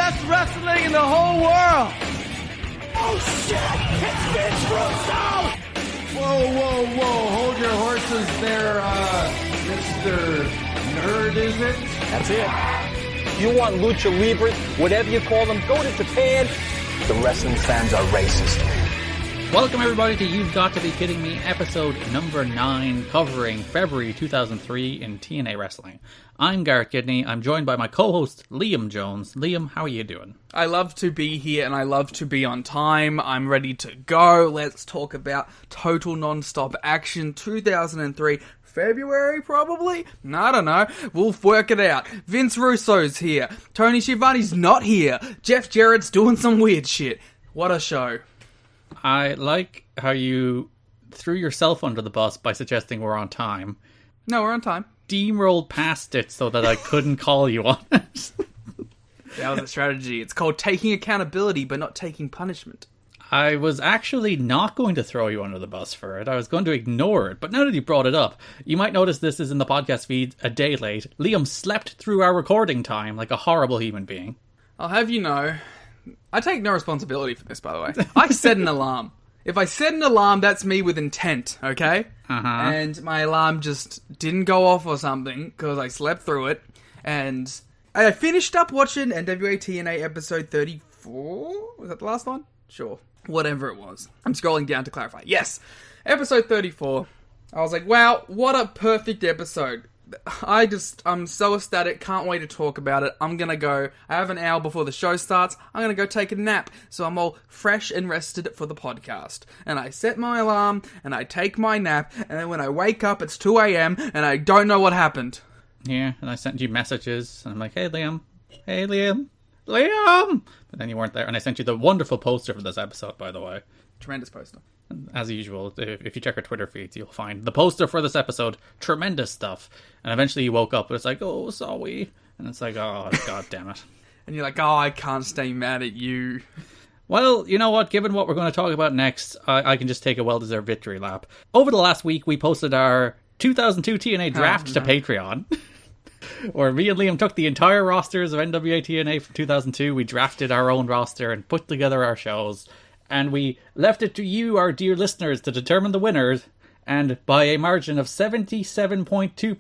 best wrestling in the whole world. Oh shit! It's Vince Russo! Whoa, hold your horses there, Mr. Nerd, is it? That's it. You want lucha libre, whatever you call them, go to Japan. The wrestling fans are racist. Welcome everybody to You've Got to Be Kidding Me, episode number 9, covering February 2003 in TNA Wrestling. I'm Garrett Kidney. I'm joined by my co-host, Liam Jones. Liam, how are you doing? I love to be here and I love to be on time. I'm ready to go. Let's talk about Total Non-Stop Action 2003. February, probably? I don't know. We'll work it out. Vince Russo's here. Tony Schiavone's not here. Jeff Jarrett's doing some weird shit. What a show. I like how you threw yourself under the bus by suggesting we're on time. No, we're on time. Steamrolled past it so that I couldn't call you on it. That was a strategy. It's called taking accountability but not taking punishment. I was actually not going to throw you under the bus for it. I was going to ignore it. But now that you brought it up, you might notice this is in the podcast feed a day late. Liam slept through our recording time like a horrible human being. I'll have you know, I take no responsibility for this, by the way. I set an alarm. If I set an alarm, that's me with intent, okay? And my alarm just didn't go off or something because I slept through it. And I finished up watching NWA TNA episode 34. Was that the last one? Sure. Whatever it was. I'm scrolling down to clarify. Yes. Episode 34. I was like, wow, what a perfect episode. I'm so ecstatic, can't wait to talk about it. I'm gonna go, I have an hour before the show starts, I'm gonna go take a nap, so I'm all fresh and rested for the podcast. And I set my alarm, and I take my nap, and then when I wake up, it's 2 a.m, and I don't know what happened. Yeah, and I sent you messages, and I'm like, hey Liam, Liam! But then you weren't there, and I sent you the wonderful poster for this episode, by the way. Tremendous poster. As usual, if you check our Twitter feeds, you'll find the poster for this episode. Tremendous stuff. And eventually you woke up, and it's like, oh, sorry. And it's like, oh, god damn it. And you're like, oh, I can't stay mad at you. Well, you know what? Given what we're going to talk about next, I can just take a well-deserved victory lap. Over the last week, we posted our 2002 TNA draft to Patreon. Where me and Liam took the entire rosters of NWA TNA from 2002. We drafted our own roster and put together our shows. And we left it to you, our dear listeners, to determine the winners. And by a margin of 77.2% to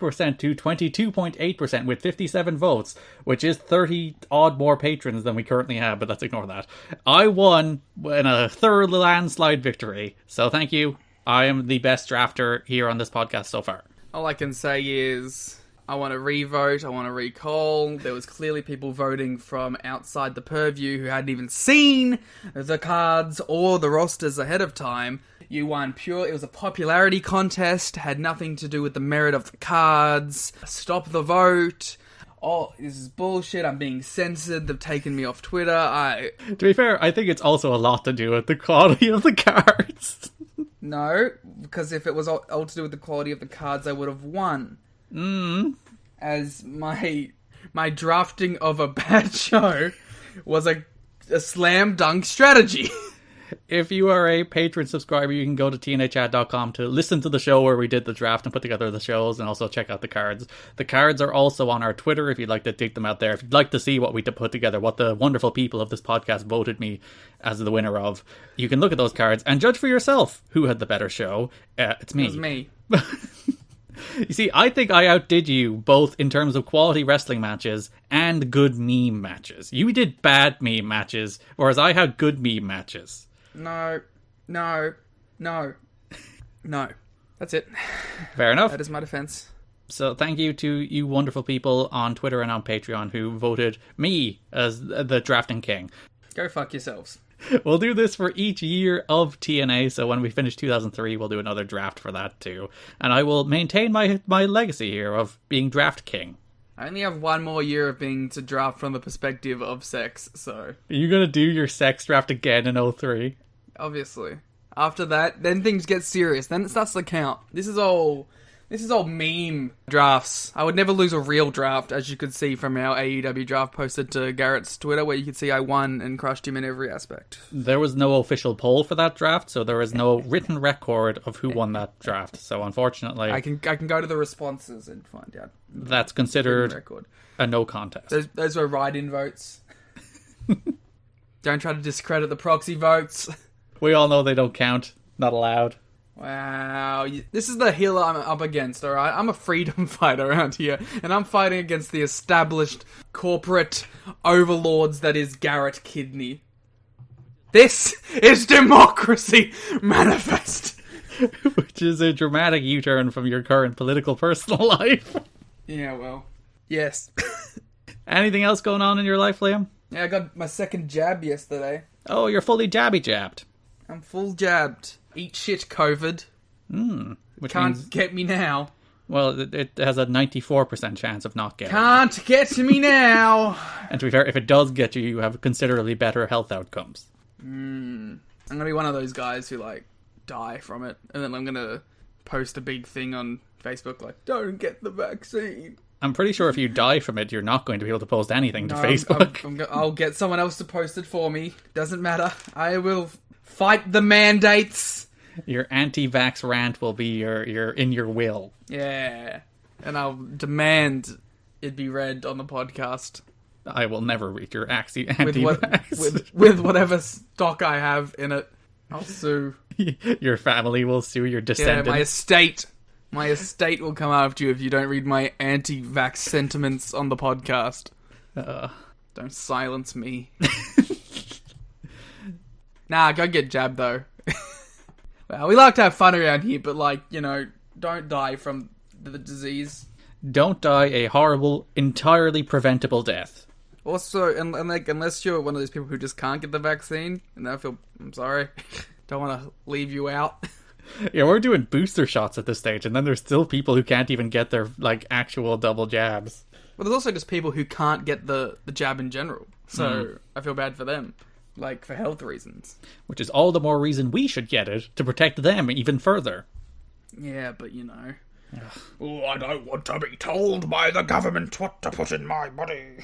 22.8% with 57 votes, which is 30-odd more patrons than we currently have, but let's ignore that. I won in a thorough landslide victory. So thank you. I am the best drafter here on this podcast so far. All I can say is, I want to re-vote, I want to recall. There was clearly people voting from outside the purview who hadn't even seen the cards or the rosters ahead of time. You won pure, it was a popularity contest, had nothing to do with the merit of the cards. Stop the vote. Oh, this is bullshit, I'm being censored, they've taken me off Twitter. To be fair, I think it's also a lot to do with the quality of the cards. No, because if it was all to do with the quality of the cards, I would have won. As my drafting of a bad show was a slam dunk strategy. If you are a patron subscriber, you can go to tnachat.com to listen to the show where we did the draft and put together the shows, and also check out the cards. The cards are also on our Twitter if you'd like to dig them out there. If you'd like to see what we put together, what the wonderful people of this podcast voted me as the winner of, you can look at those cards and judge for yourself who had the better show. It's me. It was me. You see, I think I outdid you both in terms of quality wrestling matches and good meme matches. You did bad meme matches, whereas I had good meme matches. No. That's it. Fair enough. That is my defense. So thank you to you wonderful people on Twitter and on Patreon who voted me as the drafting king. Go fuck yourselves. We'll do this for each year of TNA, so when we finish 2003, we'll do another draft for that too. And I will maintain my legacy here of being draft king. I only have one more year of being to draft from the perspective of sex, so... Are you going to do your sex draft again in 03? Obviously. After that, then things get serious. Then it starts to count. This is all meme drafts. I would never lose a real draft, as you could see from our AEW draft posted to Garrett's Twitter, where you could see I won and crushed him in every aspect. There was no official poll for that draft, so there is no written record of who won that draft. So unfortunately... I can go to the responses and find out. That's considered a no contest. Those were write-in votes. Don't try to discredit the proxy votes. We all know they don't count. Not allowed. Wow. This is the hill I'm up against, alright? I'm a freedom fighter around here, and I'm fighting against the established corporate overlords that is Garrett Kidney. This is democracy manifest. Which is a dramatic U-turn from your current political personal life. Yeah, well, yes. Anything else going on in your life, Liam? Yeah, I got my second jab yesterday. Oh, you're fully jabbed. I'm full jabbed. Eat shit, COVID. Which Can't means, get me now. well, it has a 94% chance of not getting it. Can't get me now. And to be fair, if it does get you, you have considerably better health outcomes. I'm gonna be one of those guys who, like, die from it. And then I'm gonna post a big thing on Facebook, like, don't get the vaccine. I'm pretty sure if you die from it, you're not going to be able to post anything to Facebook. I'll get someone else to post it for me. Doesn't matter. I will fight the mandates. Your anti-vax rant will be your in your will. Yeah. And I'll demand it be read on the podcast. I will never read your anti-vax. With whatever stock I have in it. I'll sue. Your family will sue your descendants. Yeah, my estate will come after you if you don't read my anti-vax sentiments on the podcast. Don't silence me. Nah, go get jabbed, though. Well, we like to have fun around here, but, like, you know, don't die from the disease. Don't die a horrible, entirely preventable death. Also, and like, unless you're one of those people who just can't get the vaccine, and I'm sorry, don't want to leave you out. Yeah, we're doing booster shots at this stage, and then there's still people who can't even get their, like, actual double jabs. But there's also just people who can't get the jab in general, so I feel bad for them. Like, for health reasons. Which is all the more reason we should get it, to protect them even further. Yeah, but you know. Oh, I don't want to be told by the government what to put in my body.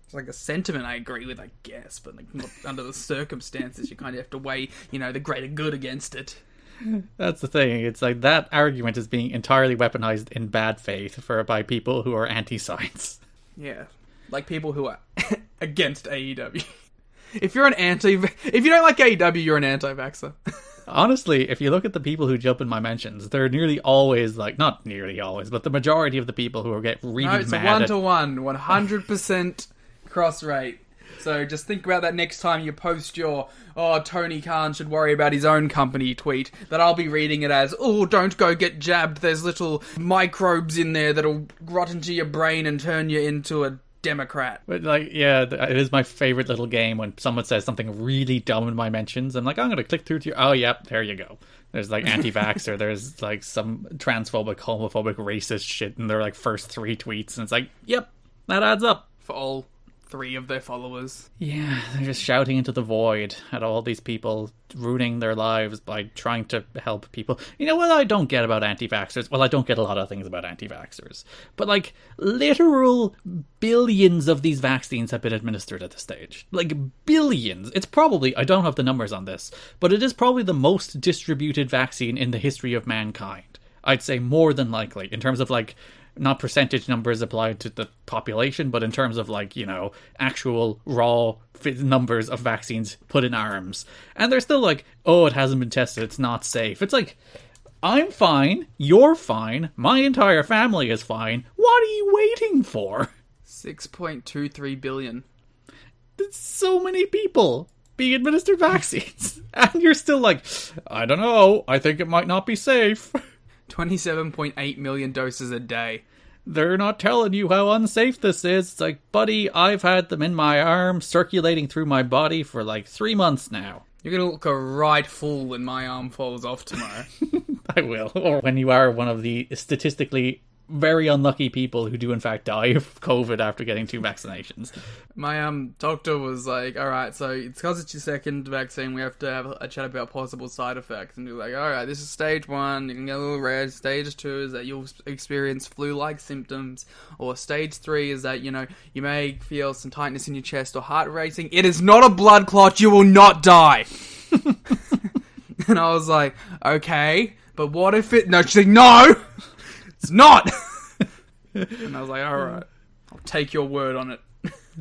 It's like a sentiment I agree with, I guess, but like, not under the circumstances, you kind of have to weigh, you know, the greater good against it. That's the thing. It's like that argument is being entirely weaponized in bad faith by people who are anti-science. Yeah. Like people who are against AEW. If you don't like AEW, you're an anti-vaxxer. Honestly, if you look at the people who jump in my mentions, they're nearly always, like, not nearly always, but the majority of the people who get really mad. No, it's a 1-to-1, 100% cross rate. So just think about that next time you post your, Tony Khan should worry about his own company tweet, that I'll be reading it as, don't go get jabbed, there's little microbes in there that'll rot into your brain and turn you into a Democrat. But, like, yeah, it is my favorite little game when someone says something really dumb in my mentions. I'm like, I'm going to click through to you. Oh, yep, there you go. There's, like, anti-vaxxer. There's, like, some transphobic, homophobic, racist shit in their, like, first 3 tweets. And it's like, yep, that adds up. For all 3 of their followers. Yeah, they're just shouting into the void at all these people, ruining their lives by trying to help people. You know what I don't get about anti-vaxxers? Well, I don't get a lot of things about anti-vaxxers. But, like, literal billions of these vaccines have been administered at this stage. Like, billions. It's probably, I don't have the numbers on this, but it is probably the most distributed vaccine in the history of mankind. I'd say more than likely, in terms of, like, not percentage numbers applied to the population, but in terms of, like, you know, actual raw numbers of vaccines put in arms. And they're still like, it hasn't been tested, it's not safe. It's like, I'm fine, you're fine, my entire family is fine. What are you waiting for? 6.23 billion. That's so many people being administered vaccines. And you're still like, I don't know, I think it might not be safe. 27.8 million doses a day. They're not telling you how unsafe this is. It's like, buddy, I've had them in my arm, circulating through my body for like 3 months now. You're gonna look a right fool when my arm falls off tomorrow. I will. Or when you are one of the statistically very unlucky people who do in fact die of COVID after getting 2 vaccinations. My doctor was like, alright, so it's because it's your second vaccine, we have to have a chat about possible side effects. And you're like, alright, this is stage 1, you can get a little red. Stage 2 is that you'll experience flu-like symptoms. Or stage 3 is that, you know, you may feel some tightness in your chest or heart racing. It is not a blood clot, you will not die. And I was like, okay, but what if it... No, she's like, no! It's not! And I was like, alright, I'll take your word on it.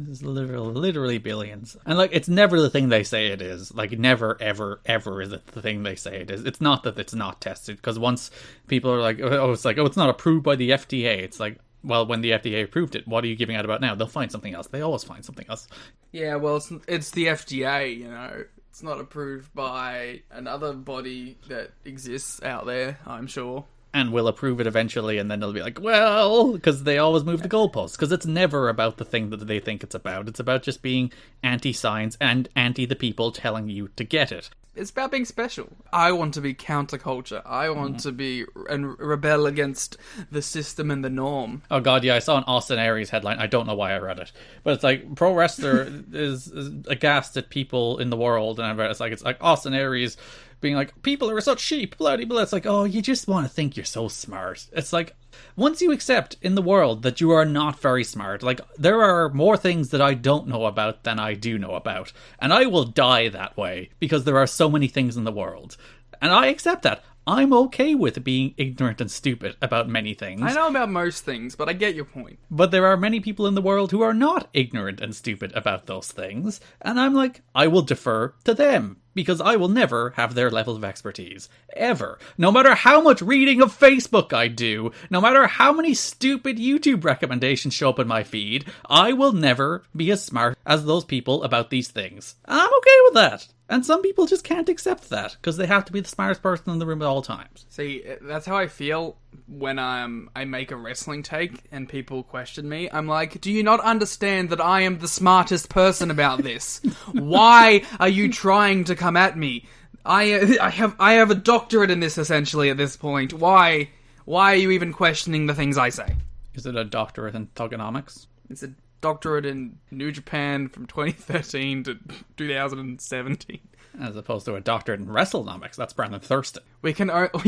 It's literally billions. And, like, it's never the thing they say it is. Like, never, ever, ever is it the thing they say it is. It's not that it's not tested, because once people are like, it's not approved by the FDA, it's like, well, when the FDA approved it, what are you giving out about now? They'll find something else. They always find something else. Yeah, well, it's the FDA, you know. It's not approved by another body that exists out there, I'm sure. And will approve it eventually, and then they'll be like, well, because they always move the goalposts. Because it's never about the thing that they think it's about. It's about just being anti-science and anti the people telling you to get it. It's about being special. I want to be counterculture. I want to be and rebel against the system and the norm. Oh god, yeah, I saw an Austin Aries headline. I don't know why I read it, but it's like pro wrestler is aghast at people in the world, and I read it's like Austin Aries being like, people are such sheep, bloody blah. It's like, oh, you just want to think you're so smart. It's like, once you accept in the world that you are not very smart, like, there are more things that I don't know about than I do know about. And I will die that way, because there are so many things in the world. And I accept that. I'm okay with being ignorant and stupid about many things. I know about most things, but I get your point. But there are many people in the world who are not ignorant and stupid about those things. And I'm like, I will defer to them. Because I will never have their level of expertise. Ever. No matter how much reading of Facebook I do, no matter how many stupid YouTube recommendations show up in my feed, I will never be as smart as those people about these things. I'm okay with that. And some people just can't accept that, because they have to be the smartest person in the room at all times. See, that's how I feel when I make a wrestling take and people question me. I'm like, do you not understand that I am the smartest person about this? Why are you trying to come at me? I have a doctorate in this, essentially, at this point. Why are you even questioning the things I say? Is it a doctorate in thugonomics? It's a doctorate in New Japan from 2013 to 2017. As opposed to a doctorate in WrestleNomics. That's Brandon Thurston.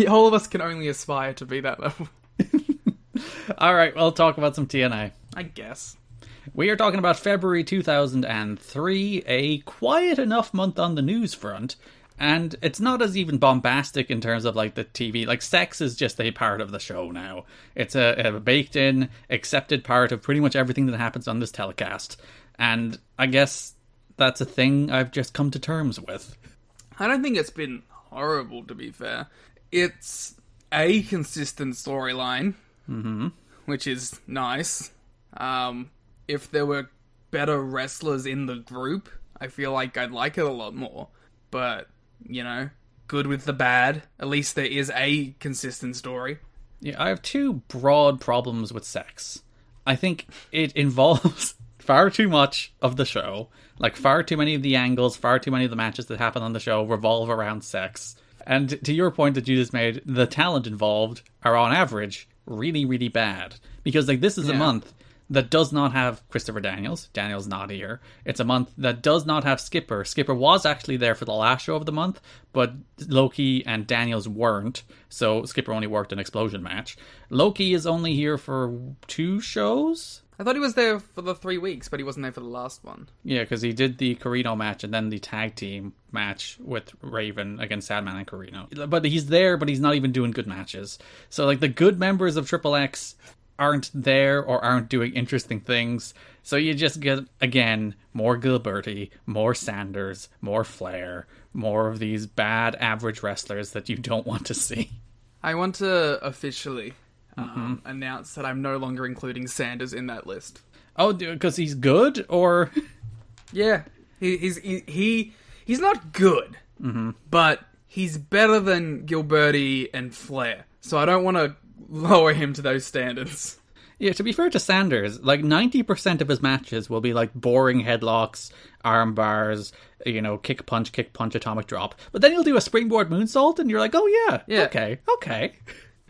All of us can only aspire to be that level. Alright, well, talk about some TNA. I guess. We are talking about February 2003, a quiet enough month on the news front, and it's not as even bombastic in terms of, like, the TV. Like, sex is just a part of the show now. It's a baked-in, accepted part of pretty much everything that happens on this telecast. And I guess that's a thing I've just come to terms with. I don't think it's been horrible, to be fair. It's a consistent storyline, which is nice. If there were better wrestlers in the group, I feel like I'd like it a lot more. But, you know, good with the bad. At least there is a consistent story. Yeah, I have two broad problems with sex. I think it involves far too much of the show. Like, far too many of the angles, far too many of the matches that happen on the show revolve around sex. And to your point that you just made, the talent involved are on average really, really bad. Because, like, this is a month that does not have Christopher Daniels. Daniels not here. It's a month that does not have Skipper. Skipper was actually there for the last show of the month, but Loki and Daniels weren't, so Skipper only worked an Explosion match. Loki is only here for 2 shows? I thought he was there for the 3 weeks, but he wasn't there for the last one. Yeah, because he did the Carino match and then the tag team match with Raven against Sandman and Carino. But he's there, but he's not even doing good matches. So, like, the good members of Triple X aren't there or aren't doing interesting things. So you just get, again, more Gilberti, more Sanders, more Flair, more of these bad average wrestlers that you don't want to see. I want to officially announce that I'm no longer including Sanders in that list. Oh, because he's good, or? Yeah, he's not good, but he's better than Gilberti and Flair. So I don't want to lower him to those standards. Yeah, to be fair to Sanders, like 90% of his matches will be like boring headlocks, arm bars, you know, kick punch, atomic drop. But then he'll do a springboard moonsault and you're like, oh yeah. Okay.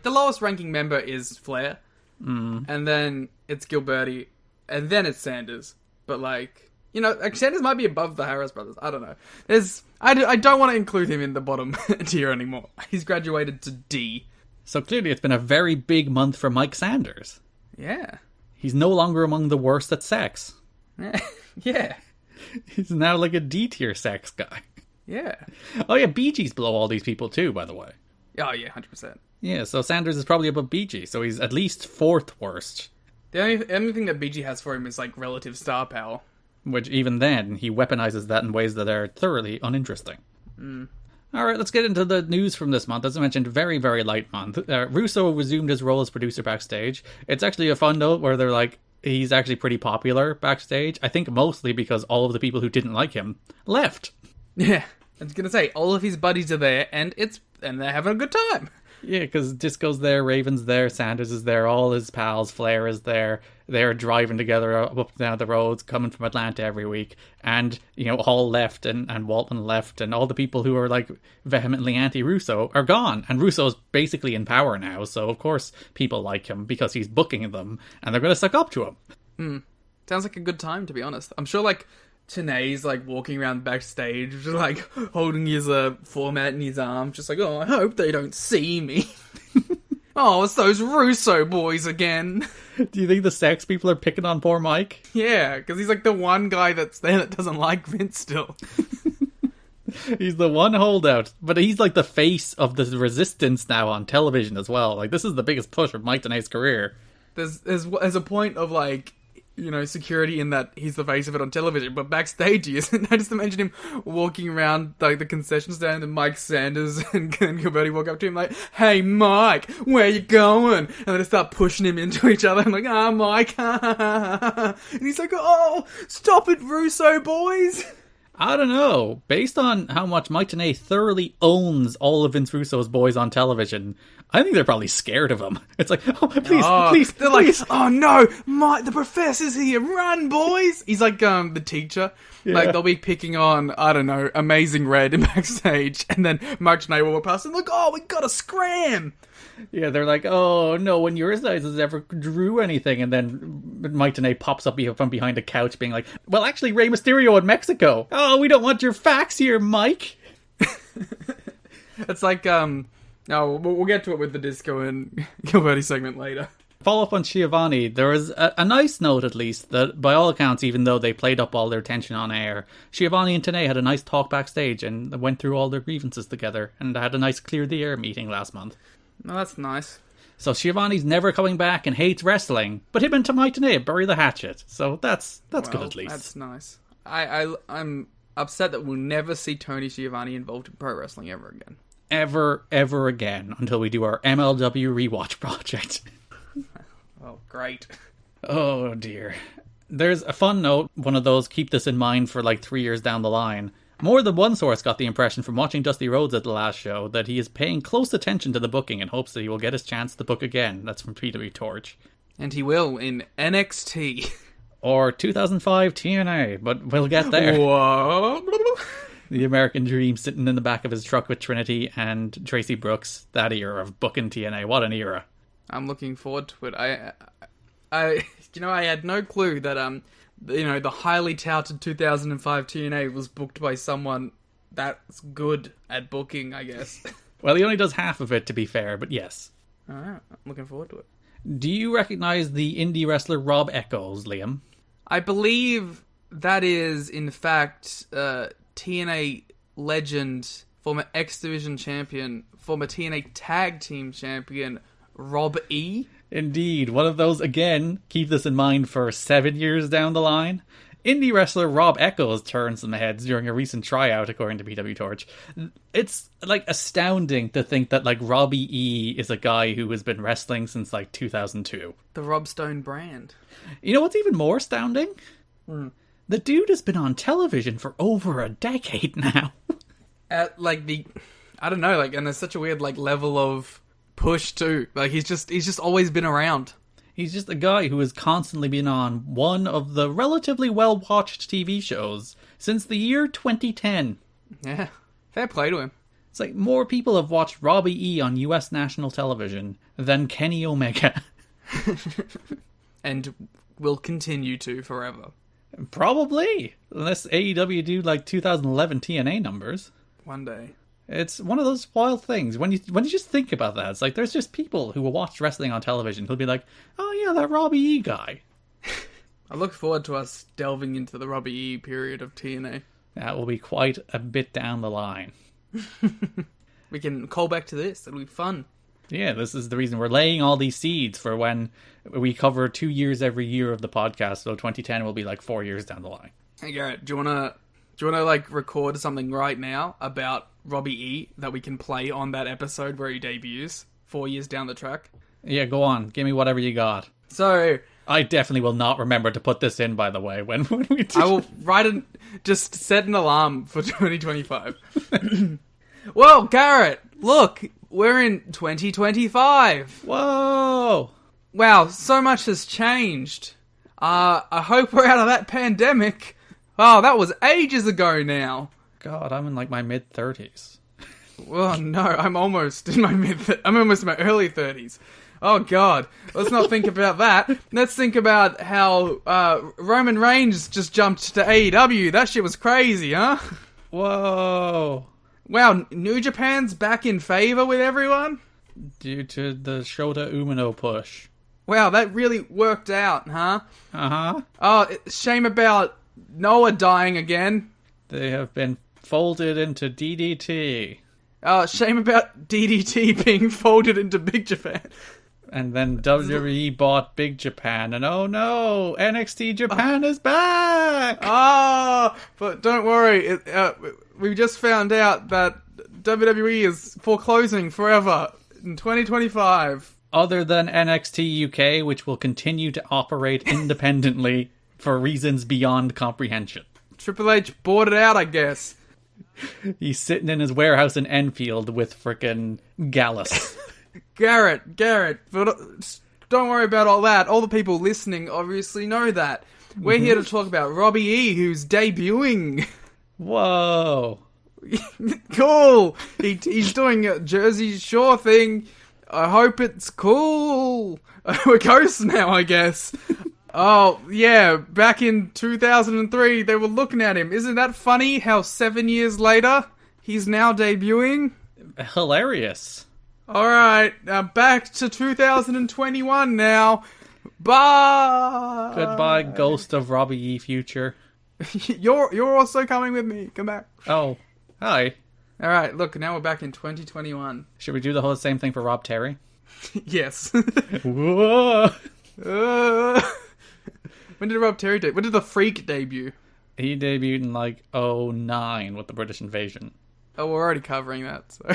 The lowest ranking member is Flair, and then it's Gilberti, and then it's Sanders. But, like, you know, like, Sanders might be above the Harris brothers. I don't know. I don't want to include him in the bottom tier anymore. He's graduated to D. So clearly it's been a very big month for Mike Sanders. Yeah. He's no longer among the worst at sex. Yeah. He's now like a D-tier sex guy. Yeah. Oh yeah, Bee Gees below all these people too, by the way. Oh yeah, 100%. Yeah, so Sanders is probably above Bee Gees, so he's at least 4th worst. The only thing that BG has for him is, like, relative star power. Which, even then, he weaponizes that in ways that are thoroughly uninteresting. Alright, let's get into the news from this month. As I mentioned, very, very light month. Russo resumed his role as producer backstage. It's actually a fun note where they're like, he's actually pretty popular backstage. I think mostly because all of the people who didn't like him left. Yeah, I was gonna say, all of his buddies are there, and they're having a good time. Yeah, because Disco's there, Raven's there, Sanders is there, all his pals, Flair is there. They're driving together up and down the roads, coming from Atlanta every week. And, Hall left and Waltman left, and all the people who are, like, vehemently anti-Russo are gone. And Russo's basically in power now, so of course people like him because he's booking them, and they're going to suck up to him. Sounds like a good time, to be honest. I'm sure, like, TNA's, like, walking around backstage, just, like, holding his format in his arm, just like, oh, I hope they don't see me. Oh, it's those Russo boys again. Do you think the sex people are picking on poor Mike? Yeah, because he's, like, the one guy that's there that doesn't like Vince still. He's the one holdout, but he's, like, the face of the resistance now on television as well. Like, this is the biggest push of Mike Tenay's career. There's a point of, like, security in that he's the face of it on television, but backstage he isn't. I just imagine him walking around, like, the concession stand, and Mike Sanders and Gilberti walk up to him like, hey, Mike, where you going? And then they start pushing him into each other. I'm like, Mike. And he's like, oh, stop it, Russo boys. I don't know. Based on how much Mike Tenay thoroughly owns all of Vince Russo's boys on television, I think they're probably scared of him. It's like, oh, please. They're like, oh no, Mike, the professor's here, run, boys. He's like the teacher. Yeah. Like, they'll be picking on, I don't know, Amazing Red in backstage, and then Mike Tenay will walk past and like, oh, we gotta scram. Yeah, they're like, oh, no one your size has ever drew anything. And then Mike Tenay pops up from behind a couch being like, well, actually, Rey Mysterio in Mexico. Oh, we don't want your facts here, Mike. It's like, we'll get to it with the Disco and Gilberti segment later. Follow up on Schiavone, there was a nice note, at least, that by all accounts, even though they played up all their tension on air, Schiavone and Tenay had a nice talk backstage and went through all their grievances together and had a nice clear the air meeting last month. No, that's nice. So Schiavone's never coming back and hates wrestling, but him and Mike Tenay bury the hatchet. So that's good at least. That's nice. I'm upset that we'll never see Tony Schiavone involved in pro wrestling ever again. Ever again, until we do our MLW rewatch project. Oh, great. Oh, dear. There's a fun note, one of those keep this in mind for like 3 years down the line. More than one source got the impression from watching Dusty Rhodes at the last show that he is paying close attention to the booking in hopes that he will get his chance to book again. That's from PW Torch. And he will in NXT. Or 2005 TNA, but we'll get there. Whoa. The American Dream sitting in the back of his truck with Trinity and Tracy Brooks. That era of booking TNA. What an era. I'm looking forward to it. I had no clue that, the highly touted 2005 TNA was booked by someone that's good at booking, I guess. Well, he only does half of it, to be fair, but yes. Alright, I'm looking forward to it. Do you recognize the indie wrestler Rob Echols, Liam? I believe that is, in fact, TNA legend, former X Division champion, former TNA Tag Team champion, Rob E. Indeed, one of those, again, keep this in mind for 7 years down the line. Indie wrestler Rob Echols turned some heads during a recent tryout, according to PW Torch. It's, like, astounding to think that, like, Robbie E is a guy who has been wrestling since, like, 2002. The Rob Stone brand. You know what's even more astounding? The dude has been on television for over a decade now. At, like, I don't know, like, and there's such a weird, like, level of push, too. Like, he's just always been around. He's just a guy who has constantly been on one of the relatively well-watched TV shows since the year 2010. Yeah, fair play to him. It's like more people have watched Robbie E on US national television than Kenny Omega. And will continue to forever. Probably. Unless AEW do like 2011 TNA numbers. One day. It's one of those wild things. When you just think about that, it's like there's just people who will watch wrestling on television who'll be like, oh yeah, that Robbie E guy. I look forward to us delving into the Robbie E period of TNA. That will be quite a bit down the line. We can call back to this. It'll be fun. Yeah, this is the reason we're laying all these seeds for when we cover 2 years every year of the podcast. So 2010 will be like 4 years down the line. Hey Garrett, do you wanna like record something right now about Robbie E that we can play on that episode where he debuts 4 years down the track? Yeah, go on. Give me whatever you got. So I definitely will not remember to put this in, by the way, when we do. I will just set an alarm for 2025. Well, Garrett, look, we're in 2025. Whoa! Wow, so much has changed. I hope we're out of that pandemic. Oh, that was ages ago now. God, I'm in like my mid-30s. Well, no, I'm almost in my early 30s. Oh, God. Let's not think about that. Let's think about how Roman Reigns just jumped to AEW. That shit was crazy, huh? Whoa. Wow, New Japan's back in favor with everyone? Due to the Shota Umino push. Wow, that really worked out, huh? Uh-huh. Oh, shame about Noah dying again. They have been folded into DDT. Oh, shame about DDT being folded into Big Japan. And then WWE bought Big Japan, and oh no, NXT Japan is back! Oh, but don't worry, we just found out that WWE is foreclosing forever in 2025. Other than NXT UK, which will continue to operate independently for reasons beyond comprehension. Triple H bought it out, I guess. He's sitting in his warehouse in Enfield with frickin' Gallus. Garrett, but don't worry about all that. All the people listening obviously know that. We're here to talk about Robbie E, who's debuting. Whoa. Cool. He's doing a Jersey Shore thing. I hope it's cool. We're ghosts now, I guess. Oh, yeah, back in 2003, they were looking at him. Isn't that funny how 7 years later, he's now debuting? Hilarious. Alright, back to 2021 now. Bye! Goodbye, ghost of Robbie E. Future. You're also coming with me. Come back. Oh, hi. Alright, look, now we're back in 2021. Should we do the whole same thing for Rob Terry? Yes. Whoa! When did Rob Terry debut? When did The Freak debut? He debuted in like 2009 with the British Invasion. Oh, we're already covering that, so...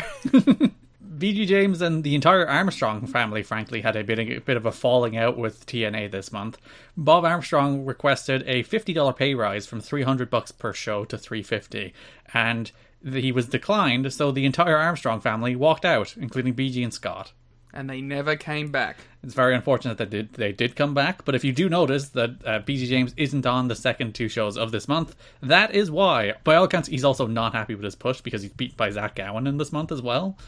BG James and the entire Armstrong family, frankly, had a bit of a falling out with TNA this month. Bob Armstrong requested a $50 pay rise from $300 per show to $350, and he was declined, so the entire Armstrong family walked out, including BG and Scott. And they never came back. It's very unfortunate that they did come back, but if you do notice that BG James isn't on the second two shows of this month, that is why. By all accounts, he's also not happy with his push because he's beaten by Zach Gowen in this month as well.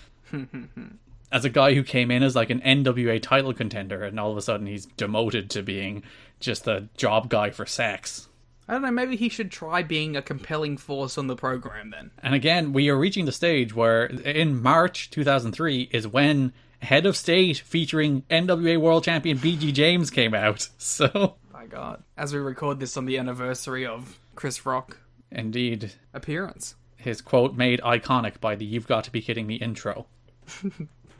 As a guy who came in as like an NWA title contender, and all of a sudden he's demoted to being just a job guy for sex. I don't know, maybe he should try being a compelling force on the program then. And again, we are reaching the stage where in March 2003 is when Head of State featuring NWA World Champion BG James came out. So, my God. As we record this on the anniversary of Chris Rock. Indeed. Appearance. His quote made iconic by the "You've Got to Be Kidding Me" intro.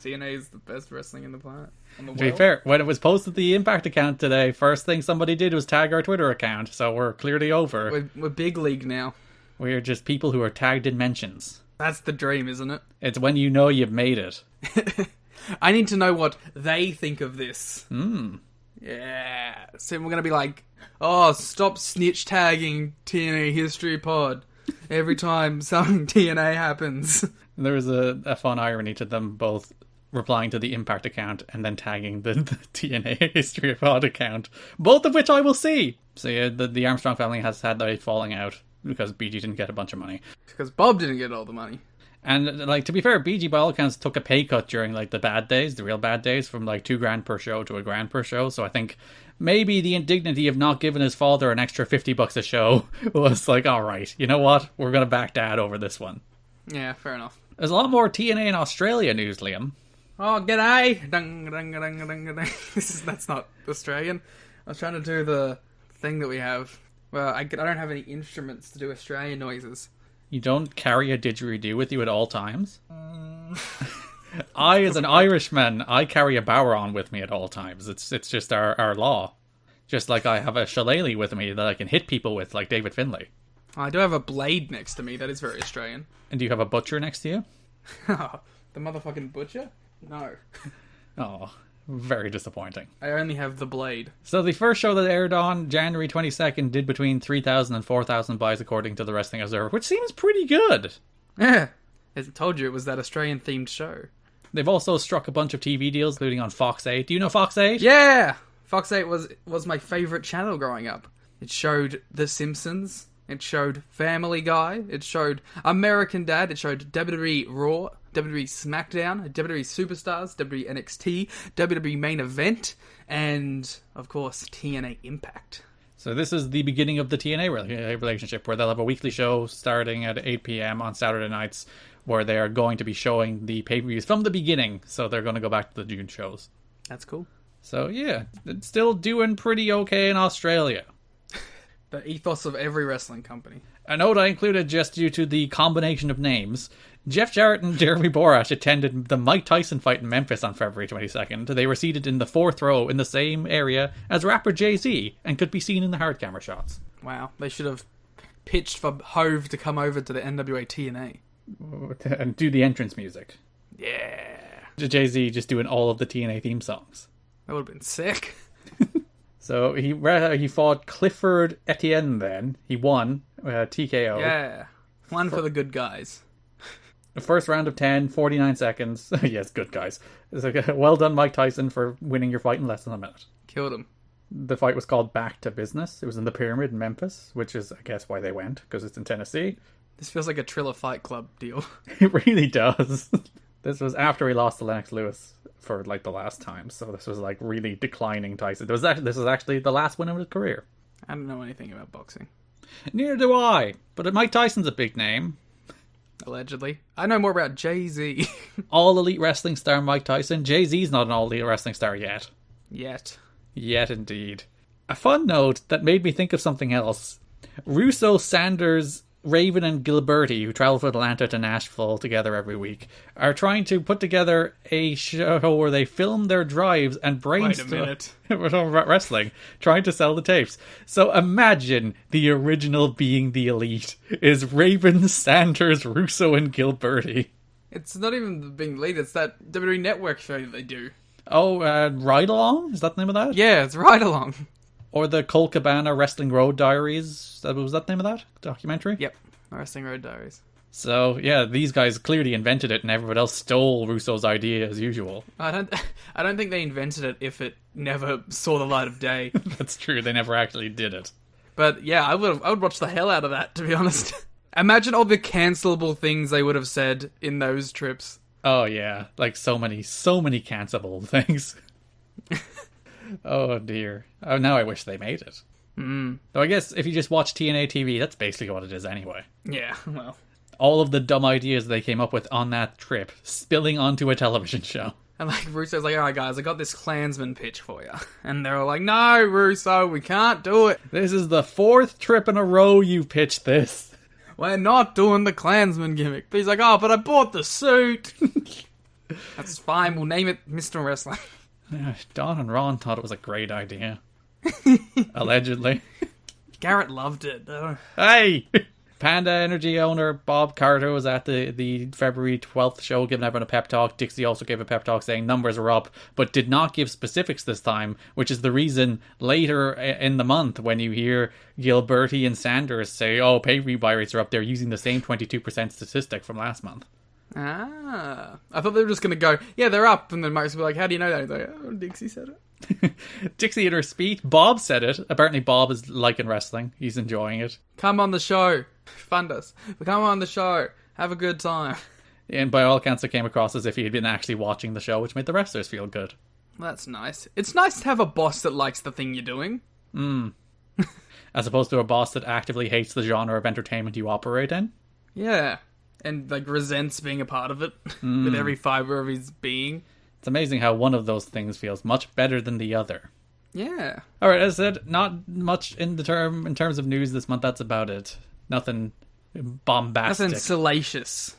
TNA is the best wrestling in the planet. To be fair, when it was posted to the Impact account today, first thing somebody did was tag our Twitter account, so we're clearly over. We're big league now. We're just people who are tagged in mentions. That's the dream, isn't it? It's when you know you've made it. I need to know what they think of this. Mm. Yeah. So we're going to be like, oh, stop snitch tagging TNA History Pod every time something TNA happens. There was a fun irony to them both replying to the Impact account and then tagging the TNA History Pod account, both of which I will see. So yeah, the Armstrong family has had a falling out because BG didn't get a bunch of money. Because Bob didn't get all the money. And, like, to be fair, BG by all accounts took a pay cut during, like, the bad days, the real bad days, from, like, $2,000 per show to $1,000 per show. So I think maybe the indignity of not giving his father an extra $50 a show was like, all right, you know what? We're going to back Dad over this one. Yeah, fair enough. There's a lot more TNA in Australia news, Liam. Oh, g'day! Dung, dung, dung, dung, dung. That's not Australian. I was trying to do the thing that we have. Well, I don't have any instruments to do Australian noises. You don't carry a didgeridoo with you at all times? I, as an Irishman, I carry a Bowron with me at all times. It's just our law. Just like I have a shillelagh with me that I can hit people with, like David Finlay. I do have a blade next to me. That is very Australian. And do you have a butcher next to you? The motherfucking butcher? No. Oh, very disappointing. I only have the blade. So the first show that aired on January 22nd did between 3,000 and 4,000 buys according to the Wrestling Observer, which seems pretty good. Yeah. I told you it was that Australian-themed show. They've also struck a bunch of TV deals, including on Fox 8. Do you know Fox 8? Yeah! Fox 8 was my favourite channel growing up. It showed The Simpsons. It showed Family Guy. It showed American Dad. It showed WWE Raw, WWE SmackDown, WWE Superstars, WWE NXT, WWE Main Event, and, of course, TNA Impact. So this is the beginning of the TNA relationship, where they'll have a weekly show starting at 8 p.m. on Saturday nights, where they are going to be showing the pay-per-views from the beginning, so they're going to go back to the June shows. That's cool. So yeah, it's still doing pretty okay in Australia. The ethos of every wrestling company. A note I included just due to the combination of names. Jeff Jarrett and Jeremy Borash attended the Mike Tyson fight in Memphis on February 22nd. They were seated in the 4th row in the same area as rapper Jay-Z and could be seen in the hard camera shots. Wow, they should have pitched for Hove to come over to the NWA TNA. And do the entrance music. Yeah. Jay-Z just doing all of the TNA theme songs. That would have been sick. So he fought Clifford Etienne then. He won TKO. Yeah. One for the good guys. The first round of 10, 49 seconds. Yes, good guys. It's like, well done, Mike Tyson, for winning your fight in less than a minute. Killed him. The fight was called Back to Business. It was in the Pyramid in Memphis, which is, I guess, why they went, because it's in Tennessee. This feels like a Triller Fight Club deal. It really does. This was after he lost to Lennox Lewis for, like, the last time, so this was, like, really declining Tyson. This was actually the last win of his career. I don't know anything about boxing. Neither do I, but Mike Tyson's a big name. Allegedly. I know more about Jay-Z. All Elite Wrestling star Mike Tyson. Jay-Z's not an All Elite Wrestling star yet. Yet indeed. A fun note that made me think of something else. Russo, Sanders, Raven and Gilberti, who travel from Atlanta to Nashville together every week, are trying to put together a show where they film their drives and brainstorm wrestling, trying to sell the tapes. So imagine the original being the Elite is Raven, Sanders, Russo, and Gilberti. It's not even being the lead, it's that WWE Network show that they do. Oh, Ride Along? Is that the name of that? Yeah, it's Ride Along. Or the Colt Cabana Wrestling Road Diaries. Was that the name of that documentary? Yep. Wrestling Road Diaries. So, yeah, these guys clearly invented it and everyone else stole Russo's idea as usual. I don't think they invented it if it never saw the light of day. That's true, they never actually did it. But yeah, I would watch the hell out of that, to be honest. Imagine all the cancelable things they would have said in those trips. Oh yeah, like so many cancelable things. Oh dear. Oh, now I wish they made it. So I guess if you just watch TNA TV, that's basically what it is anyway. Yeah, well. All of the dumb ideas they came up with on that trip spilling onto a television show. And like Russo's like, alright guys, I got this Klansman pitch for you. And they're all like, no, Russo, we can't do it. This is the 4th trip in a row you pitched this. We're not doing the Klansman gimmick. But he's like, oh, but I bought the suit. That's fine, we'll name it Mr. Wrestling. Don and Ron thought it was a great idea. Allegedly. Garrett loved it. Hey! Panda Energy owner Bob Carter was at the February 12th show giving everyone a pep talk. Dixie also gave a pep talk saying numbers were up, but did not give specifics this time, which is the reason later in the month when you hear Gilberti and Sanders say, oh, pay-per-view buy rates are up, they're using the same 22% statistic from last month. Ah. I thought they were just going to go, yeah, they're up. And then Mark's be like, how do you know that? He's like, oh, Dixie said it. Dixie in her speech. Bob said it. Apparently Bob is liking wrestling. He's enjoying it. Come on the show. Fund us. Come on the show. Have a good time. And by all accounts, it came across as if he had been actually watching the show, which made the wrestlers feel good. Well, that's nice. It's nice to have a boss that likes the thing you're doing. As opposed to a boss that actively hates the genre of entertainment you operate in. Yeah. And, like, resents being a part of it with every fibre of his being. It's amazing how one of those things feels much better than the other. Yeah. Alright, as I said, not much in terms of news this month. That's about it. Nothing bombastic. Nothing salacious.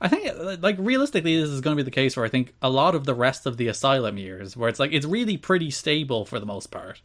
I think, like, realistically, this is going to be the case for, I think, a lot of the rest of the Asylum years, where it's like, it's really pretty stable for the most part.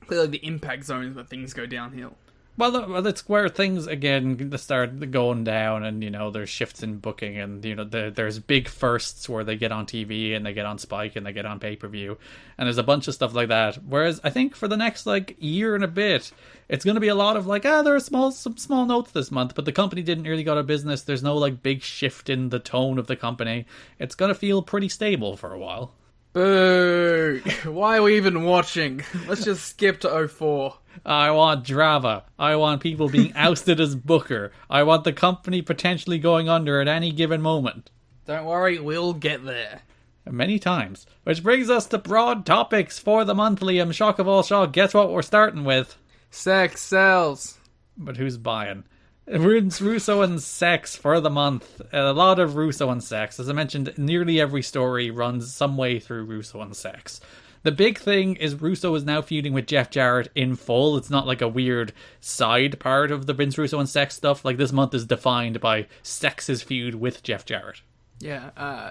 Clearly the impact zone is where things go downhill. Well, it's where things, again, start going down, and, you know, there's shifts in booking, and, you know, there's big firsts where they get on TV, and they get on Spike, and they get on pay-per-view, and there's a bunch of stuff like that. Whereas, I think for the next, like, year and a bit, it's going to be a lot of, like, there are some small notes this month, but the company didn't really go out of business. There's no, like, big shift in the tone of the company. It's going to feel pretty stable for a while. Boo! Why are we even watching? Let's just skip to 04. I want drama. I want people being ousted as Booker. I want the company potentially going under at any given moment. Don't worry, we'll get there. Many times. Which brings us to broad topics for the month, Liam. Shock of all shock. Guess what we're starting with? Sex sells. But who's buying? Russo and sex for the month. A lot of Russo and sex. As I mentioned, nearly every story runs some way through Russo and sex. The big thing is Russo is now feuding with Jeff Jarrett in full. It's not like a weird side part of the Vince Russo and sex stuff. Like, this month is defined by Sex's feud with Jeff Jarrett. Yeah,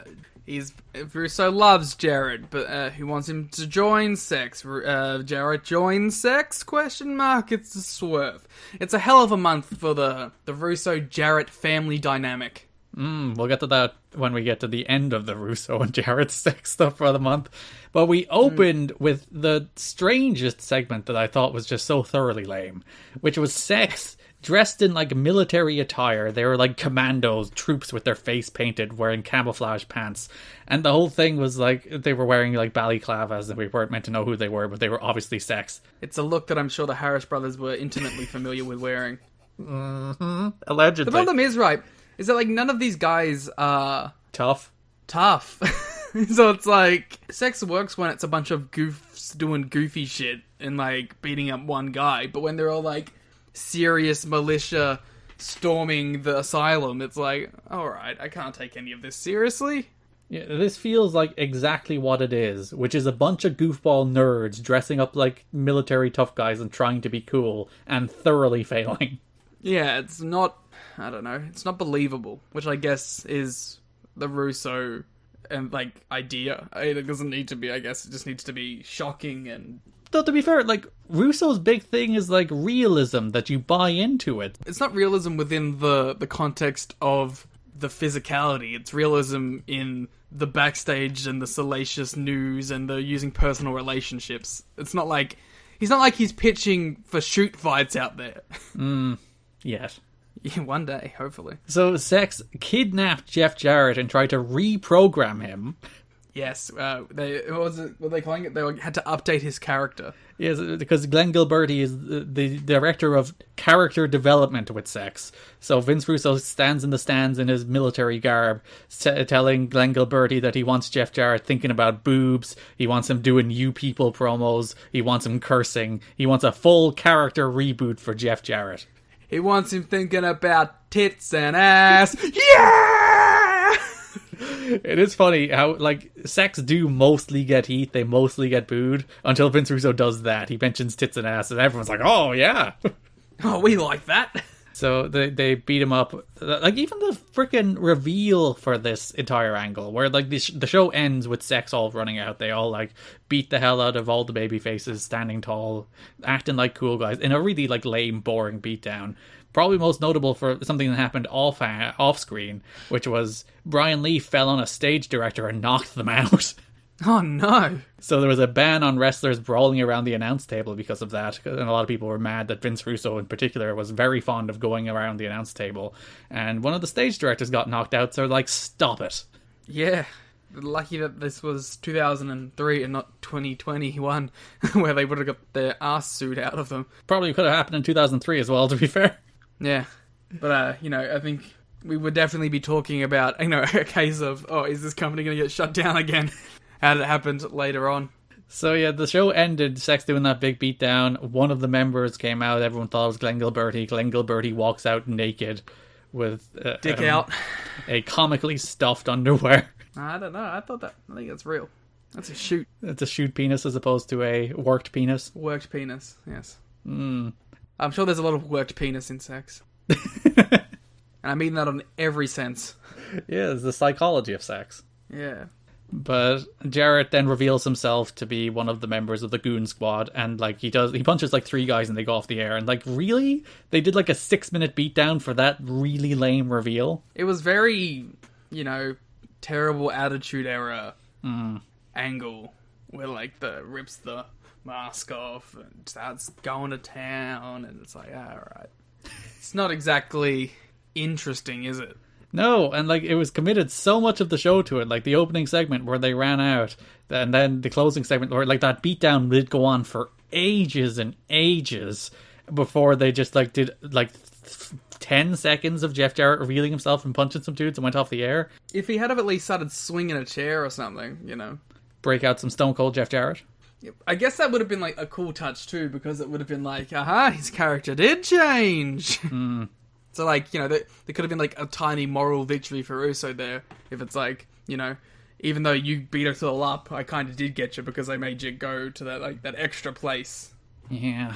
Russo loves Jarrett, but he wants him to join sex. Jarrett joins sex? ? It's a swerve. It's a hell of a month for the Russo-Jarrett family dynamic. We'll get to that when we get to the end of the Russo and Jarrett sex stuff for the month. But we opened with the strangest segment that I thought was just so thoroughly lame, which was sex dressed in, like, military attire. They were like commandos, troops with their face painted, wearing camouflage pants. And the whole thing was like, they were wearing, like, balaclavas, and we weren't meant to know who they were, but they were obviously sex. It's a look that I'm sure the Harris brothers were intimately familiar with wearing. Mm-hmm. Allegedly. The problem is, right, is that, like, none of these guys are... Tough. So it's like, sex works when it's a bunch of goofs doing goofy shit and, like, beating up one guy. But when they're all, like, serious militia storming the asylum, it's like, alright, I can't take any of this seriously. Yeah, this feels like exactly what it is, which is a bunch of goofball nerds dressing up like military tough guys and trying to be cool, and thoroughly failing. Yeah, it's not, I don't know, it's not believable, which I guess is the Russo and, like, idea. It doesn't need to be, I guess, it just needs to be shocking. And though, to be fair, like, Russo's big thing is, like, realism, that you buy into it. It's not realism within the context of the physicality. It's realism in the backstage and the salacious news and the using personal relationships. It's not like he's pitching for shoot fights out there. Yes. Yeah, one day, hopefully. So Sex kidnapped Jeff Jarrett and tried to reprogram him. Yes, what were they calling it? They had to update his character. Yes, because Glenn Gilberti is the director of character development with Sex. So Vince Russo stands in the stands in his military garb, telling Glenn Gilberti that he wants Jeff Jarrett thinking about boobs, he wants him doing You People promos, he wants him cursing, he wants a full character reboot for Jeff Jarrett. He wants him thinking about tits and ass. Yeah! It is funny how, like, Sex do mostly get heat, they mostly get booed, until Vince Russo does that. He mentions tits and ass, and everyone's like, oh, yeah. Oh, we like that. So they beat him up. Like, even the freaking reveal for this entire angle, where, like, the show ends with Sex all running out. They all, like, beat the hell out of all the baby faces, standing tall, acting like cool guys, in a really, like, lame, boring beatdown. Probably most notable for something that happened off screen, which was Brian Lee fell on a stage director and knocked them out. Oh, no. So there was a ban on wrestlers brawling around the announce table because of that, and a lot of people were mad that Vince Russo in particular was very fond of going around the announce table, and one of the stage directors got knocked out, so they're like, stop it. Yeah. Lucky that this was 2003 and not 2021, where they would have got their ass sued out of them. Probably could have happened in 2003 as well, to be fair. Yeah. But, I think we would definitely be talking about, a case of, is this company going to get shut down again? Had it happened later on. So yeah, the show ended, Sex doing that big beatdown. One of the members came out, everyone thought it was Glenn Gilberti. Glenn Gilberti walks out naked with dick out, a comically stuffed underwear. I don't know, I think that's real. That's a shoot. It's a shoot penis as opposed to a worked penis. Worked penis, yes. I'm sure there's a lot of worked penis in Sex. And I mean that on every sense. Yeah, it's the psychology of sex. Yeah. But Jarrett then reveals himself to be one of the members of the Goon Squad, and like he punches like 3 guys and they go off the air. And like, really, they did like a 6-minute beatdown for that really lame reveal. It was very, terrible Attitude Era angle where like rips the mask off and starts going to town, and it's like, alright. It's not exactly interesting, is it? No, and like it was committed so much of the show to it, like the opening segment where they ran out, and then the closing segment where like that beatdown did go on for ages and ages before they just like did like 10 seconds of Jeff Jarrett revealing himself and punching some dudes and went off the air. If he had have at least started swinging a chair or something, Break out some Stone Cold Jeff Jarrett. I guess that would have been like a cool touch too, because it would have been like, aha, his character did change. So, like, there could have been, like, a tiny moral victory for Russo there. If it's like, even though you beat us all up, I kind of did get you because I made you go to that extra place. Yeah.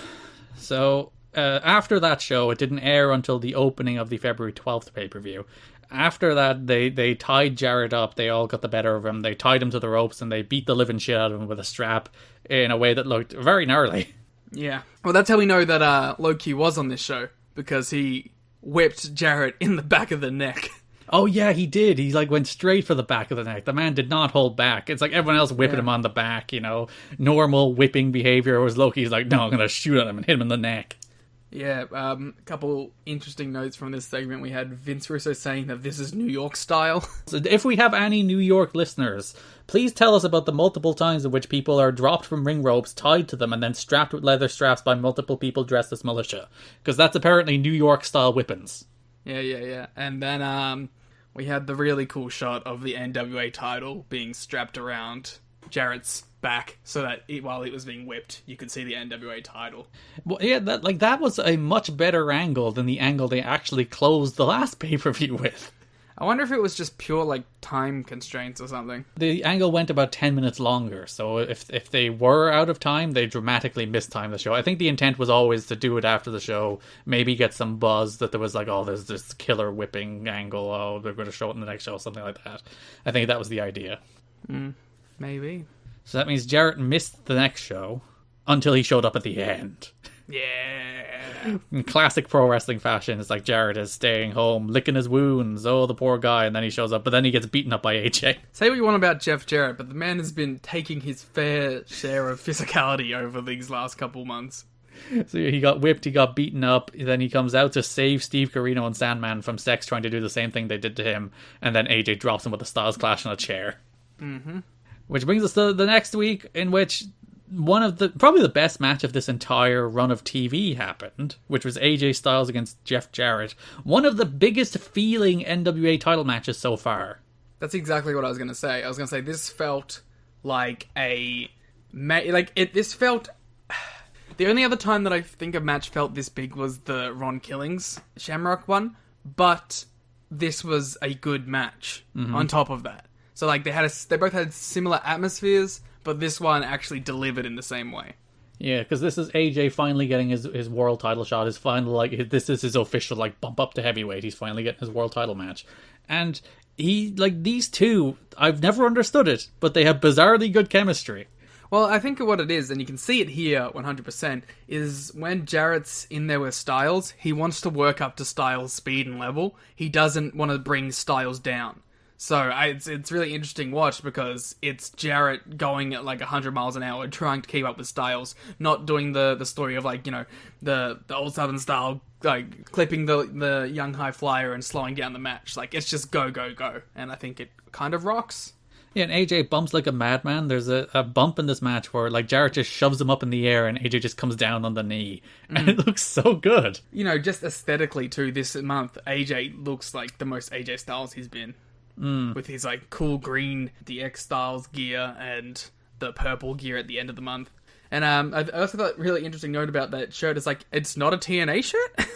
So, after that show, it didn't air until the opening of the February 12th pay-per-view. After that, they tied Jarrett up. They all got the better of him. They tied him to the ropes and they beat the living shit out of him with a strap in a way that looked very gnarly. Yeah. Well, that's how we know that Loki was on this show, because he whipped Jarrett in the back of the neck. Oh yeah, he did. He like went straight for the back of the neck. The man did not hold back. It's like everyone else whipping him on the back, Normal whipping behavior, was Loki's like, no, I'm going to shoot at him and hit him in the neck. Yeah, a couple interesting notes from this segment. We had Vince Russo saying that this is New York style. So if we have any New York listeners, please tell us about the multiple times in which people are dropped from ring ropes, tied to them, and then strapped with leather straps by multiple people dressed as militia. Because that's apparently New York style whippings. Yeah. And then we had the really cool shot of the NWA title being strapped around Jarrett's back, so that while it was being whipped, you could see the NWA title. Well, yeah, that was a much better angle than the angle they actually closed the last pay-per-view with. I wonder if it was just pure, like, time constraints or something. The angle went about 10 minutes longer, so if they were out of time, they dramatically mistimed the show. I think the intent was always to do it after the show, maybe get some buzz that there was like, oh, there's this killer whipping angle, oh, they're going to show it in the next show, something like that. I think that was the idea. Maybe. So that means Jarrett missed the next show until he showed up at the end. Yeah. In classic pro wrestling fashion, it's like Jarrett is staying home, licking his wounds. Oh, the poor guy. And then he shows up, but then he gets beaten up by AJ. Say what you want about Jeff Jarrett, but the man has been taking his fair share of physicality over these last couple months. So he got whipped, he got beaten up, then he comes out to save Steve Corino and Sandman from Sex trying to do the same thing they did to him, and then AJ drops him with a Styles Clash on a chair. Mm-hmm. Which brings us to the next week, in which probably the best match of this entire run of TV happened, which was AJ Styles against Jeff Jarrett. One of the biggest feeling NWA title matches so far. That's exactly what I was going to say. I was going to say this felt like this felt... The only other time that I think a match felt this big was the Ron Killings Shamrock one, but this was a good match on top of that. So, like, they both had similar atmospheres, but this one actually delivered in the same way. Yeah, because this is AJ finally getting his world title shot. His final, like, this is his official, like, bump up to heavyweight. He's finally getting his world title match. And these two, I've never understood it, but they have bizarrely good chemistry. Well, I think what it is, and you can see it here 100%, is when Jarrett's in there with Styles, he wants to work up to Styles' speed and level. He doesn't want to bring Styles down. So it's really interesting watch, because it's Jarrett going at like 100 miles an hour trying to keep up with Styles, not doing the story of like, the old Southern style, like clipping the young high flyer and slowing down the match. Like, it's just go, go, go. And I think it kind of rocks. Yeah, and AJ bumps like a madman. There's a bump in this match where like Jarrett just shoves him up in the air and AJ just comes down on the knee. And it looks so good. Just aesthetically too, this month, AJ looks like the most AJ Styles he's been. With his like cool green DX Styles gear and the purple gear at the end of the month. And I also thought really interesting note about that shirt is like, it's not a TNA shirt.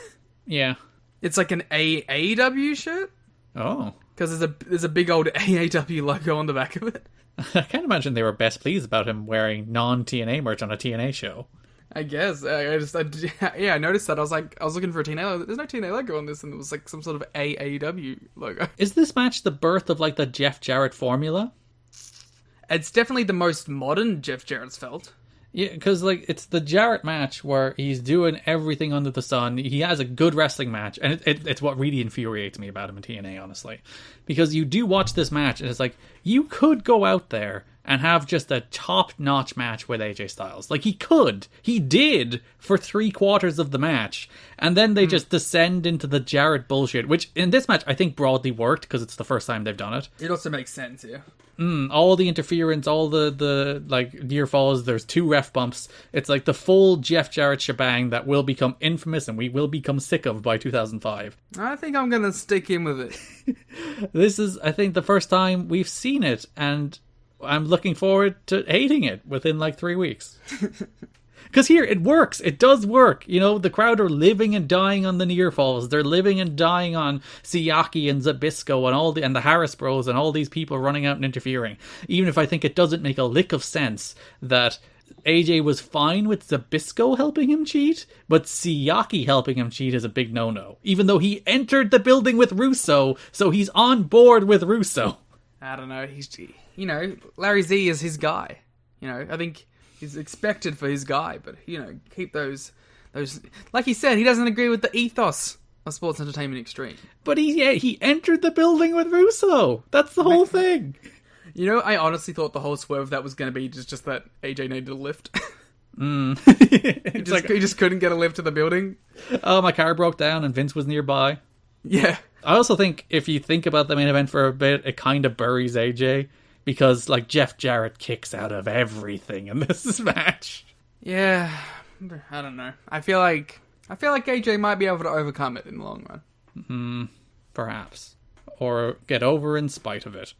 Yeah. It's like an AAW shirt. Oh. Because there's a big old AAW logo on the back of it. I can't imagine they were best pleased about him wearing non-TNA merch on a TNA show. I guess. I noticed that. I was looking for a TNA logo. There's no TNA logo on this, and it was like some sort of AAW logo. Is this match the birth of like the Jeff Jarrett formula? It's definitely the most modern Jeff Jarrett's felt. Yeah, because like it's the Jarrett match where he's doing everything under the sun. He has a good wrestling match, and it's what really infuriates me about him in TNA, honestly. Because you do watch this match, and it's like, you could go out there and have just a top-notch match with AJ Styles. Like, he did for 3/4 of the match, and then they just descend into the Jarrett bullshit, which in this match I think broadly worked, because it's the first time they've done it. It also makes sense, yeah. All the interference, all the like near falls, there's 2 ref bumps. It's like the full Jeff Jarrett shebang that will become infamous and we will become sick of by 2005. I think I'm gonna stick in with it. This is, I think, the first time we've seen it, and I'm looking forward to hating it within like 3 weeks. Because here, it works. It does work. You know, the crowd are living and dying on the near falls. They're living and dying on Siaki and Zbyszko and the Harris Bros and all these people running out and interfering. Even if I think it doesn't make a lick of sense that AJ was fine with Zbyszko helping him cheat, but Siaki helping him cheat is a big no-no. Even though he entered the building with Russo, so he's on board with Russo. I don't know. Larry Z is his guy. I think he's expected for his guy, but, keep those... Like he said, he doesn't agree with the ethos of Sports Entertainment Extreme. But he entered the building with Russo. That's the whole thing. I honestly thought the whole swerve of that was going to be just that AJ needed a lift. He just couldn't get a lift to the building. Oh, my car broke down and Vince was nearby. Yeah. I also think, if you think about the main event for a bit, it kind of buries AJ. Because, like, Jeff Jarrett kicks out of everything in this match. Yeah, I don't know. I feel like AJ might be able to overcome it in the long run. Perhaps. Or get over in spite of it.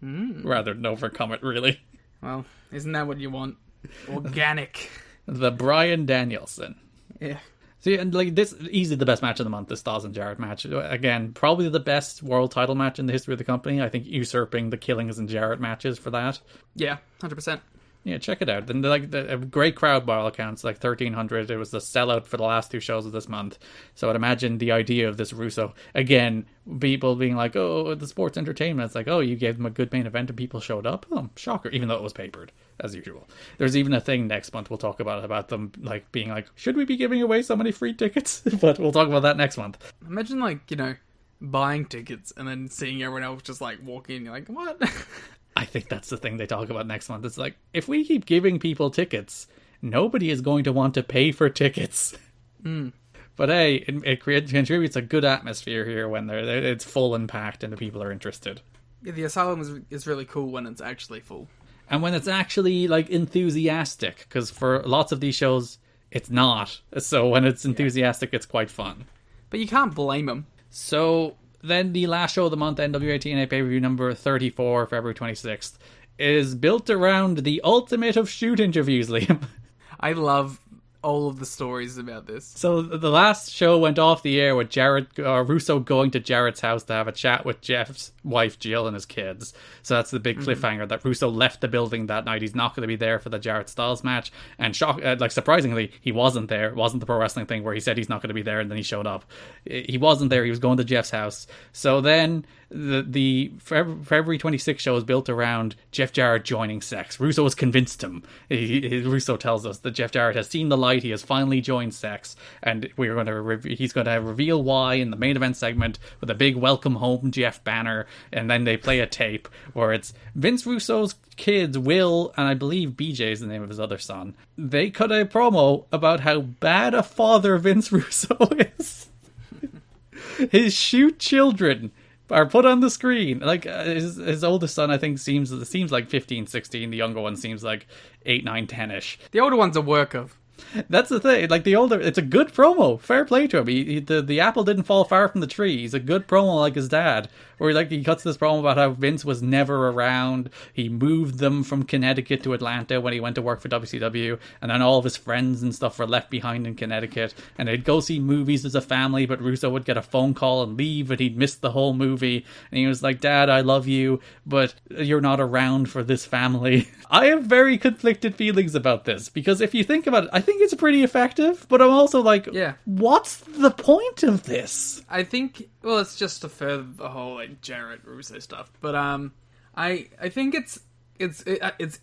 Rather than overcome it, really. Well, isn't that what you want? Organic. The Bryan Danielson. Yeah. See, and like this, easily the best match of the month, this Styles and Jarrett match. Again, probably the best world title match in the history of the company. I think usurping the Killings and Jarrett matches for that. Yeah, 100%. Yeah, check it out. And a great crowd by all accounts, like 1,300. It was the sellout for the last 2 shows of this month. So I'd imagine the idea of this Russo, again, people being like, oh, the sports entertainment. It's like, oh, you gave them a good main event and people showed up. Oh, shocker, even though it was papered, as usual. There's even a thing next month we'll talk about them like being like, should we be giving away so many free tickets? But we'll talk about that next month. Imagine buying tickets and then seeing everyone else just like walk in. You're like, what? I think that's the thing they talk about next month. It's like, if we keep giving people tickets, nobody is going to want to pay for tickets. But hey, it contributes a good atmosphere here when it's full and packed and the people are interested. Yeah, the Asylum is really cool when it's actually full. And when it's actually like enthusiastic, because for lots of these shows, it's not. So when it's enthusiastic, it's quite fun. But you can't blame them. So then the last show of the month, NWA TNA pay-per-view number 34, February 26th, is built around the ultimate of shoot interviews, Liam. I love all of the stories about this. So the last show went off the air with Russo going to Jarrett's house to have a chat with Jeff's wife Jill and his kids. So that's the big cliffhanger, that Russo left the building that night. He's not going to be there for the Jarrett Styles match. And surprisingly, he wasn't there. It wasn't the pro wrestling thing where he said he's not going to be there and then he showed up. He wasn't there. He was going to Jeff's house. So then the February 26th show is built around Jeff Jarrett joining Sex. Russo has convinced him. Russo tells us that Jeff Jarrett has seen the light. He has finally joined Sex, and he's going to reveal why in the main event segment with a big welcome home Jeff banner. And then they play a tape where it's Vince Russo's kids, Will, and I believe BJ is the name of his other son. They cut a promo about how bad a father Vince Russo is. His shoot children are put on the screen. Like, his oldest son, I think, seems like 15, 16. The younger one seems like 8, 9, 10-ish. The older one's a work of. That's the thing. Like, it's a good promo. Fair play to him. The apple didn't fall far from the tree. He's a good promo like his dad. Where he cuts this promo about how Vince was never around. He moved them from Connecticut to Atlanta when he went to work for WCW. And then all of his friends and stuff were left behind in Connecticut. And they'd go see movies as a family, but Russo would get a phone call and leave, and he'd miss the whole movie. And he was like, Dad, I love you, but you're not around for this family. I have very conflicted feelings about this. Because if you think about it, I think it's pretty effective, but I'm also like, Yeah. what's the point of this? I think, well, it's just to further the whole like Jarrett Russo stuff. But I think it's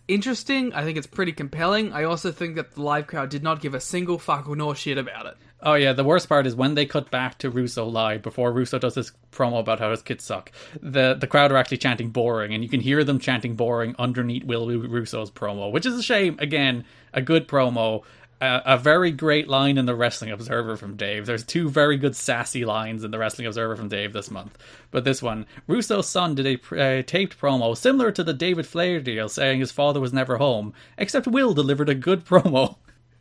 interesting. I think it's pretty compelling. I also think that the live crowd did not give a single fuck nor shit about it. Oh yeah, the worst part is when they cut back to Russo live before Russo does his promo about how his kids suck. The crowd are actually chanting boring, and you can hear them chanting boring underneath Will Russo's promo, which is a shame. Again, a good promo. A very great line in the Wrestling Observer from Dave. There's 2 very good sassy lines in the Wrestling Observer from Dave this month. But this one, Russo's son did a taped promo similar to the David Flair deal, saying his father was never home, except Will delivered a good promo.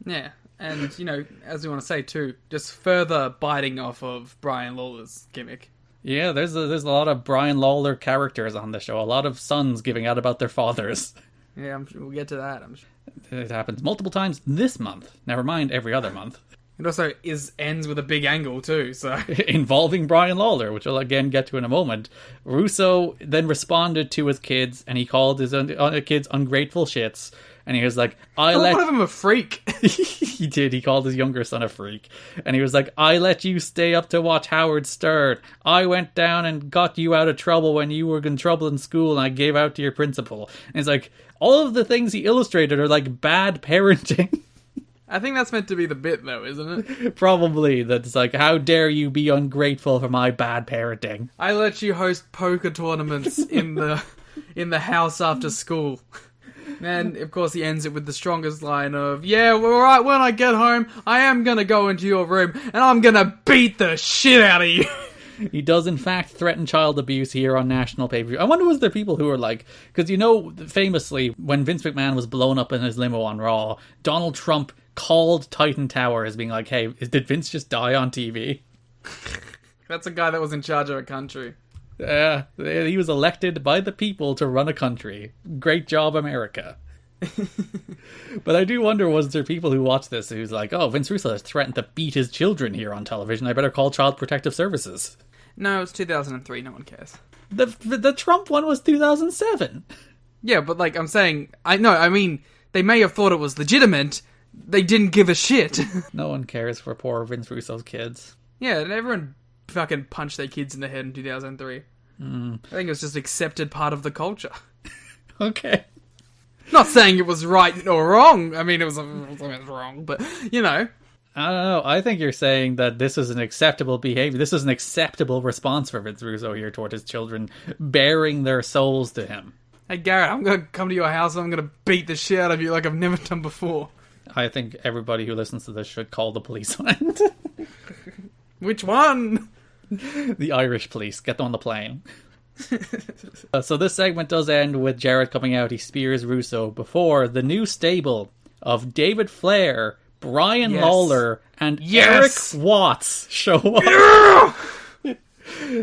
Yeah, and, you know, as we want to say too, just further biting off of Brian Lawler's gimmick. Yeah, there's a lot of Brian Lawler characters on the show. A lot of sons giving out about their fathers. Yeah, I'm sure we'll get to that, I'm sure. It happens multiple times this month. Never mind every other month. It also ends with a big angle too, so... Involving Brian Lawler, which I'll again get to in a moment. Russo then responded to his kids, and he called his kids ungrateful shits. And he was like, one of them a freak. He did. He called his younger son a freak. And he was like, I let you stay up to watch Howard Stern. I went down and got you out of trouble when you were in trouble in school, and I gave out to your principal. And it's like, all of the things he illustrated are like bad parenting. I think that's meant to be the bit, though, isn't it? Probably. That's like, how dare you be ungrateful for my bad parenting? I let you host poker tournaments in the house after school. And, of course, he ends it with the strongest line of, yeah, well, alright, when I get home, I am gonna go into your room, and I'm gonna beat the shit out of you. He does, in fact, threaten child abuse here on national pay-per-view. I wonder, was there people who were like... Because, you know, famously, when Vince McMahon was blown up in his limo on Raw, Donald Trump called Titan Tower as being like, hey, did Vince just die on TV? That's a guy that was in charge of a country. Yeah, he was elected by the people to run a country. Great job, America. But I do wonder, was there people who watched this who's like, oh, Vince Russo has threatened to beat his children here on television, I better call Child Protective Services. No, it's 2003, no one cares. The Trump one was 2007. Yeah, but like I'm saying, I mean, they may have thought it was legitimate, they didn't give a shit. No one cares for poor Vince Russo's kids. Yeah, and everyone fucking punched their kids in the head in 2003. I think it was just accepted part of the culture. Okay. Not saying it was right or wrong. I mean, it was wrong, but, you know. I don't know. I think you're saying that this is an acceptable behavior. This is an acceptable response for Vince Russo here toward his children, bearing their souls to him. Hey, Garrett, I'm going to come to your house and I'm going to beat the shit out of you like I've never done before. I think everybody who listens to this should call the police on it. Which one? The Irish police. Get them on the plane. So this segment does end with Jarrett coming out. He spears Russo before the new stable of David Flair, Brian Lawler, and Eric Watts show up.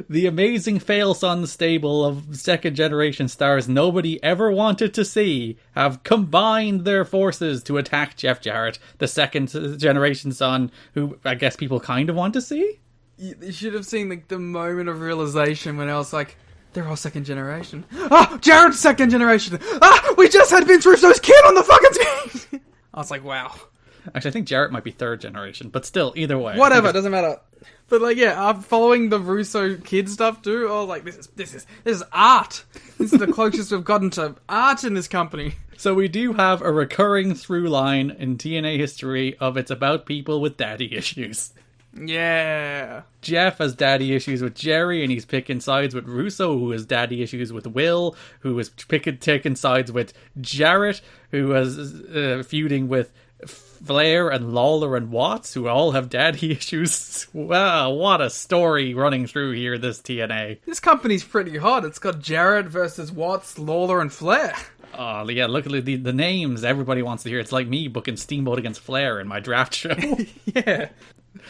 The amazing Fail-Son stable of second-generation stars nobody ever wanted to see have combined their forces to attack Jeff Jarrett, the second-generation son, who I guess people kind of want to see? You should have seen like the moment of realization when I was like, they're all second generation. Ah, Jarrett's second generation. Ah, we just had Vince Russo's kid on the fucking screen. I was like, wow. Actually, I think Jarrett might be third generation, but still, either way. Whatever, it doesn't matter. But like, yeah, following the Russo kid stuff too. Oh, like this is art. This is the closest we've gotten to art in this company. So we do have a recurring through line in TNA history of it's about people with daddy issues. Yeah. Jeff has daddy issues with Jerry, and he's picking sides with Russo, who has daddy issues with Will, who is taking sides with Jarrett, who has feuding with Flair and Lawler and Watts, who all have daddy issues. Wow, what a story running through here, this TNA. This company's pretty hot. It's got Jarrett versus Watts, Lawler, and Flair. Oh, yeah, look at the names everybody wants to hear. It's like me booking Steamboat against Flair in my draft show. Yeah.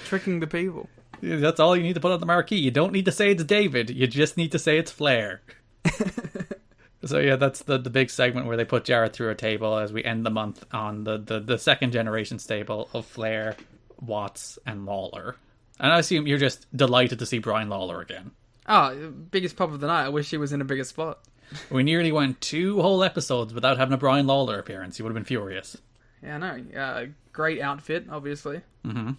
Tricking the people. That's all you need to put on the marquee. You don't need to say it's David. You just need to say it's Flair. So yeah, that's the big segment where they put Jarrett through a table as we end the month on the second generation stable of Flair, Watts, and Lawler. And I assume you're just delighted to see Brian Lawler again. Oh, biggest pop of the night. I wish he was in a bigger spot. We nearly went 2 whole episodes without having a Brian Lawler appearance. You would have been furious. Yeah, I know. Great outfit, obviously. Mm-hmm.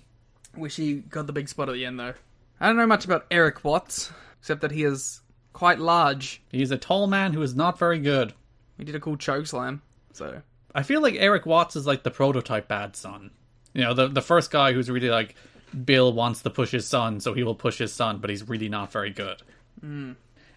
Wish he got the big spot at the end, though. I don't know much about Eric Watts, except that he is quite large. He's a tall man who is not very good. He did a cool choke slam, so... I feel like Eric Watts is like the prototype bad son. You know, the first guy who's really like, Bill wants to push his son, so he will push his son, but he's really not very good.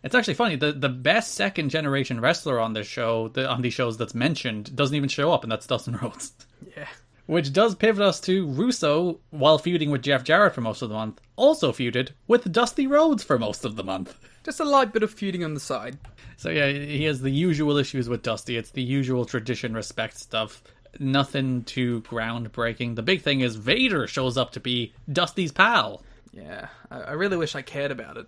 It's actually funny, the best second generation wrestler on this show, on these shows that's mentioned, doesn't even show up, and that's Dustin Rhodes. Yeah. Which does pivot us to Russo, while feuding with Jeff Jarrett for most of the month, also feuded with Dusty Rhodes for most of the month. Just a light bit of feuding on the side. So yeah, he has the usual issues with Dusty. It's the usual tradition respect stuff. Nothing too groundbreaking. The big thing is Vader shows up to be Dusty's pal. Yeah, I really wish I cared about it.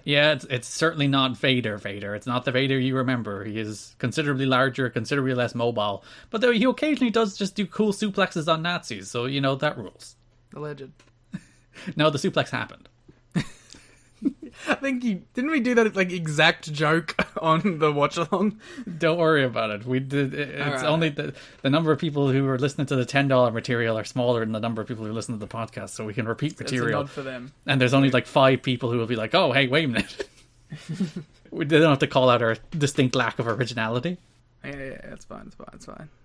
Yeah, it's certainly not Vader. It's not the Vader you remember. He is considerably larger, considerably less mobile. But though he occasionally does just do cool suplexes on Nazis, so, you know, that rules. Alleged. No, the suplex happened. I think didn't we do that like exact joke on the watch along? Don't worry about it. We did. It's right. Only the number of people who are listening to the $10 material are smaller than the number of people who listen to the podcast, so we can repeat material. It's a nod for them. And there's only like 5 people who will be like, "Oh, hey, wait a minute." They don't have to call out our distinct lack of originality. Yeah, it's fine.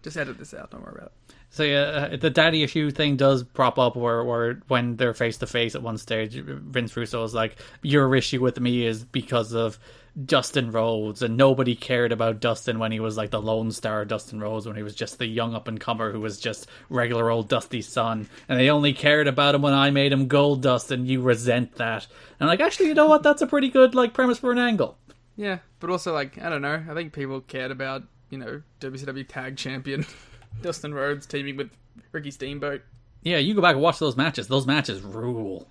Just edit this out. Don't worry about it. So yeah, the daddy issue thing does prop up where when they're face to face at one stage, Vince Russo is like, "Your issue with me is because of Dustin Rhodes, and nobody cared about Dustin when he was like the Lone Star Dustin Rhodes, when he was just the young up and comer who was just regular old Dusty's son, and they only cared about him when I made him Gold Dust, and you resent that." And I'm like, actually, you know what? That's a pretty good like premise for an angle. Yeah, but also like I don't know. I think people cared about WCW Tag Champion Dustin Rhodes teaming with Ricky Steamboat. Yeah, you go back and watch those matches. Those matches rule.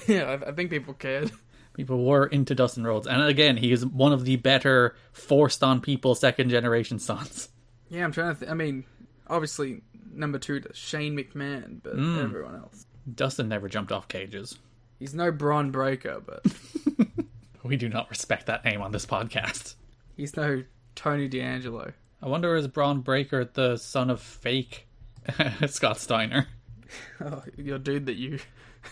Yeah, I think people cared. People were into Dustin Rhodes. And again, he is one of the better forced on people second generation sons. Yeah, I'm trying to I mean, obviously, number 2 to Shane McMahon, but everyone else. Dustin never jumped off cages. He's no Braun Breaker, but... We do not respect that name on this podcast. He's no Tony D'Angelo. I wonder, is Braun Breaker the son of fake Scott Steiner? Oh, your dude that you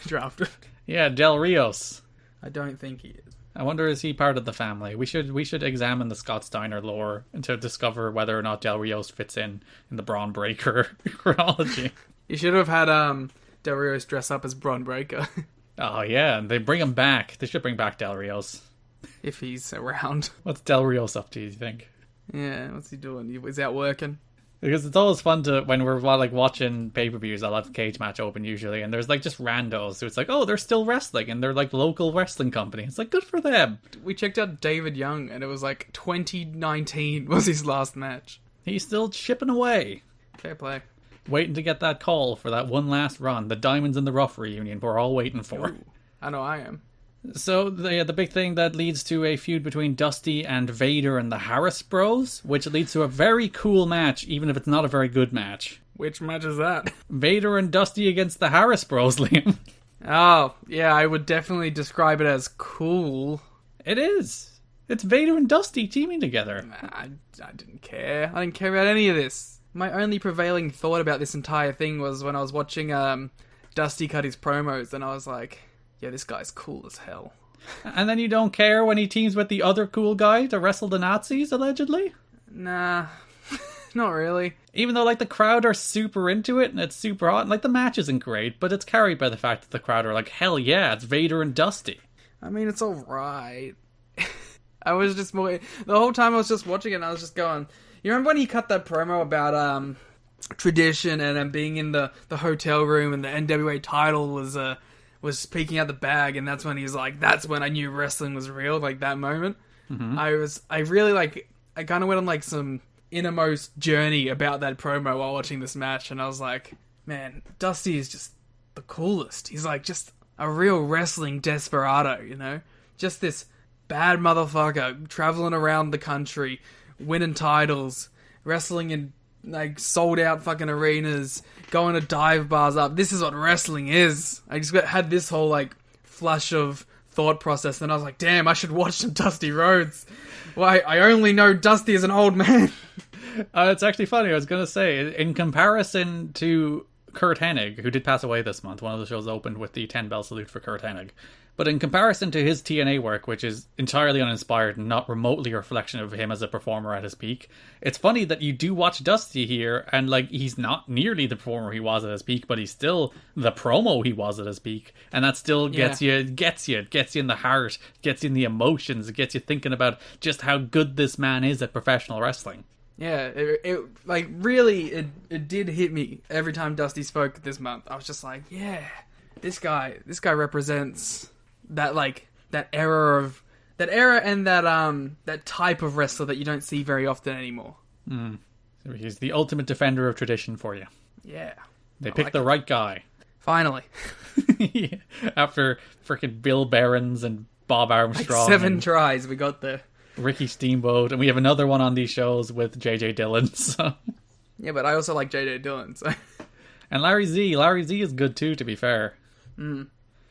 drafted. Yeah, Del Rios. I don't think he is. I wonder, is he part of the family? We should examine the Scott Steiner lore to discover whether or not Del Rios fits in the Braun Breaker chronology. You should have had Del Rios dress up as Braun Breaker. Oh yeah, and they bring him back. They should bring back Del Rios. If he's around. What's Del Rios up to, you think? Yeah, what's he doing? He's out working. Because it's always fun to, when we're like watching pay-per-views, I'll have a cage match open usually, and there's like just randos, so it's like, oh, they're still wrestling, and they're like local wrestling company. It's like, good for them. We checked out David Young, and it was like 2019 was his last match. He's still shipping away. Fair play. Waiting to get that call for that one last run, the Diamonds in the Rough reunion we're all waiting for. Ooh, I know I am. So, the big thing that leads to a feud between Dusty and Vader and the Harris Bros, which leads to a very cool match, even if it's not a very good match. Which match is that? Vader and Dusty against the Harris Bros, Liam. Oh, yeah, I would definitely describe it as cool. It is. It's Vader and Dusty teaming together. I didn't care. I didn't care about any of this. My only prevailing thought about this entire thing was when I was watching Dusty cut his promos, and I was like, yeah, this guy's cool as hell. And then you don't care when he teams with the other cool guy to wrestle the Nazis, allegedly? Nah, not really. Even though, like, the crowd are super into it, and it's super hot, and, like, the match isn't great, but it's carried by the fact that the crowd are like, hell yeah, it's Vader and Dusty. I mean, it's alright. I was just more... The whole time I was just watching it, and I was just going... You remember when he cut that promo about tradition and being in the hotel room and the NWA title was peeking out the bag, and that's when he was like, that's when I knew wrestling was real, like that moment. Mm-hmm. I kind of went on like some innermost journey about that promo while watching this match, and I was like, man, Dusty is just the coolest. He's like just a real wrestling desperado, you know? Just this bad motherfucker traveling around the country, winning titles, wrestling in like sold out fucking arenas, going to dive bars up. This is what wrestling is. I just had this whole like flush of thought process, and I was like, damn, I should watch some Dusty Rhodes. Why, I only know Dusty as an old man. It's actually funny. I was going to say, in comparison to Kurt Hennig, who did pass away this month, one of the shows opened with the 10-bell salute for Kurt Hennig. But in comparison to his TNA work, which is entirely uninspired and not remotely a reflection of him as a performer at his peak, it's funny that you do watch Dusty here, and like he's not nearly the performer he was at his peak, but he's still the promo he was at his peak, and that still gets you in the heart, gets you in the emotions, it gets you thinking about just how good this man is at professional wrestling. Yeah, it did hit me every time Dusty spoke this month. I was just like, yeah, this guy represents that era and that type of wrestler that you don't see very often anymore. He's the ultimate defender of tradition for you. Yeah. They picked the right guy. Finally. After freaking Bill Behrens and Bob Armstrong. 7 tries, we got there. Ricky Steamboat, and we have another one on these shows with JJ Dillon. So. Yeah, but I also like JJ Dillon. So. And Larry Z. Larry Z is good too, to be fair.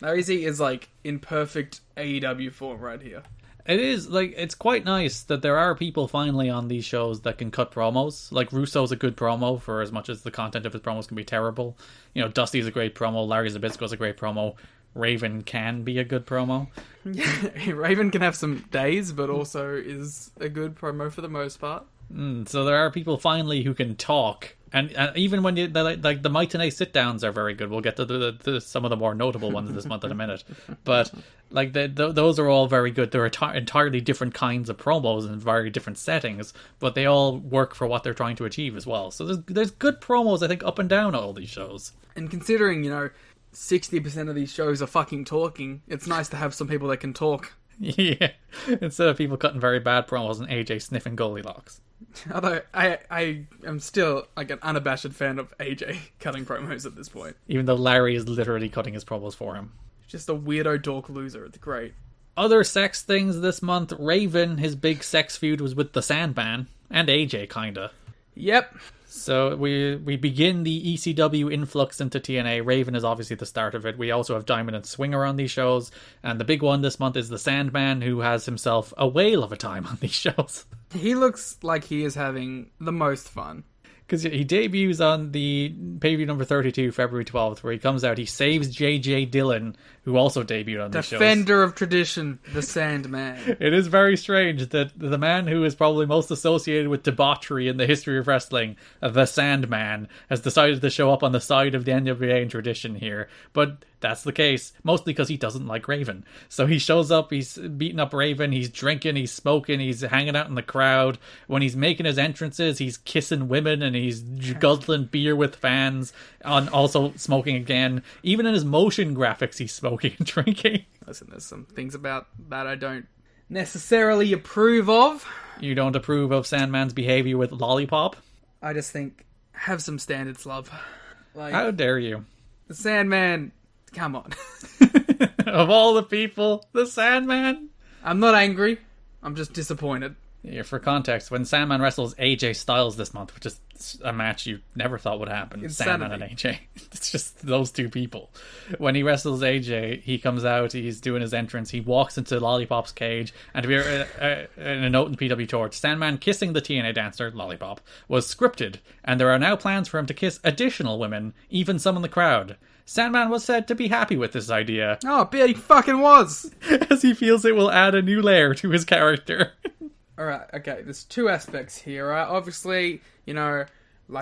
Larry Z is like in perfect AEW form right here. It is, like, it's quite nice that there are people finally on these shows that can cut promos. Like, Russo's a good promo for as much as the content of his promos can be terrible. You know, Dusty's a great promo, Larry Zbyszko's a great promo, Raven can be a good promo. Yeah, Raven can have some days, but also is a good promo for the most part. So there are people finally who can talk, and even when you like the Might TNA sit-downs are very good. We'll get to some of the more notable ones this month in a minute, but like those are all very good. They're entirely different kinds of promos in very different settings, but they all work for what they're trying to achieve as well. So there's good promos, I think, up and down all these shows. And considering 60% of these shows are fucking talking, it's nice to have some people that can talk. Yeah, instead of people cutting very bad promos and AJ sniffing Goldilocks. Although I am still like an unabashed fan of AJ cutting promos at this point. Even though Larry is literally cutting his promos for him. Just a weirdo dork loser. It's great. Other sex things this month. Raven, his big sex feud was with the Sandman. And AJ, kinda. Yep. So we begin the ECW influx into TNA. Raven is obviously the start of it. We also have Diamond and Swinger on these shows. And the big one this month is the Sandman, who has himself a whale of a time on these shows. He looks like he is having the most fun. Because he debuts on the pay-per-view number 32, February 12th, where he comes out, he saves JJ Dillon, who also debuted on these shows. Defender of tradition, the Sandman. It is very strange that the man who is probably most associated with debauchery in the history of wrestling, the Sandman, has decided to show up on the side of the NWA in tradition here. But that's the case, mostly because he doesn't like Raven. So he shows up, he's beating up Raven, he's drinking, he's smoking, he's hanging out in the crowd. When he's making his entrances, he's kissing women and he's guzzling beer with fans, and also smoking again. Even in his motion graphics, he's smoking and drinking. Listen, there's some things about that I don't necessarily approve of. You don't approve of Sandman's behavior with Lollipop? I just think, have some standards, love. Like, how dare you? The Sandman... Come on. Of all the people, the Sandman? I'm not angry. I'm just disappointed. Yeah, for context, when Sandman wrestles AJ Styles this month, which is a match you never thought would happen, Insanity. Sandman and AJ. It's just those two people. When he wrestles AJ, he comes out, he's doing his entrance, he walks into Lollipop's cage, and to be in a note in PW Torch, Sandman kissing the TNA dancer, Lollipop, was scripted, and there are now plans for him to kiss additional women, even some in the crowd. Sandman was said to be happy with this idea. Oh, I bet he fucking was! As he feels it will add a new layer to his character. Alright, okay, there's two aspects here, right? Obviously, I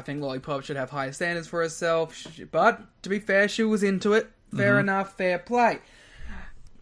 think Lollipop should have higher standards for herself, but, to be fair, she was into it. Fair enough, fair play.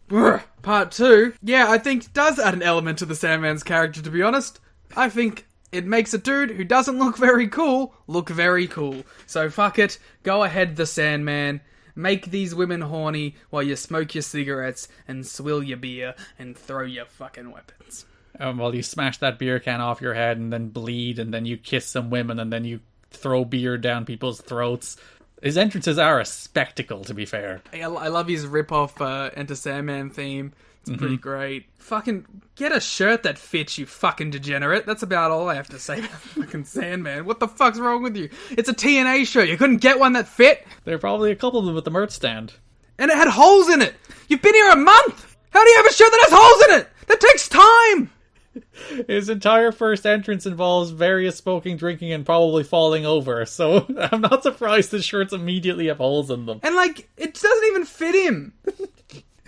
Part 2, yeah, I think does add an element to the Sandman's character, to be honest. I think it makes a dude who doesn't look very cool, look very cool. So fuck it, go ahead, the Sandman. Make these women horny while you smoke your cigarettes and swill your beer and throw your fucking weapons. While you smash that beer can off your head and then bleed and then you kiss some women and then you throw beer down people's throats. His entrances are a spectacle, to be fair. I love his rip-off Enter Sandman theme. It's pretty great. Fucking get a shirt that fits, you fucking degenerate. That's about all I have to say about fucking Sandman. What the fuck's wrong with you? It's a TNA shirt. You couldn't get one that fit? There are probably a couple of them at the merch stand. And it had holes in it. You've been here a month. How do you have a shirt that has holes in it? That takes time. His entire first entrance involves various smoking, drinking, and probably falling over, so I'm not surprised his shirts immediately have holes in them. And, like, it doesn't even fit him.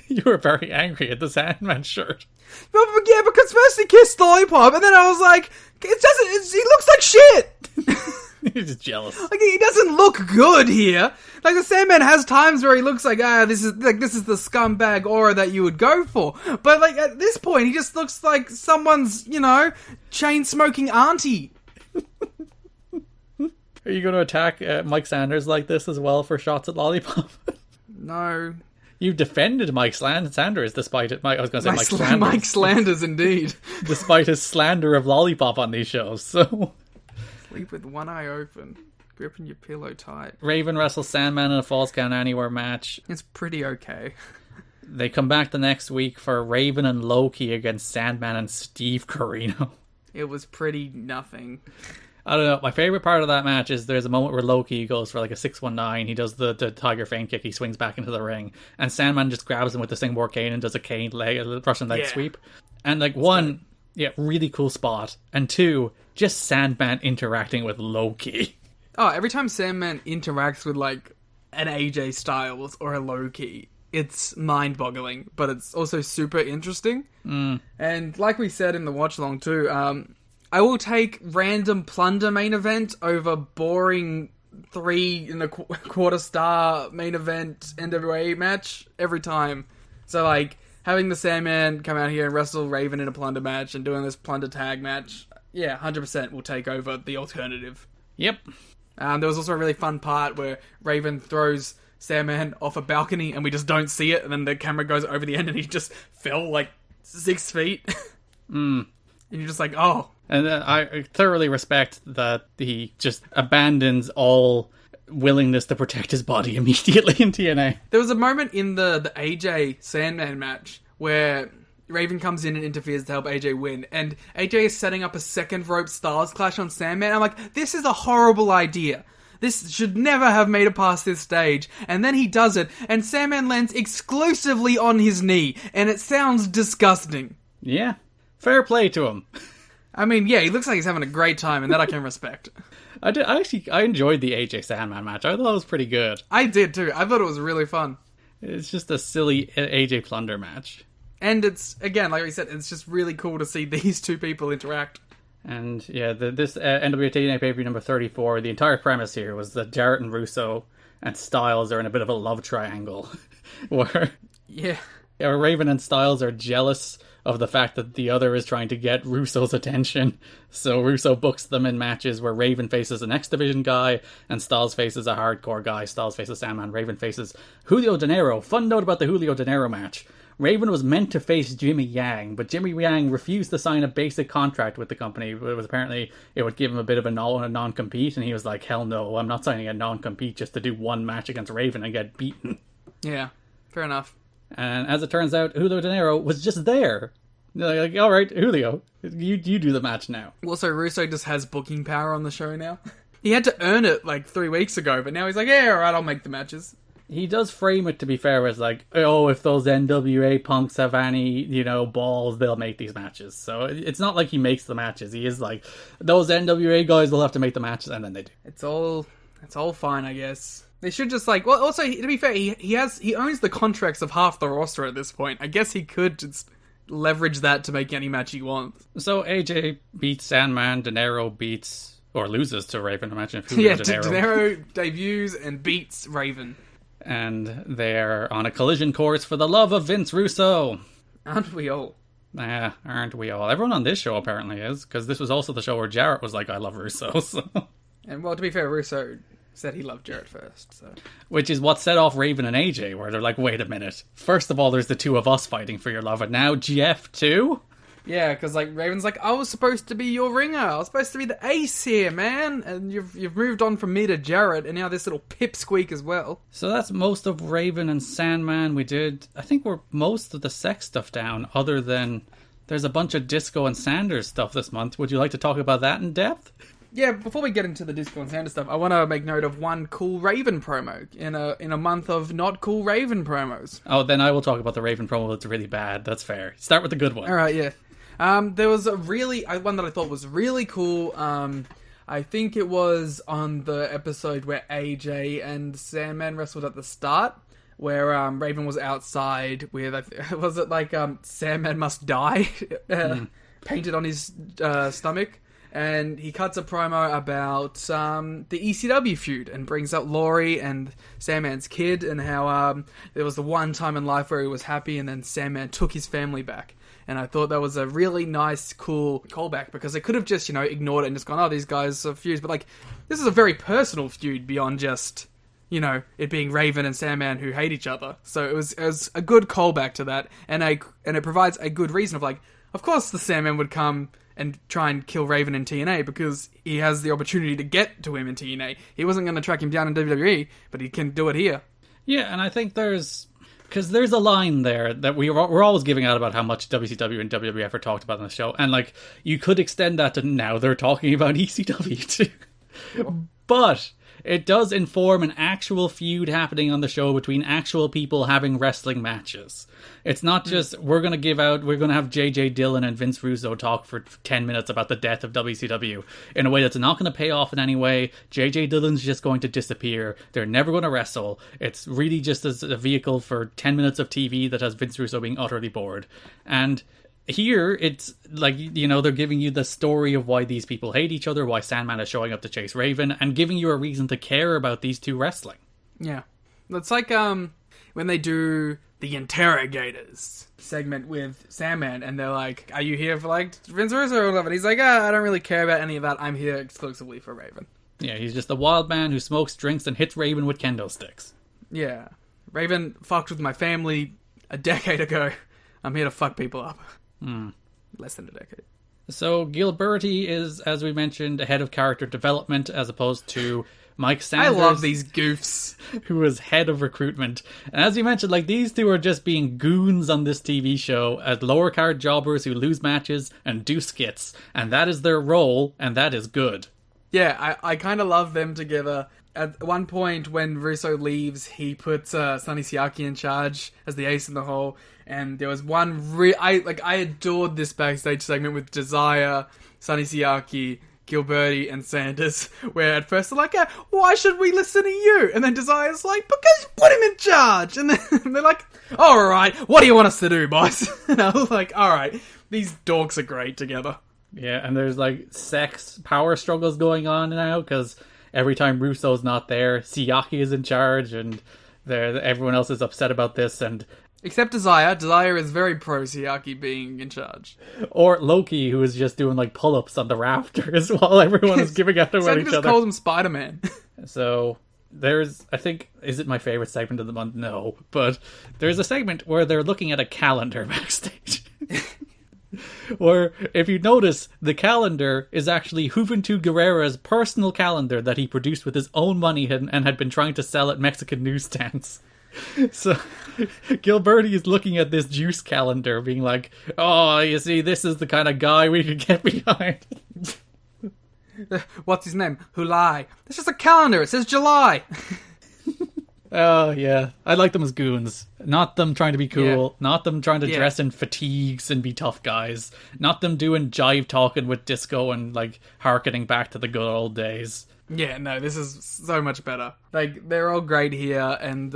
You were very angry at the Sandman shirt. But yeah, because first he kissed Lollipop, and then I was like, he looks like shit! He's just jealous. Like, he doesn't look good here. Like, the Sandman has times where he looks like, this is the scumbag aura that you would go for. But, like, at this point, he just looks like someone's, chain-smoking auntie. Are you going to attack Mike Sanders like this as well for shots at Lollipop? No. You defended Mike Sanders despite it. I was going to say Mike Sanders. Mike Slanders, indeed. Despite his slander of Lollipop on these shows, so... Sleep with one eye open, gripping your pillow tight. Raven wrestles Sandman in a Falls Count Anywhere match. It's pretty okay. They come back the next week for Raven and Loki against Sandman and Steve Corino. It was pretty nothing. I don't know. My favorite part of that match is there's a moment where Loki goes for like a 619. He does the Tiger Feint kick. He swings back into the ring. And Sandman just grabs him with the Singapore cane and does a Russian leg sweep. And like one, really cool spot. And two, just Sandman interacting with Loki. Oh, every time Sandman interacts with like an AJ Styles or a Loki, it's mind-boggling, but it's also super interesting. And like we said in the watch-along too, I will take random plunder main event over boring 3 1/4 star main event NWA match every time. So like having the Sandman come out here and wrestle Raven in a plunder match and doing this plunder tag match, 100% will take over the alternative. Yep. There was also a really fun part where Raven throws Sandman off a balcony and we just don't see it, and then the camera goes over the end and he just fell like 6 feet. And you're just like, oh. And I thoroughly respect that he just abandons all willingness to protect his body immediately in TNA. There was a moment in the AJ Sandman match where Raven comes in and interferes to help AJ win, and AJ is setting up a second rope Styles clash on Sandman. I'm like, this is a horrible idea. This should never have made it past this stage. And then he does it, and Sandman lands exclusively on his knee, and it sounds disgusting. Yeah. Fair play to him. I mean, he looks like he's having a great time, and that I can respect. I enjoyed the AJ Sandman match. I thought it was pretty good. I did too. I thought it was really fun. It's just a silly AJ Plunder match. And it's, again, like we said, it's just really cool to see these two people interact. And this NWA TNA pay-per-view number 34, the entire premise here was that Jarrett and Russo and Styles are in a bit of a love triangle. where Raven and Styles are jealous of the fact that the other is trying to get Russo's attention. So Russo books them in matches where Raven faces an X Division guy and Styles faces a hardcore guy. Styles faces Sandman, Raven faces Julio De Niro. Fun note about the Julio De Niro match. Raven was meant to face Jimmy Yang, but Jimmy Yang refused to sign a basic contract with the company. It was apparently it would give him a bit of a non-compete, and he was like, hell no, I'm not signing a non-compete just to do one match against Raven and get beaten. Yeah, fair enough. And as it turns out, Julio De Niro was just there. Like, all right, Julio, you do the match now. Also, Russo just has booking power on the show now. He had to earn it like 3 weeks ago, but now he's like, yeah, all right, I'll make the matches. He does frame it, to be fair, as like, oh, if those NWA punks have any, balls, they'll make these matches. So it's not like he makes the matches. He is like, those NWA guys will have to make the matches, and then they do. It's all fine, I guess. They should just like, well, also, to be fair, he owns the contracts of half the roster at this point. I guess he could just leverage that to make any match he wants. So AJ beats Sandman, De Niro beats, or loses to Raven. Imagine if De Niro debuts and beats Raven. And they're on a collision course for the love of Vince Russo. Aren't we all? Aren't we all? Everyone on this show apparently is, because this was also the show where Jarrett was like, I love Russo. So. And well, to be fair, Russo said he loved Jarrett first. So. Which is what set off Raven and AJ, where they're like, wait a minute. First of all, there's the two of us fighting for your love, and now Jeff too? Yeah, because like Raven's like, I was supposed to be your ringer. I was supposed to be the ace here, man. And you've moved on from me to Jarrett, and now this little pipsqueak as well. So that's most of Raven and Sandman. We did, I think we're most of the sex stuff down, other than there's a bunch of Disco and Sanders stuff this month. Would you like to talk about that in depth? Yeah, before we get into the Disco and Sanders stuff, I want to make note of one cool Raven promo in a month of not cool Raven promos. Oh, then I will talk about the Raven promo that's really bad. That's fair. Start with the good one. All right, yeah. There was one that I thought was really cool. I think it was on the episode where AJ and Sandman wrestled at the start, where Raven was outside with, was it like Sandman must die painted on his stomach, and he cuts a promo about the ECW feud and brings up Laurie and Sandman's kid, and how there was the one time in life where he was happy and then Sandman took his family back. And I thought that was a really nice, cool callback, because they could have just, ignored it and just gone, oh, these guys are feuds. But, this is a very personal feud beyond just, it being Raven and Sandman who hate each other. So it was a good callback to that. And it provides a good reason of course the Sandman would come and try and kill Raven in TNA, because he has the opportunity to get to him in TNA. He wasn't going to track him down in WWE, but he can do it here. Yeah, and I think because there's a line there that we're always giving out about how much WCW and WWF are talked about on the show. And, you could extend that to now they're talking about ECW too. But it does inform an actual feud happening on the show between actual people having wrestling matches. It's not just, we're going to have JJ Dillon and Vince Russo talk for 10 minutes about the death of WCW in a way that's not going to pay off in any way. JJ Dillon's just going to disappear. They're never going to wrestle. It's really just as a vehicle for 10 minutes of TV that has Vince Russo being utterly bored. And here, it's they're giving you the story of why these people hate each other, why Sandman is showing up to chase Raven, and giving you a reason to care about these two wrestling. Yeah. It's like when they do the Interrogators segment with Sandman, and they're like, are you here for Vince Russo or whatever? And he's like, I don't really care about any of that. I'm here exclusively for Raven. Yeah, he's just a wild man who smokes, drinks, and hits Raven with kendo sticks. Yeah. Raven fucked with my family a decade ago. I'm here to fuck people up. Less than a decade. So Gilberti is, as we mentioned, head of character development, as opposed to Mike Sanders. I love these goofs. Who is head of recruitment. And as you mentioned, these two are just being goons on this TV show as lower card jobbers who lose matches and do skits. And that is their role, and that is good. Yeah, I kind of love them together. At one point, when Russo leaves, he puts Sonny Siaki in charge as the ace in the hole. And there was one I adored this backstage segment with Desire, Sonny Siaki, Gilberti, and Sanders, where at first they're like, why should we listen to you? And then Desire's like, because you put him in charge. And then they're like, alright, what do you want us to do, boss? And I was like, alright, these dorks are great together. Yeah, and there's sex power struggles going on now, because every time Russo's not there, Siaki is in charge, and everyone else is upset about this, and except Desire. Desire is very pro Siaki being in charge. Or Loki, who is just doing pull-ups on the rafters while everyone is giving out at each just other. calls him Spider-Man. So there's, I think, is it my favorite segment of the month? No, but there's a segment where they're looking at a calendar backstage. Where, if you notice, the calendar is actually Juventud Guerrera's personal calendar that he produced with his own money and had been trying to sell at Mexican newsstands. So Gilberti is looking at this juice calendar being like, oh, you see, this is the kind of guy we could get behind. What's his name? Hulai. It's just a calendar. It says July. Oh, yeah. I like them as goons. Not them trying to be cool. Yeah. Not them trying to dress in fatigues and be tough guys. Not them doing jive talking with disco and, harkening back to the good old days. Yeah, no, this is so much better. They're all great here, and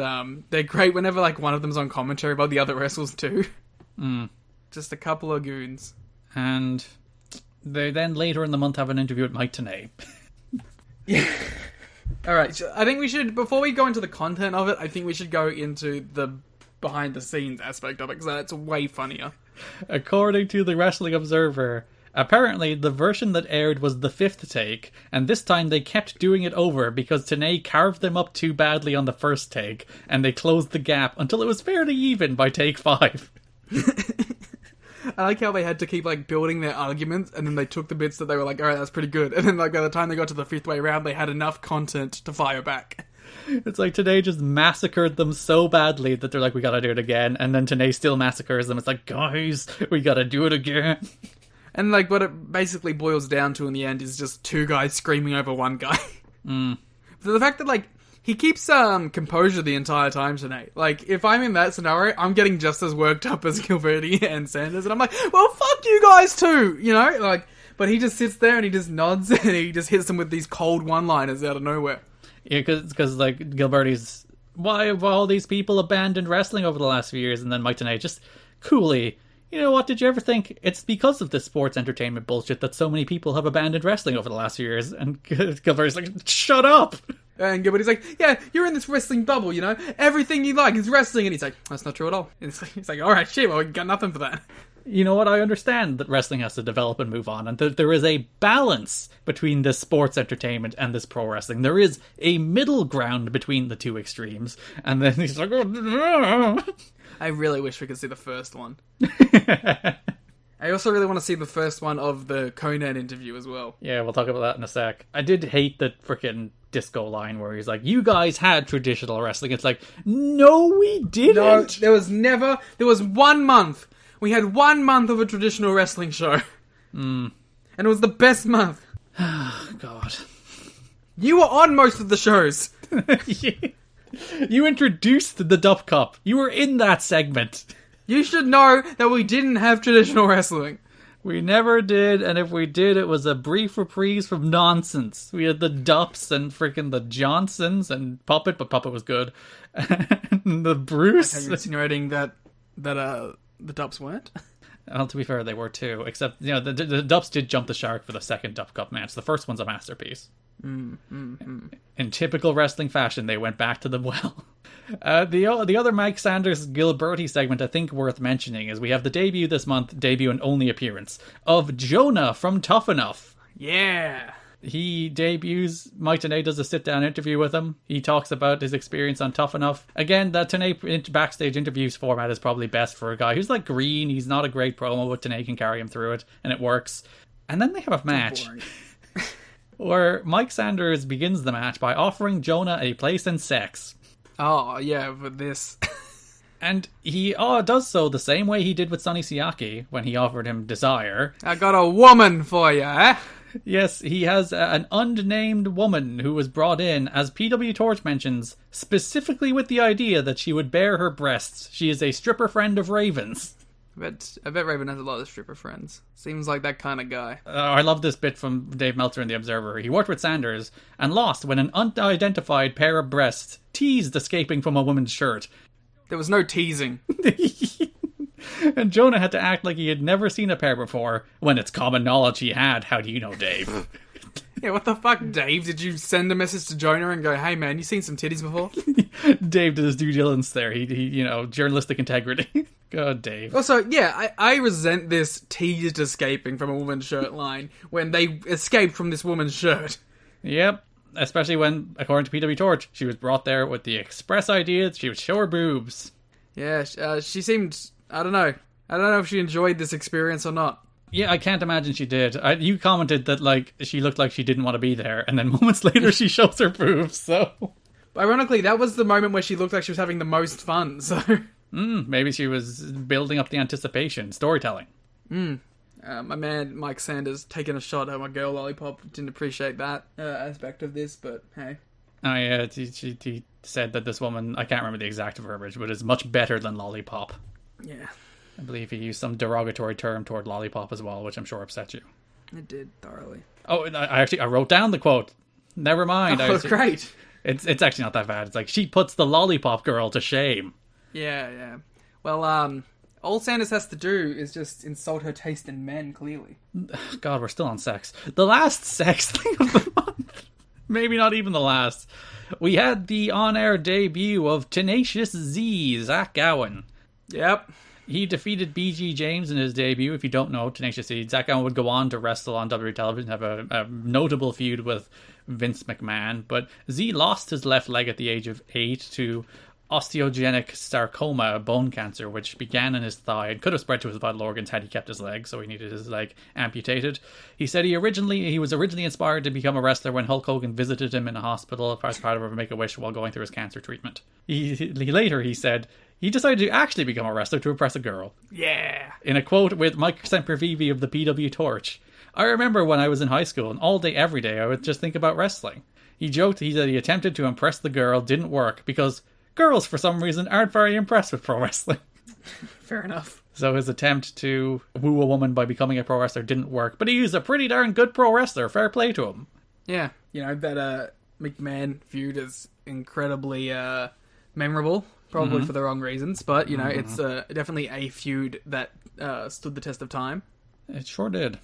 they're great whenever, one of them's on commentary about the other wrestlers, too. Just a couple of goons. And they then later in the month have an interview with Mike Tenay. Yeah. Alright, so I think we should, before we go into the content of it, I think we should go into the behind-the-scenes aspect of it, because that's way funnier. According to the Wrestling Observer, apparently the version that aired was the 5th take, and this time they kept doing it over because Tenay carved them up too badly on the first take, and they closed the gap until it was fairly even by take 5. I like how they had to keep building their arguments, and then they took the bits that they were like, alright, that's pretty good. And then by the time they got to the 5th way round, they had enough content to fire back. It's Tenay just massacred them so badly that they're like, we gotta do it again. And then Tenay still massacres them. It's like, guys, we gotta do it again. And what it basically boils down to in the end is just two guys screaming over one guy. The fact that He keeps composure the entire time tonight. Like, if I'm in that scenario, I'm getting just as worked up as Gilberti and Sanders, and I'm like, well, fuck you guys too, you know? Like, but he just sits there and he just nods and he just hits them with these cold one-liners out of nowhere. Yeah, because like, Gilberti's, why have all these people abandoned wrestling over the last few years? And then Mike Tenay just coolly, you know what, did you ever think it's because of this sports entertainment bullshit that so many people have abandoned wrestling over the last few years? And Gilberti's like, shut up! And Gilberti's like, yeah, you're in this wrestling bubble, you know? Everything you like is wrestling. And he's like, that's not true at all. And he's like, alright, shit, well, we got nothing for that. You know what, I understand that wrestling has to develop and move on, and there is a balance between this sports entertainment and this pro wrestling. There is a middle ground between the two extremes. And then he's like, oh. I really wish we could see the first one. I also really want to see the first one of the Conan interview as well. Yeah, we'll talk about that in a sec. I did hate the freaking disco line where he's like, you guys had traditional wrestling. It's like, no, we didn't. No, there was 1 month. We had 1 month of a traditional wrestling show. And it was the best month. God. You were on most of the shows. You introduced the Dup Cup. You were in that segment. You should know that we didn't have traditional wrestling. We never did, and if we did, it was a brief reprise from nonsense. We had the Dups and freaking the Johnsons and Puppet, but Puppet was good. And the Bruce. Are you insinuating that the Dups weren't? Well, to be fair, they were too. Except, you know, the Dups did jump the shark for the second Dup Cup match. The first one's a masterpiece. In typical wrestling fashion, they went back to the well. The other Mike Sanders Gilberti segment I think worth mentioning is we have the debut this month, debut and only appearance, of Jonah from Tough Enough. Yeah. He debuts, Mike Tenay does a sit-down interview with him. He talks about his experience on Tough Enough. Again, that Tenay backstage interviews format is probably best for a guy who's like green. He's not a great promo, but Tenay can carry him through it, and it works. And then they have a match where Mike Sanders begins the match by offering Jonah a place in sex. Oh, yeah, but this... And he does so the same way he did with Sonny Siaki when he offered him Desire. I got a woman for you, eh? Yes, he has an unnamed woman who was brought in, as PW Torch mentions, specifically with the idea that she would bare her breasts. She is a stripper friend of Raven's. I bet Raven has a lot of stripper friends. Seems like that kind of guy. I love this bit from Dave Meltzer in The Observer. He worked with Sanders and lost when an unidentified pair of breasts teased escaping from a woman's shirt. There was no teasing. And Jonah had to act like he had never seen a pair before, when it's common knowledge he had. How do you know, Dave? Yeah, what the fuck, Dave? Did you send a message to Jonah and go, hey man, you seen some titties before? Dave did his due diligence there. He you know, journalistic integrity. God, Dave. Also, yeah, I resent this teased escaping from a woman's shirt line when they escaped from this woman's shirt. Yep. Especially when, according to PW Torch, she was brought there with the express idea that she would show her boobs. Yeah, she seemed... I don't know if she enjoyed this experience or not. Yeah, I can't imagine she did. You commented that, like, she looked like she didn't want to be there, and then moments later she shows her boobs, so... Ironically, that was the moment where she looked like she was having the most fun, so... Maybe she was building up the anticipation, storytelling. My man Mike Sanders taking a shot at my girl Lollipop. Didn't appreciate that aspect of this, but hey. He said that this woman, I can't remember the exact verbiage, but is much better than Lollipop. Yeah. I believe he used some derogatory term toward Lollipop as well, which I'm sure upset you. It did, thoroughly. Oh, I wrote down the quote. Never mind. Oh, great. It's actually not that bad. It's like, she puts the Lollipop girl to shame. Yeah. Well, all Sanders has to do is just insult her taste in men, clearly. God, we're still on sex. The last sex thing of the month. Maybe not even the last. We had the on-air debut of Tenacious Z, Zach Gowen. Yep. He defeated BG James in his debut. If you don't know, Tenacious Z, Zach Gowen would go on to wrestle on WWE television, have a notable feud with Vince McMahon. But Z lost his left leg at the age of 8 to osteogenic sarcoma, bone cancer, which began in his thigh and could have spread to his vital organs had he kept his leg, so he needed his leg amputated. He said he was originally inspired to become a wrestler when Hulk Hogan visited him in a hospital as part of a Make-A-Wish while going through his cancer treatment. He said he decided to actually become a wrestler to impress a girl. Yeah. In a quote with Mike Sempervive of the PW Torch, I remember when I was in high school and all day, every day, I would just think about wrestling. He joked, he said he attempted to impress the girl, didn't work, because girls, for some reason, aren't very impressed with pro wrestling. Fair enough. So his attempt to woo a woman by becoming a pro wrestler didn't work, but he's a pretty darn good pro wrestler. Fair play to him. Yeah, that McMahon feud is incredibly memorable, probably for the wrong reasons, but, it's definitely a feud that stood the test of time. It sure did.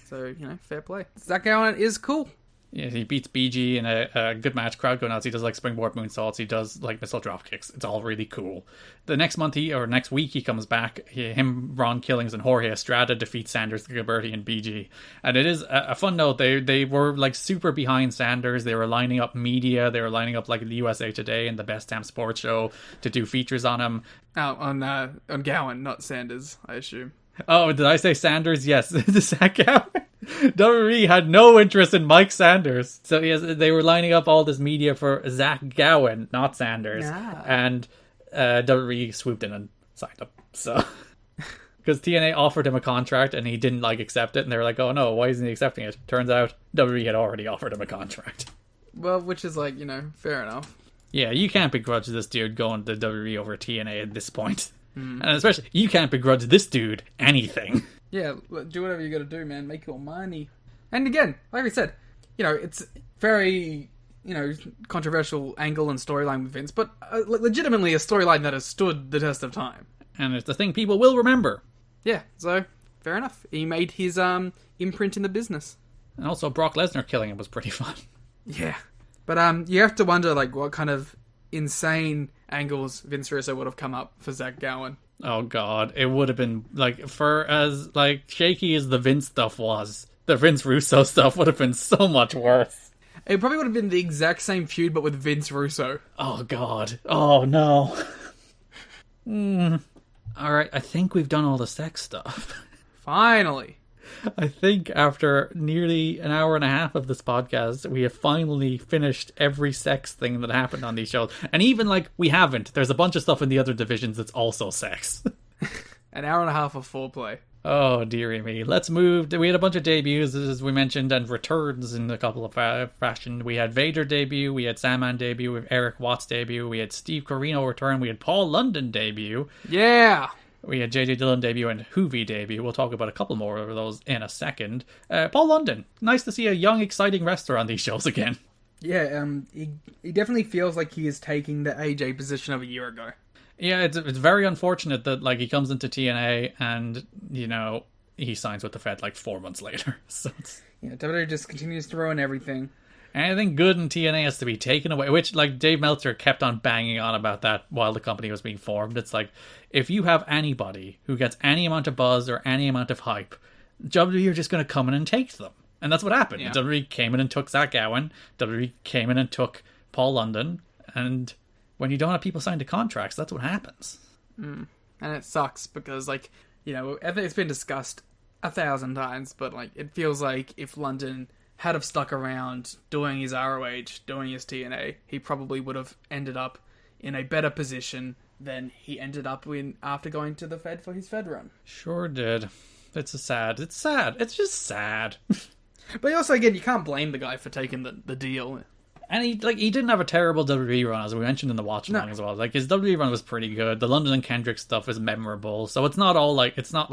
So, fair play. Zach Gowen is cool. Yeah, he beats BG in a good match. Crowd go nuts. He does springboard moonsaults. He does missile drop kicks. It's all really cool. The next week he comes back. Him, Ron Killings, and Jorge Estrada defeat Sanders, Gilberti, and BG. And it is a fun note. They were super behind Sanders. They were lining up media. They were lining up the USA Today and the Best Damn Sports Show to do features on him. Oh, on Gowen, not Sanders, I assume. Oh, did I say Sanders? Yes, the Zach Gowen. WWE had no interest in Mike Sanders. So yes, they were lining up all this media for Zach Gowen, not Sanders. Yeah. And WWE swooped in and signed him. So, because TNA offered him a contract and he didn't accept it. And they were like, oh no, why isn't he accepting it? Turns out WWE had already offered him a contract. Well, which is fair enough. Yeah, you can't begrudge this dude going to WWE over TNA at this point. And especially, you can't begrudge this dude anything. Yeah, do whatever you gotta do, man. Make your money. And again, like I said, it's very, controversial angle and storyline with Vince, but legitimately a storyline that has stood the test of time. And it's the thing people will remember. Yeah, so, fair enough. He made his imprint in the business. And also, Brock Lesnar killing him was pretty fun. Yeah. But you have to wonder, what kind of insane angles Vince Russo would have come up for Zach Gowen. Oh god, it would have been for as shaky as the Vince stuff was, the Vince Russo stuff would have been so much worse. It probably would have been the exact same feud, but with Vince Russo. Oh god. Oh no. Alright, I think we've done all the sex stuff. Finally. I think after nearly an hour and a half of this podcast, we have finally finished every sex thing that happened on these shows. And even we haven't. There's a bunch of stuff in the other divisions that's also sex. An hour and a half of foreplay. Oh, dearie me. Let's move. We had a bunch of debuts, as we mentioned, and returns in a couple of fashion. We had Vader debut, we had Sandman debut, we had Eric Watts debut, we had Steve Corino return, we had Paul London debut. Yeah! We had JJ Dillon debut and Hoovy debut. We'll talk about a couple more of those in a second. Paul London. Nice to see a young, exciting wrestler on these shows again. Yeah, he definitely feels like he is taking the AJ position of a year ago. Yeah, it's very unfortunate that he comes into TNA and, he signs with the Fed 4 months later. So WWE just continues to ruin everything. Anything good in TNA has to be taken away, which, Dave Meltzer kept on banging on about that while the company was being formed. It's if you have anybody who gets any amount of buzz or any amount of hype, WWE are just going to come in and take them. And that's what happened. Yeah. WWE came in and took Zach Gowen. WWE came in and took Paul London. And when you don't have people signed to contracts, that's what happens. And it sucks because, I think it's been discussed 1,000 times, but, it feels like if London had have stuck around doing his ROH, doing his TNA, he probably would have ended up in a better position than he ended up in after going to the Fed for his Fed run. Sure did. It's sad. It's sad. It's just sad. But also, again, you can't blame the guy for taking the deal. And he didn't have a terrible WWE run, as we mentioned in the watch along as well. His WWE run was pretty good. The London and Kendrick stuff is memorable. So it's not all it's not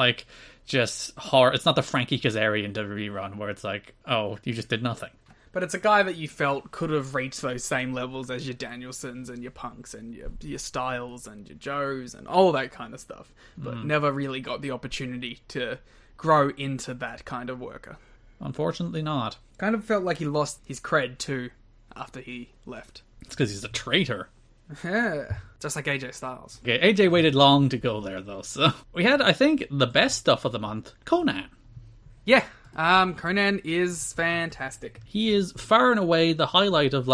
just hard. It's not the Frankie Kazarian WWE run where it's oh, you just did nothing. But it's a guy that you felt could have reached those same levels as your Danielsons and your Punks and your Styles and your Joes and all that kind of stuff. But never really got the opportunity to grow into that kind of worker. Unfortunately not. Kind of felt like he lost his cred too after he left. It's because he's a traitor. Yeah, just like AJ Styles. Okay, AJ waited long to go there though, so we had, I think, the best stuff of the month, Conan. Yeah, Conan is fantastic. He is far and away the highlight of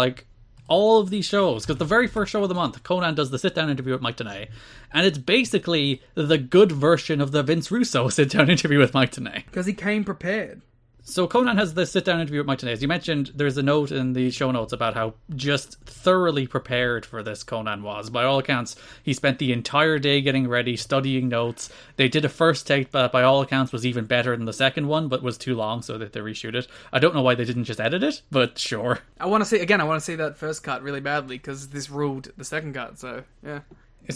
all of these shows, because the very first show of the month, Conan does the sit-down interview with Mike Tenay, and it's basically the good version of the Vince Russo sit-down interview with Mike Tenay. Because he came prepared. So Conan has this sit-down interview with Mike Tenay. As you mentioned, there's a note in the show notes about how just thoroughly prepared for this Conan was. By all accounts, he spent the entire day getting ready, studying notes. They did a first take that, by all accounts, was even better than the second one, but was too long, so that they reshoot it. I don't know why they didn't just edit it, but sure. I want to see that first cut really badly, because this ruled the second cut, so, yeah.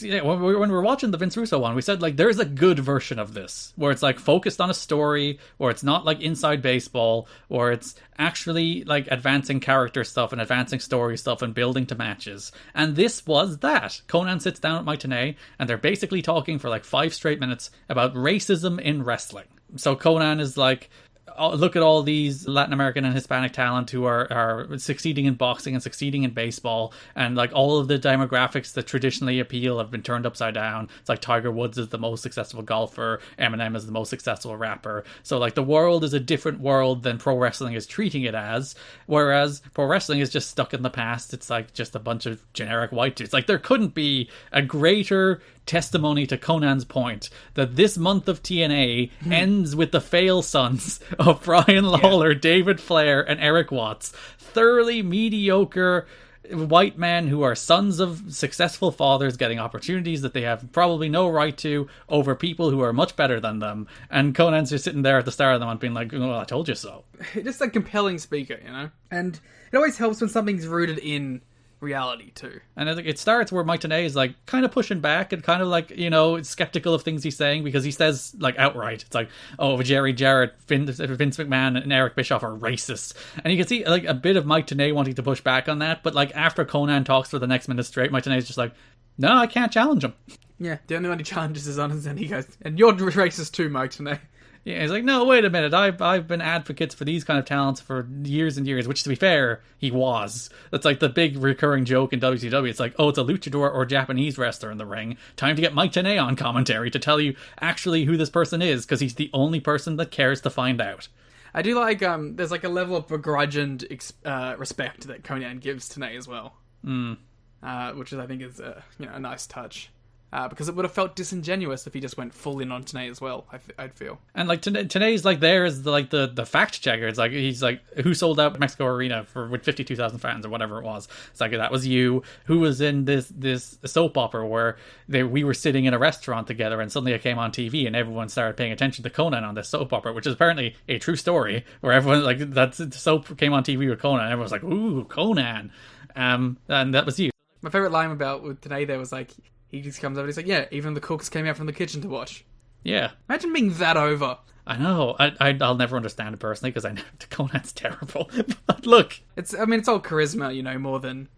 Yeah, when we were watching the Vince Russo one, we said, like, there's a good version of this, where it's, like, focused on a story, or it's not, like, inside baseball, or it's actually, like, advancing character stuff and advancing story stuff and building to matches. And this was that. Conan sits down with Mike Tenay, and they're basically talking for, like, 5 straight minutes about racism in wrestling. So Conan is like, look at all these Latin American and Hispanic talent who are succeeding in boxing and succeeding in baseball, and like all of the demographics that traditionally appeal have been turned upside down. It's like Tiger Woods is the most successful golfer, Eminem is the most successful rapper. So like the world is a different world than pro wrestling is treating it as, whereas pro wrestling is just stuck in the past. It's like just a bunch of generic white dudes. Like there couldn't be a greater testimony to Conan's point that this month of TNA ends with the fail sons of Brian Lawler, David Flair, and Eric Watts, thoroughly mediocre white men who are sons of successful fathers getting opportunities that they have probably no right to over people who are much better than them. And Conan's just sitting there at the start of the month being like, well, I told you so. Just a compelling speaker, you know? And it always helps when something's rooted in reality too. And I think it starts where Mike Tenay is like kind of pushing back and kind of like, you know, skeptical of things he's saying, because he says like outright, it's like, oh, Jerry Jarrett, Vince McMahon and Eric Bischoff are racist. And you can see like a bit of Mike Tenay wanting to push back on that, but like after Conan talks for the next minute straight, Mike Tenay is just like, no, I can't challenge him. Yeah, the only one he challenges is on, and he goes, and you're racist too, Mike Tenay. Yeah, he's like, no, wait a minute, I've been advocates for these kind of talents for years and years, which to be fair, he was. That's like the big recurring joke in WCW. It's like, oh, it's a luchador or Japanese wrestler in the ring. Time to get Mike Tenay on commentary to tell you actually who this person is, because he's the only person that cares to find out. I do like, there's like a level of begrudged respect that Conan gives Tenay as well. Which is, I think, is a nice touch. Because it would have felt disingenuous if he just went full in on Tenay as well, I'd feel. And like Tenay's like there is the fact checker. It's like he's like, who sold out Mexico Arena with 52,000 fans or whatever it was. It's like, that was you. Who was in this soap opera where we were sitting in a restaurant together and suddenly it came on TV and everyone started paying attention to Conan on this soap opera, which is apparently a true story, where everyone like that soap came on TV with Conan and everyone was like, ooh, Conan. And that was you. My favorite line with Tenay there was like, he just comes over and he's like, yeah, even the cooks came out from the kitchen to watch. Yeah. Imagine being that over. I know. I'll never understand it personally, because I know Conan's terrible. But look. It's all charisma, more than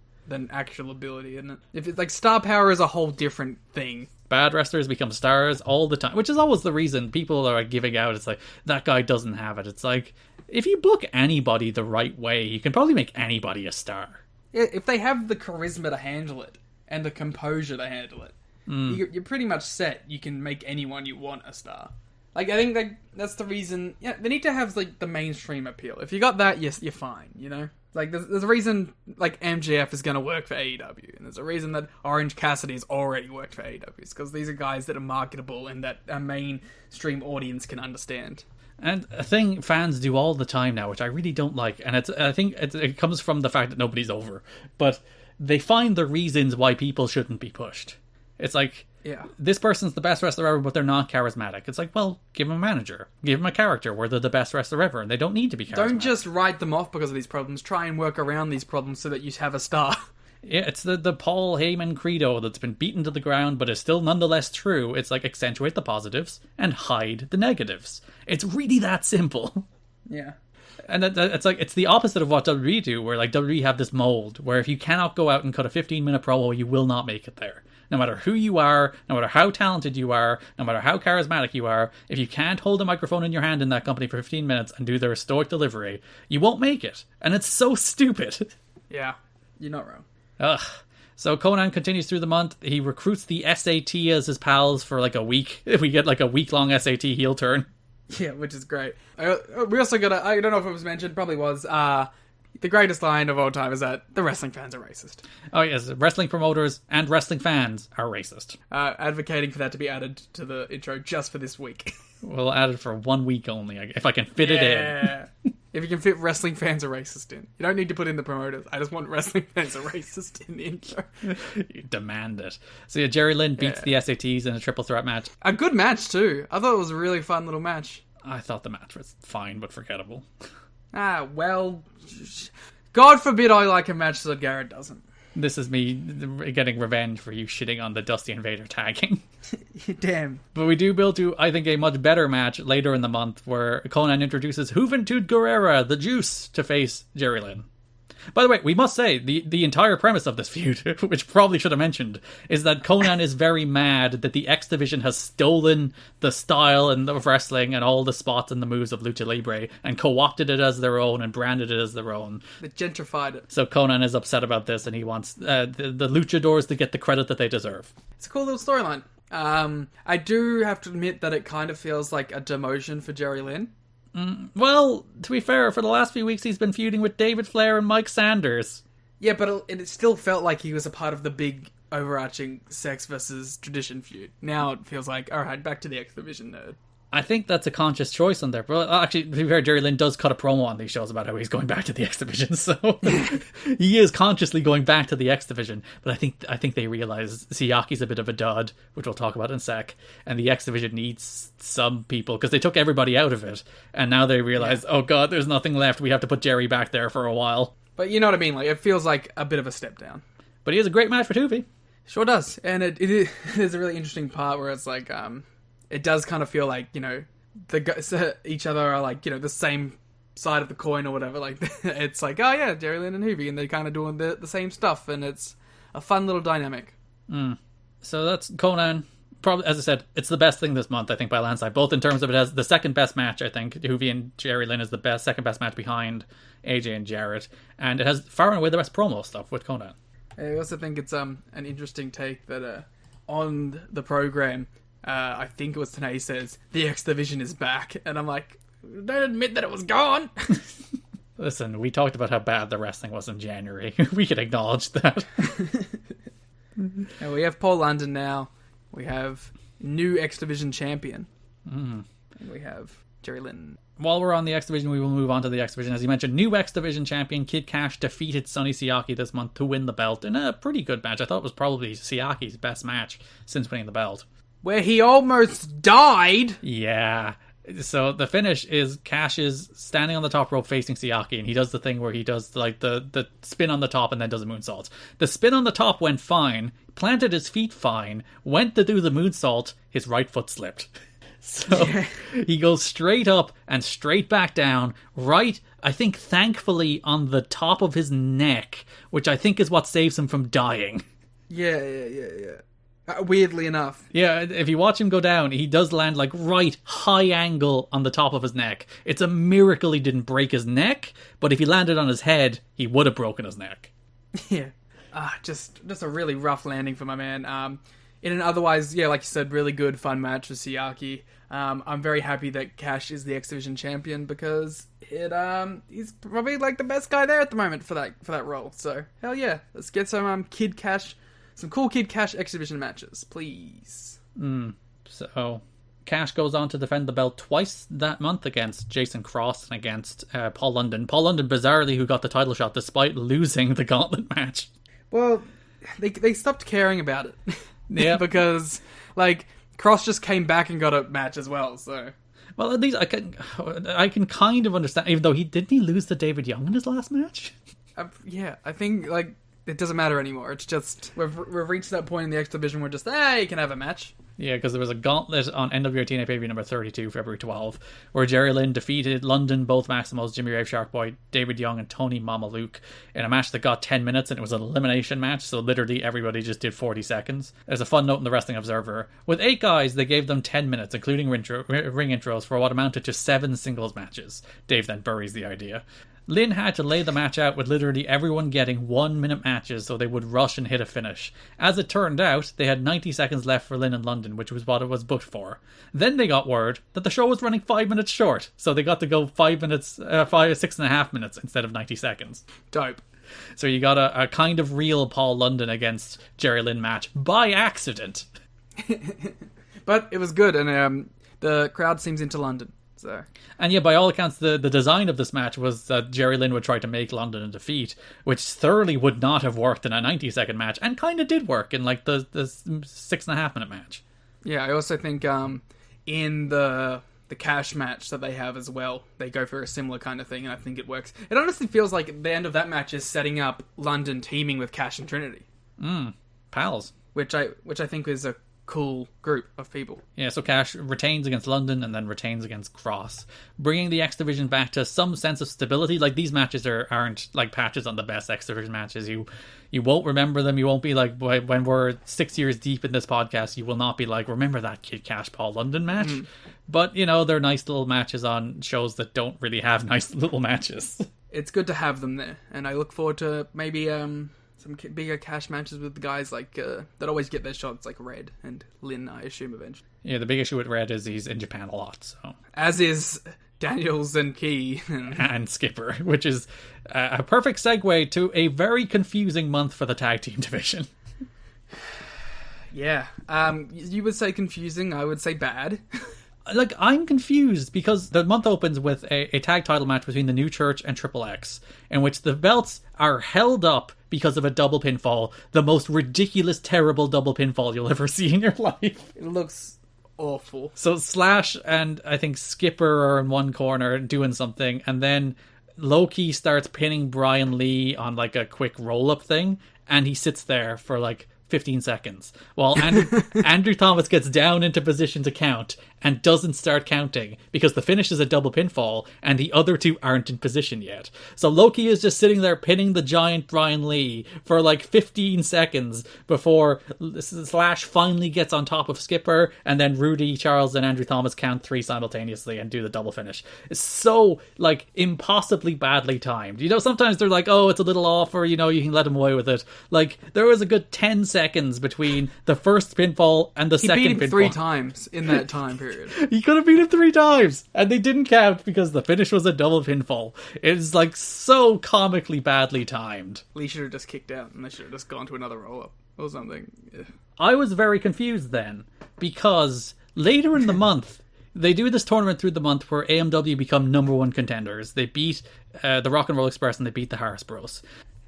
actual ability, isn't it? If it's like star power is a whole different thing. Bad wrestlers become stars all the time, which is always the reason people are giving out. It's like, that guy doesn't have it. It's like, if you book anybody the right way, you can probably make anybody a star. Yeah, if they have the charisma to handle it. And the composure to handle it. You're pretty much set. You can make anyone you want a star. Like, I think that's the reason. Yeah, they need to have like the mainstream appeal. If you got that, yes, you're fine. Like there's a reason like MJF is going to work for AEW, and there's a reason that Orange Cassidy's already worked for AEW. It's because these are guys that are marketable and that a mainstream audience can understand. And a thing fans do all the time now, which I really don't like, and I think it comes from the fact that nobody's over, but they find the reasons why people shouldn't be pushed. It's like, yeah, this person's the best wrestler ever, but they're not charismatic. It's like, well, give them a manager. Give them a character where they're the best wrestler ever, and they don't need to be charismatic. Don't just write them off because of these problems. Try and work around these problems so that you have a star. Yeah, it's the Paul Heyman credo that's been beaten to the ground, but is still nonetheless true. It's like, accentuate the positives and hide the negatives. It's really that simple. Yeah. And it's like, it's the opposite of what WWE do, where like WWE have this mold where if you cannot go out and cut a 15-minute promo, you will not make it there. No matter who you are, no matter how talented you are, no matter how charismatic you are, if you can't hold a microphone in your hand in that company for 15 minutes and do their stoic delivery, you won't make it. And it's so stupid. Yeah, you're not wrong. Ugh. So Conan continues through the month. He recruits the SAT as his pals for like a week. We get like a week-long SAT heel turn. Yeah, which is great. We also got I don't know if it was mentioned, probably was, the greatest line of all time is that the wrestling fans are racist. Oh yes, wrestling promoters and wrestling fans are racist. Advocating for that to be added to the intro just for this week. We'll add it for 1 week only, if I can fit it in. If you can fit wrestling fans are racist in. You don't need to put in the promoters. I just want wrestling fans are racist in the intro. You demand it. So yeah, Jerry Lynn beats the SATs in a triple threat match. A good match too. I thought it was a really fun little match. I thought the match was fine but forgettable. Well, God forbid I like a match that Garrett doesn't. This is me getting revenge for you shitting on the Dusty and Vader tagging. Damn. But we do build to, I think, a much better match later in the month where Conan introduces Juventud Guerrera, the Juice, to face Jerry Lynn. By the way, we must say, the entire premise of this feud, which probably should have mentioned, is that Conan is very mad that the X Division has stolen the style and of wrestling and all the spots and the moves of Lucha Libre and co-opted it as their own and branded it as their own. They gentrified it. So Conan is upset about this and he wants the luchadors to get the credit that they deserve. It's a cool little storyline. I do have to admit that it kind of feels like a demotion for Jerry Lynn. Well, to be fair, for the last few weeks he's been feuding with David Flair and Mike Sanders. Yeah, but it still felt like he was a part of the big overarching sex versus tradition feud. Now it feels like, alright, back to the X Division nerd. I think that's a conscious choice on there. But actually, to be fair, Jerry Lynn does cut a promo on these shows about how he's going back to the X Division, so he is consciously going back to the X Division. But I think they realize Siaki's a bit of a dud, which we'll talk about in a sec, and the X Division needs some people because they took everybody out of it, and now they realize, oh god, there's nothing left. We have to put Jerry back there for a while. But you know what I mean? Like it feels like a bit of a step down. But he has a great match for Tuvi. Sure does, and it is a really interesting part where it's like it does kind of feel like, you know, each other are like, you know, the same side of the coin or whatever. Like, it's like, oh yeah, Jerry Lynn and Hoovy, and they're kind of doing the same stuff, and it's a fun little dynamic. So that's Conan. Probably, as I said, it's the best thing this month, I think, by a landslide. Both in terms of it has the second best match, I think. Hoovy and Jerry Lynn is the second best match behind AJ and Jarrett, and it has far and away the best promo stuff with Conan. I also think it's an interesting take that on the program, I think it was TNA says, the X Division is back. And I'm like, don't admit that it was gone. Listen, we talked about how bad the wrestling was in January. We can acknowledge that. And we have Paul London now. We have new X Division champion. And we have Jerry Lynn. While we're on the X Division, we will move on to the X Division. As you mentioned, new X Division champion Kid Cash defeated Sonny Siaki this month to win the belt in a pretty good match. I thought it was probably Siaki's best match since winning the belt. Where he almost died. Yeah. So the finish is Cash is standing on the top rope facing Siaki, and he does the thing where he does like the spin on the top and then does a moonsault. The spin on the top went fine, planted his feet fine, went to do the moonsault, his right foot slipped. So he goes straight up and straight back down, right, I think thankfully on the top of his neck, which I think is what saves him from dying. Yeah. Weirdly enough. Yeah, if you watch him go down, he does land like right high angle on the top of his neck. It's a miracle he didn't break his neck, but if he landed on his head, he would have broken his neck. Yeah. Just a really rough landing for my man. In an otherwise, yeah, like you said, really good, fun match with Siaki. I'm very happy that Cash is the X Division champion because he's probably like the best guy there at the moment for that role. So hell yeah, let's get some Kid Cash. Some cool Kid Cash X Division matches, please. So, Cash goes on to defend the belt twice that month against Jason Cross and against Paul London. Paul London, bizarrely, who got the title shot despite losing the gauntlet match. Well, they stopped caring about it. Yeah. Because, like, Cross just came back and got a match as well, so... Well, at least I can kind of understand, even though didn't he lose to David Young in his last match? Yeah, I think, like... It doesn't matter anymore. It's just we've reached that point in the X Division where just you can have a match. Yeah, because there was a gauntlet on NWA TNA pay-per-view number 32, February 12, where Jerry Lynn defeated London, both Maximals, Jimmy Rave Sharkboy, David Young, and Tony Mama Luke in a match that got 10 minutes, and it was an elimination match, so literally everybody just did 40 seconds. There's a fun note in the Wrestling Observer. With 8 guys, they gave them 10 minutes, including ring intros, for what amounted to 7 singles matches. Dave then buries the idea. Lynn had to lay the match out with literally everyone getting 1-minute matches so they would rush and hit a finish. As it turned out, they had 90 seconds left for Lynn and London, which was what it was booked for. Then they got word that the show was running 5 minutes short, so they got to go 6.5 minutes instead of 90 seconds. Dope. So you got a kind of real Paul London against Jerry Lynn match by accident. But it was good, and the crowd seems into London. So, and yeah, by all accounts, the design of this match was that Jerry Lynn would try to make London a defeat, which thoroughly would not have worked in a 90-second match, and kind of did work in like the 6.5-minute match. Yeah, I also think in the cash match that they have as well, they go for a similar kind of thing, and I think it works. It honestly feels like the end of that match is setting up London teaming with Cash and Trinity. Pals. Which I think is a cool group of people. Yeah, so Cash retains against London and then retains against Cross, bringing the X Division back to some sense of stability. Like, these matches aren't like patches on the best X Division matches. You won't remember them. You won't be like, when we're 6 years deep in this podcast, you will not be like, remember that Kid Cash Paul London match? But, you know, they're nice little matches on shows that don't really have nice little matches. It's good to have them there, and I look forward to maybe some bigger cash matches with the guys like that always get their shots, like Red and Lynn, I assume, eventually. Yeah, the big issue with Red is he's in Japan a lot, so. As is Daniels and Key. And Skipper, which is a perfect segue to a very confusing month for the tag team division. Yeah. You would say confusing, I would say bad. Like, I'm confused because the month opens with a tag title match between the New Church and Triple X, in which the belts are held up because of a double pinfall, the most ridiculous, terrible double pinfall you'll ever see in your life. It looks awful. So Slash and I think Skipper are in one corner doing something, and then Loki starts pinning Brian Lee on like a quick roll-up thing, and he sits there for like 15 seconds while Andrew Thomas gets down into position to count and doesn't start counting because the finish is a double pinfall and the other two aren't in position yet. So Loki is just sitting there pinning the giant Brian Lee for like 15 seconds before Slash finally gets on top of Skipper, and then Rudy, Charles, and Andrew Thomas count 3 simultaneously and do the double finish. It's so like impossibly badly timed. You know, sometimes they're like, oh, it's a little off, or you know, you can let him away with it. Like, there was a good 10 seconds between the first pinfall and the second pinfall. He beat him 3 times in that time period. He could have beat him 3 times, and they didn't count because the finish was a double pinfall. It's like so comically badly timed. Lee should have just kicked out, and they should have just gone to another roll-up or something. Yeah. I was very confused then, because later in the month, they do this tournament through the month where AMW become #1 contenders. They beat the Rock and Roll Express and they beat the Harris Bros.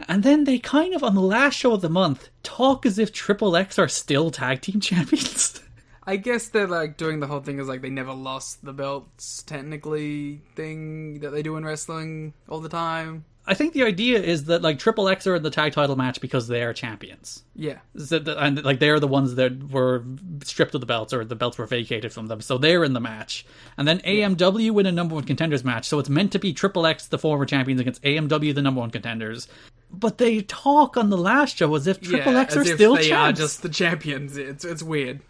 And then they kind of, on the last show of the month, talk as if Triple X are still tag team champions. I guess they're like doing the whole thing as like they never lost the belts, technically, thing that they do in wrestling all the time. I think the idea is that like Triple X are in the tag title match because they are champions. Yeah. And like they're the ones that were stripped of the belts, or the belts were vacated from them, so they're in the match. And then AMW win a #1 contenders match, so it's meant to be Triple X, the former champions, against AMW, the #1 contenders. But they talk on the last show as if Triple X are still champs. They are just the champions. It's weird.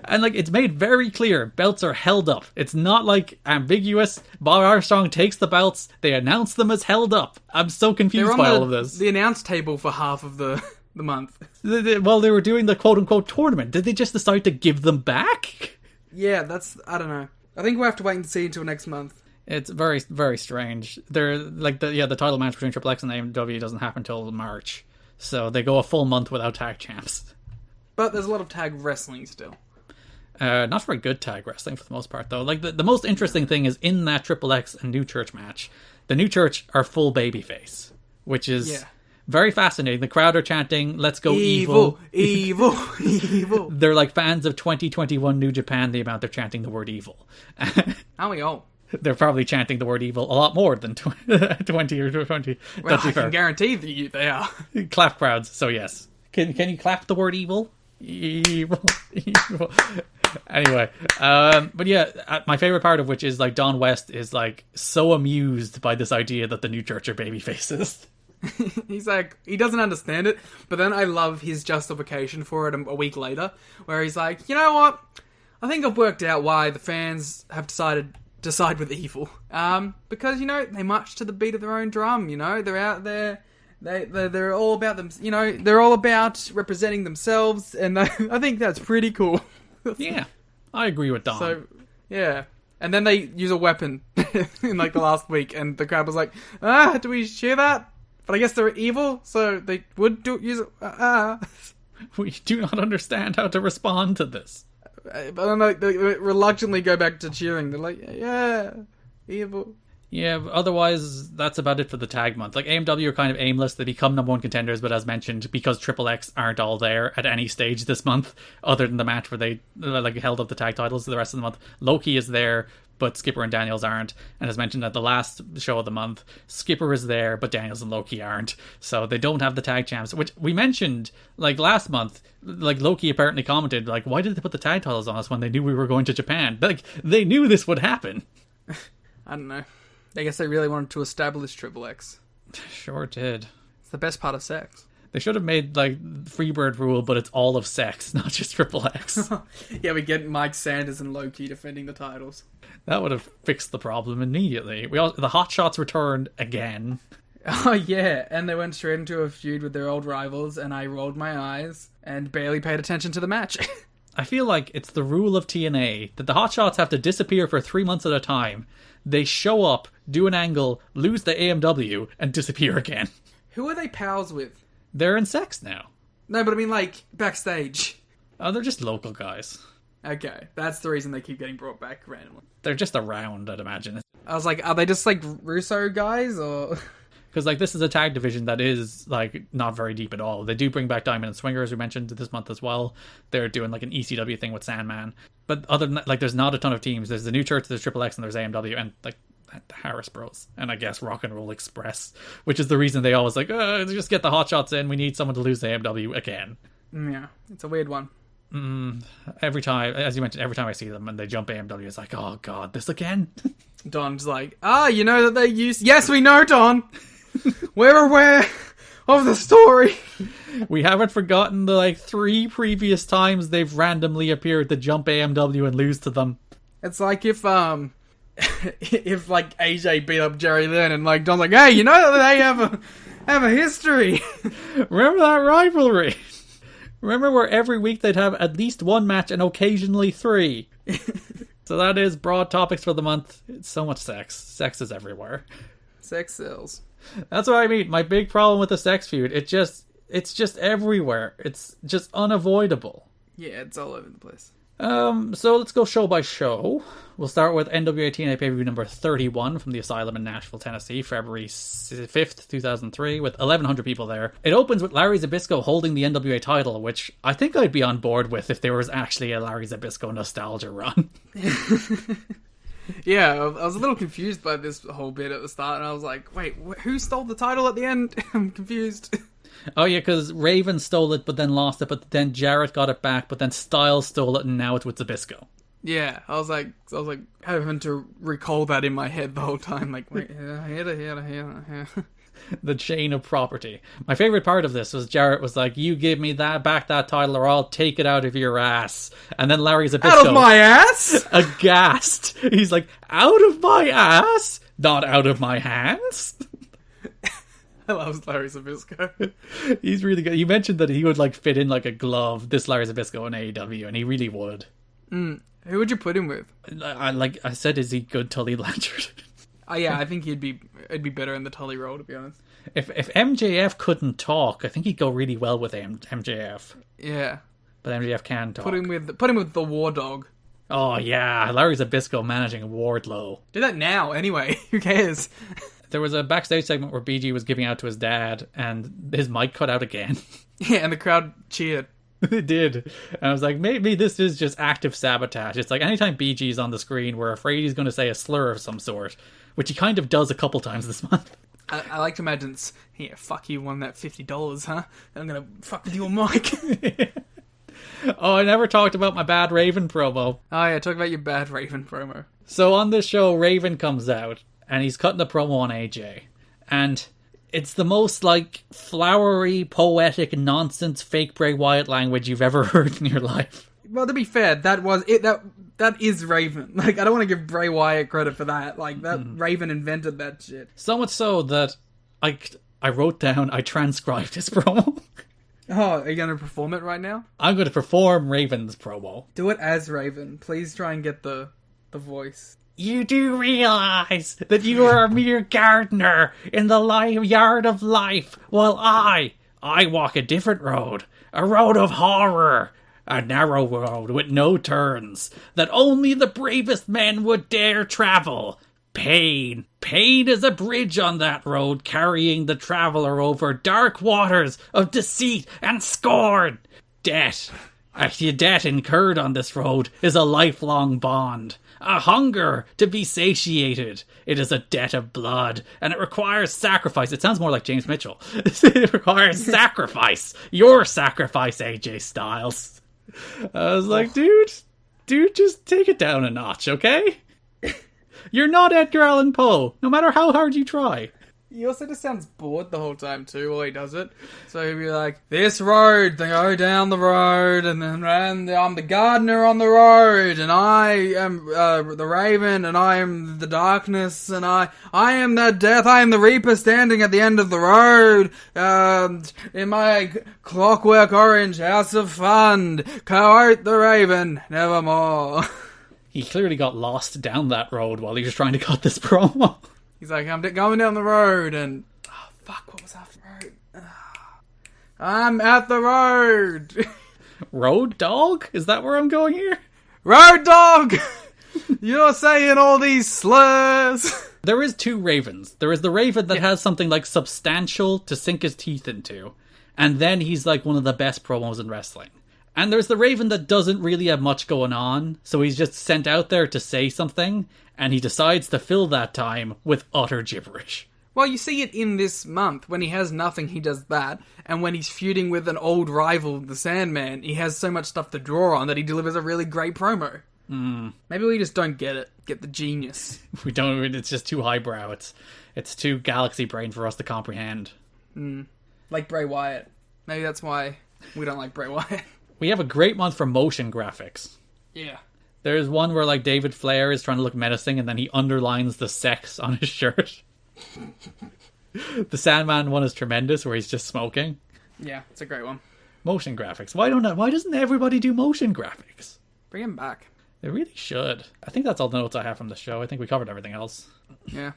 And like, it's made very clear belts are held up. It's not like ambiguous. Bob Armstrong takes the belts, they announce them as held up. I'm so confused by all of this. The announce table for half of the month. Well, they were doing the quote-unquote tournament. Did they just decide to give them back? Yeah, I don't know. I think we'll have to wait and see until next month. It's very, very strange. They're like the title match between Triple X and AMW doesn't happen until March, so they go a full month without tag champs. But there's a lot of tag wrestling still. Not very good tag wrestling for the most part, though. Like, the most interesting thing is in that Triple X and New Church match, the New Church are full babyface, which is very fascinating. The crowd are chanting, "Let's go evil, evil, evil." They're like fans of 2021 New Japan, the amount they're chanting the word evil. Aren't we all? They're probably chanting the word evil a lot more than 20 or 20. Well, I can guarantee that they are. Clap crowds, so yes. Can you clap the word evil? Evil, evil. Anyway, but yeah, my favorite part of which is like Don West is like so amused by this idea that the New Church are baby faces. He's like, he doesn't understand it, but then I love his justification for it a week later, where he's like, you know what? I think I've worked out why the fans have decided to side with evil. Because, you know, they march to the beat of their own drum, you know? They're out there, they're all about them, you know? They're all about representing themselves, and I think that's pretty cool. Yeah, I agree with Don. So, yeah. And then they use a weapon in, like, the last week, and the crowd was like, do we share that? But I guess they're evil, so they would use it. We do not understand how to respond to this. But then they reluctantly go back to cheering. They're like, yeah, evil. Yeah, but otherwise, that's about it for the tag month. Like, AMW are kind of aimless. They become number one contenders, but as mentioned, because Triple X aren't all there at any stage this month, other than the match where they held up the tag titles for the rest of the month. Loki is there, but Skipper and Daniels aren't. And as mentioned at the last show of the month, Skipper is there, but Daniels and Loki aren't. So they don't have the tag champs, which we mentioned, like, last month. Like, Loki apparently commented, like, why did they put the tag titles on us when they knew we were going to Japan? Like, they knew this would happen. I don't know. I guess they really wanted to establish Triple X. Sure did. It's the best part of sex. They should have made, like, Freebird rule, but it's all of sex, not just Triple X. Yeah, we get Mike Sanders and Loki defending the titles. That would have fixed the problem immediately. The Hot Shots returned again. Oh, yeah, and they went straight into a feud with their old rivals, and I rolled my eyes and barely paid attention to the match. I feel like it's the rule of TNA that the Hot Shots have to disappear for 3 months at a time. They show up, do an angle, lose the AMW, and disappear again. Who are they pals with? They're in sex now. No, but I mean, like, backstage. Oh, they're just local guys. Okay, that's the reason they keep getting brought back randomly. They're just around, I'd imagine. I was like, are they just, like, Russo guys, or... Because, like, this is a tag division that is, like, not very deep at all. They do bring back Diamond and Swinger, as we mentioned, this month as well. They're doing, like, an ECW thing with Sandman. But other than that, like, there's not a ton of teams. There's the New Church, there's Triple X, and there's AMW, and, like, the Harris Bros. And I guess Rock and Roll Express, which is the reason they always, like, just get the Hot Shots in. We need someone to lose the AMW again. Yeah, it's a weird one. Every time, as you mentioned, every time I see them and they jump AMW, it's like, oh, God, this again? Don's like, you know that they used... Yes, we know, Don! We're aware of the story. We haven't forgotten the, like, 3 previous times they've randomly appeared to jump AMW and lose to them. It's like if like AJ beat up Jerry Lynn and like Don's like, hey, you know that they have a history. Remember that rivalry? Remember where every week they'd have at least 1 match and occasionally 3. So that is broad topics for the month. It's so much sex. Sex is everywhere. Sex sells. That's what I mean. My big problem with the sex feud, it's just everywhere. It's just unavoidable. Yeah, it's all over the place. So let's go show by show. We'll start with NWA TNA pay-per-view number 31 from the Asylum in Nashville, Tennessee, February 5th, 2003, with 1,100 people there. It opens with Larry Zbyszko holding the NWA title, which I think I'd be on board with if there was actually a Larry Zbyszko nostalgia run. Yeah, I was a little confused by this whole bit at the start, and I was like, wait, who stole the title at the end? I'm confused. Oh yeah, because Raven stole it, but then lost it, but then Jarrett got it back, but then Styles stole it, and now it's with Zbyszko. Yeah, I was like having to recall that in my head the whole time. Like, wait, here. The chain of property. My favorite part of this was Jarrett was like, "You give me that title, or I'll take it out of your ass." And then Larry Zbyszko, out of my ass, aghast. He's like, "Out of my ass, not out of my hands." I love Larry Zbyszko. He's really good. You mentioned that he would like fit in like a glove, this Larry Zbyszko in AEW, and he really would. Who would you put him with? I said, is he good Tully Blanchard? Yeah, I think it'd be better in the Tully role, to be honest. If MJF couldn't talk, I think he'd go really well with MJF. Yeah, but MJF can talk. Put him with the War Dog. Oh yeah, Larry Zbyszko managing Wardlow. Do that now, anyway. Who cares? There was a backstage segment where BG was giving out to his dad, and his mic cut out again. Yeah, and the crowd cheered. It did. And I was like, maybe this is just active sabotage. It's like anytime BG's on the screen, we're afraid he's going to say a slur of some sort, which he kind of does a couple times this month. I like to imagine it's, yeah, fuck you, won that $50, huh? I'm going to fuck with your mic. Oh, I never talked about my bad Raven promo. Oh yeah, talk about your bad Raven promo. So on this show, Raven comes out, and he's cutting a promo on AJ. And it's the most, like, flowery, poetic, nonsense, fake Bray Wyatt language you've ever heard in your life. Well, to be fair, that was it. That is Raven. Like, I don't want to give Bray Wyatt credit for that. Like, that Raven invented that shit. So much so that I wrote down, I transcribed his promo. Oh, are you going to perform it right now? I'm going to perform Raven's promo. Do it as Raven. Please try and get the voice. You do realize that you are a mere gardener in the yard of life, while I walk a different road. A road of horror. A narrow road with no turns, that only the bravest men would dare travel. Pain. Pain is a bridge on that road, carrying the traveler over dark waters of deceit and scorn. Debt. A debt incurred on this road is a lifelong bond. A hunger to be satiated. It is a debt of blood, and it requires sacrifice. It sounds more like James Mitchell. It requires sacrifice. Your sacrifice, AJ Styles. I was like, dude, just take it down a notch, okay? You're not Edgar Allan Poe, no matter how hard you try. He also just sounds bored the whole time too while he does it. So he'll be like, this road, they go down the road, and then I'm the gardener on the road, and I am the raven, and I am the darkness, and I am that death, I am the reaper standing at the end of the road, in my clockwork orange house of fun, cohort the raven, nevermore. He clearly got lost down that road while he was trying to cut this promo. He's like, I'm going down the road, and... Oh, fuck, what was that road? I'm at the road! Road dog? Is that where I'm going here? Road dog! You're saying all these slurs! There is two ravens. There is the raven that has something, like, substantial to sink his teeth into, and then he's, like, one of the best promos in wrestling. And there's the raven that doesn't really have much going on, so he's just sent out there to say something, and he decides to fill that time with utter gibberish. Well, you see it in this month. When he has nothing, he does that. And when he's feuding with an old rival, the Sandman, he has so much stuff to draw on that he delivers a really great promo. Maybe we just don't get it. Get the genius. We don't. It's just too highbrow. It's too galaxy brain for us to comprehend. Like Bray Wyatt. Maybe that's why we don't like Bray Wyatt. We have a great month for motion graphics. Yeah. There's one where, like, David Flair is trying to look menacing, and then he underlines the sex on his shirt. The Sandman one is tremendous, where he's just smoking. Yeah, it's a great one. Motion graphics. Why doesn't everybody do motion graphics? Bring him back. They really should. I think that's all the notes I have from the show. I think we covered everything else. Yeah.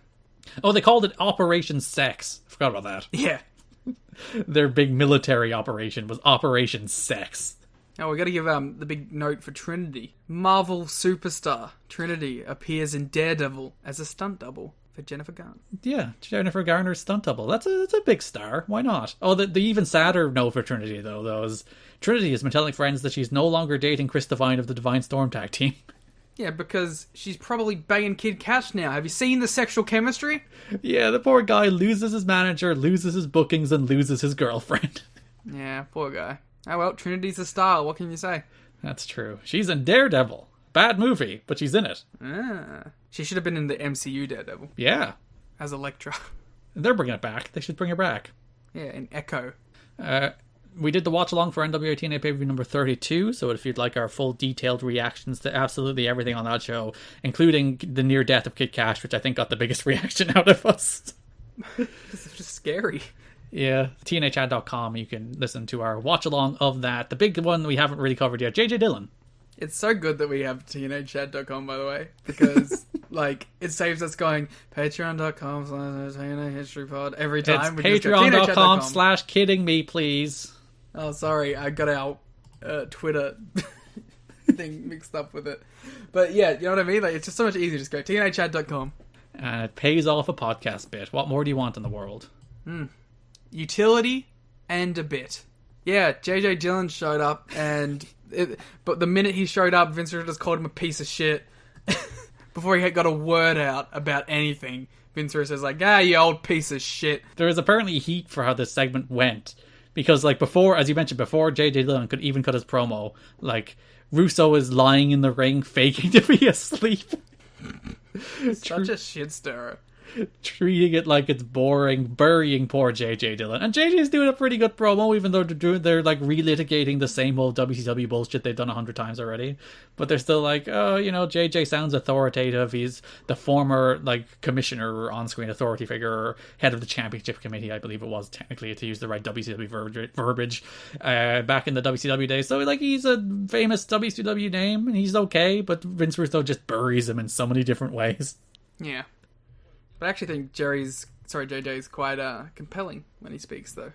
Oh, they called it Operation Sex. Forgot about that. Yeah. Their big military operation was Operation Sex. Oh, we got to give the big note for Trinity. Marvel superstar Trinity appears in Daredevil as a stunt double for Jennifer Garner. Yeah, Jennifer Garner's stunt double. That's a big star. Why not? Oh, the even sadder note for Trinity, though, is Trinity has been telling friends that she's no longer dating Chris Divine of the Divine Storm tag team. Yeah, because she's probably banging Kid Cash now. Have you seen the sexual chemistry? Yeah, the poor guy loses his manager, loses his bookings, and loses his girlfriend. Yeah, poor guy. Oh well, Trinity's a star, what can you say? That's true. She's in Daredevil. Bad movie, but she's in it. She should have been in the MCU Daredevil. Yeah. As Elektra. They're bringing it back. They should bring her back. Yeah, in Echo. We did the watch along for NWA TNA pay-per-view number 32, so if you'd like our full detailed reactions to absolutely everything on that show, including the near death of Kid Cash, which I think got the biggest reaction out of us. It's just scary. Yeah, TNAchat.com, you can listen to our watch along of that. The big one we haven't really covered yet, JJ Dillon. It's so good that we have TNAchat.com, by the way, because like it saves us going patreon.com/TNA History Pod every time. It's patreon.com/kidding me, please. Oh, sorry, I got our Twitter thing mixed up with it. But yeah, you know what I mean? Like, it's just so much easier. Just go TNAchat.com. And it pays off a podcast bit. What more do you want in the world? Utility and a bit. Yeah, JJ Dillon showed up, but the minute he showed up, Vince Russo just called him a piece of shit. Before he had got a word out about anything, Vince Russo's like, you old piece of shit. There is apparently heat for how this segment went. Because, like, before, as you mentioned before, JJ Dillon could even cut his promo. Like, Russo is lying in the ring, faking to be asleep. Such a shit stirrer. Treating it like it's boring, burying poor JJ Dillon. And JJ's doing a pretty good promo, even though they're like relitigating the same old WCW bullshit they've done 100 times already. But they're still like, oh, JJ sounds authoritative. He's the former like commissioner, on-screen authority figure, or head of the championship committee, I believe it was technically, to use the right WCW verbiage, back in the WCW days. So like he's a famous WCW name, and he's okay. But Vince Russo just buries him in so many different ways. Yeah. But I actually think JJ's quite compelling when he speaks, though.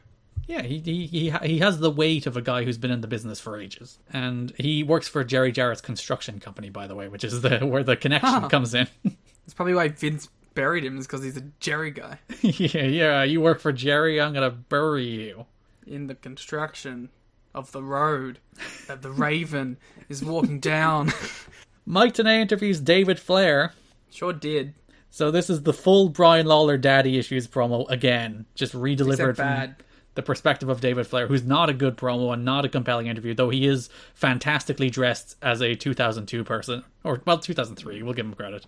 Yeah, he has the weight of a guy who's been in the business for ages. And he works for Jerry Jarrett's construction company, by the way, which is where the connection comes in. That's probably why Vince buried him, is because he's a Jerry guy. yeah, you work for Jerry, I'm gonna bury you. In the construction of the road that the Raven is walking down. Mike Tenay interviews David Flair. Sure did. So this is the full Brian Lawler Daddy Issues promo again, just re-delivered from the perspective of David Flair, who's not a good promo and not a compelling interview, though he is fantastically dressed as a 2002 person. Or, well, 2003, we'll give him credit.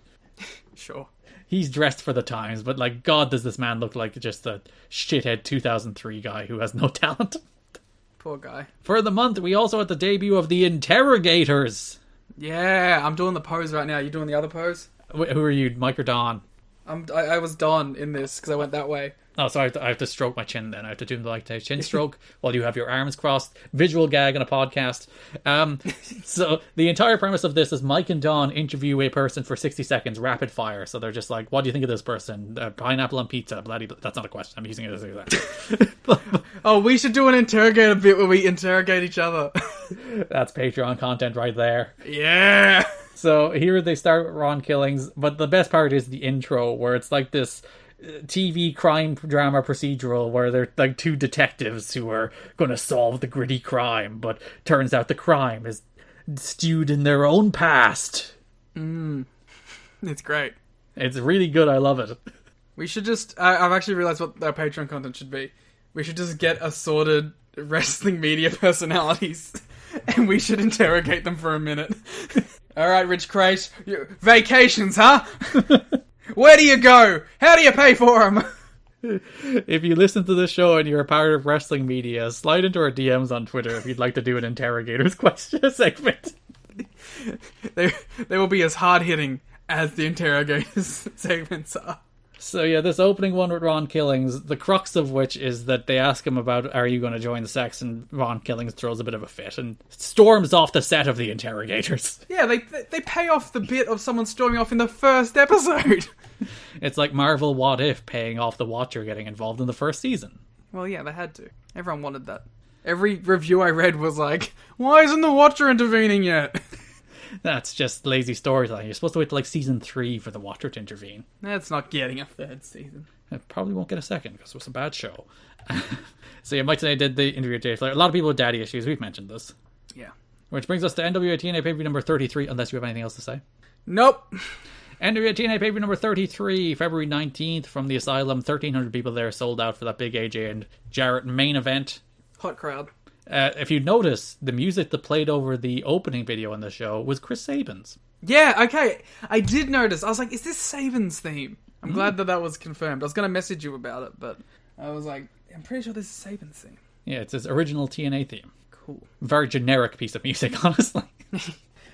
Sure. He's dressed for the times, but like, God, does this man look like just a shithead 2003 guy who has no talent. Poor guy. For the month, we also had the debut of the Interrogators. Yeah, I'm doing the pose right now. You doing the other pose? Who are you, Mike or Don? I was Don in this because I went that way. Oh, so I have to stroke my chin then. I have to do the chin stroke while you have your arms crossed. Visual gag on a podcast. So the entire premise of this is Mike and Don interview a person for 60 seconds, rapid fire. So they're just like, what do you think of this person? Pineapple on pizza. Bloody. That's not a question. I'm using it as an example. Oh, we should do an interrogator bit where we interrogate each other. That's Patreon content right there. Yeah. So here they start with Ron Killings, but the best part is the intro where it's like this TV crime drama procedural where they're like two detectives who are going to solve the gritty crime, but turns out the crime is stewed in their own past. It's great. It's really good. I love it. We should just... I've actually realised what our Patreon content should be. We should just get assorted wrestling media personalities and we should interrogate them for a minute. Alright, Rich Crate. Vacations, huh? Where do you go? How do you pay for them? If you listen to this show and you're a part of wrestling media, slide into our DMs on Twitter if you'd like to do an interrogator's question segment. They will be as hard-hitting as the interrogators segments are. So yeah, this opening one with Ron Killings, the crux of which is that they ask him about, are you going to join the sex? And Ron Killings throws a bit of a fit and storms off the set of the interrogators. Yeah, they pay off the bit of someone storming off in the first episode. It's like Marvel What If paying off the Watcher getting involved in the first season. Well, yeah, they had to. Everyone wanted that. Every review I read was like, why isn't the Watcher intervening yet? That's just lazy storytelling. You're supposed to wait till like season 3 for the Watcher to intervene. That's not getting a third season. It probably won't get a second because it was a bad show. So yeah, Mike Tenay did the interview with Dave Flair. A lot of people with daddy issues. We've mentioned this. Yeah. Which brings us to NWA TNA pay-per-view number 33, unless you have anything else to say. Nope. NWA TNA pay-per-view number 33, February 19th from the Asylum. 1,300 people there, sold out for that big AJ and Jarrett main event. Hot crowd. If you notice, the music that played over the opening video on the show was Chris Sabin's. Yeah, okay. I did notice. I was like, is this Saban's theme? I'm glad that was confirmed. I was going to message you about it, but I was like, I'm pretty sure this is Saban's theme. Yeah, it's his original TNA theme. Cool. Very generic piece of music, honestly.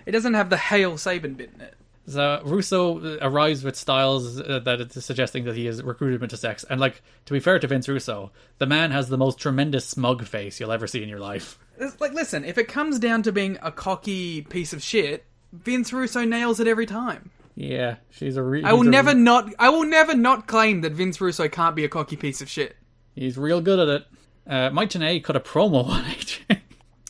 It doesn't have the Hail Saban bit in it. So Russo arrives with Styles that it's suggesting that he has recruited him into sex. And like, to be fair to Vince Russo, the man has the most tremendous smug face you'll ever see in your life. It's like, listen, if it comes down to being a cocky piece of shit, Vince Russo nails it every time. Yeah, she's a I will never not claim that Vince Russo can't be a cocky piece of shit. He's real good at it. Mike Tenay cut a promo on AJ.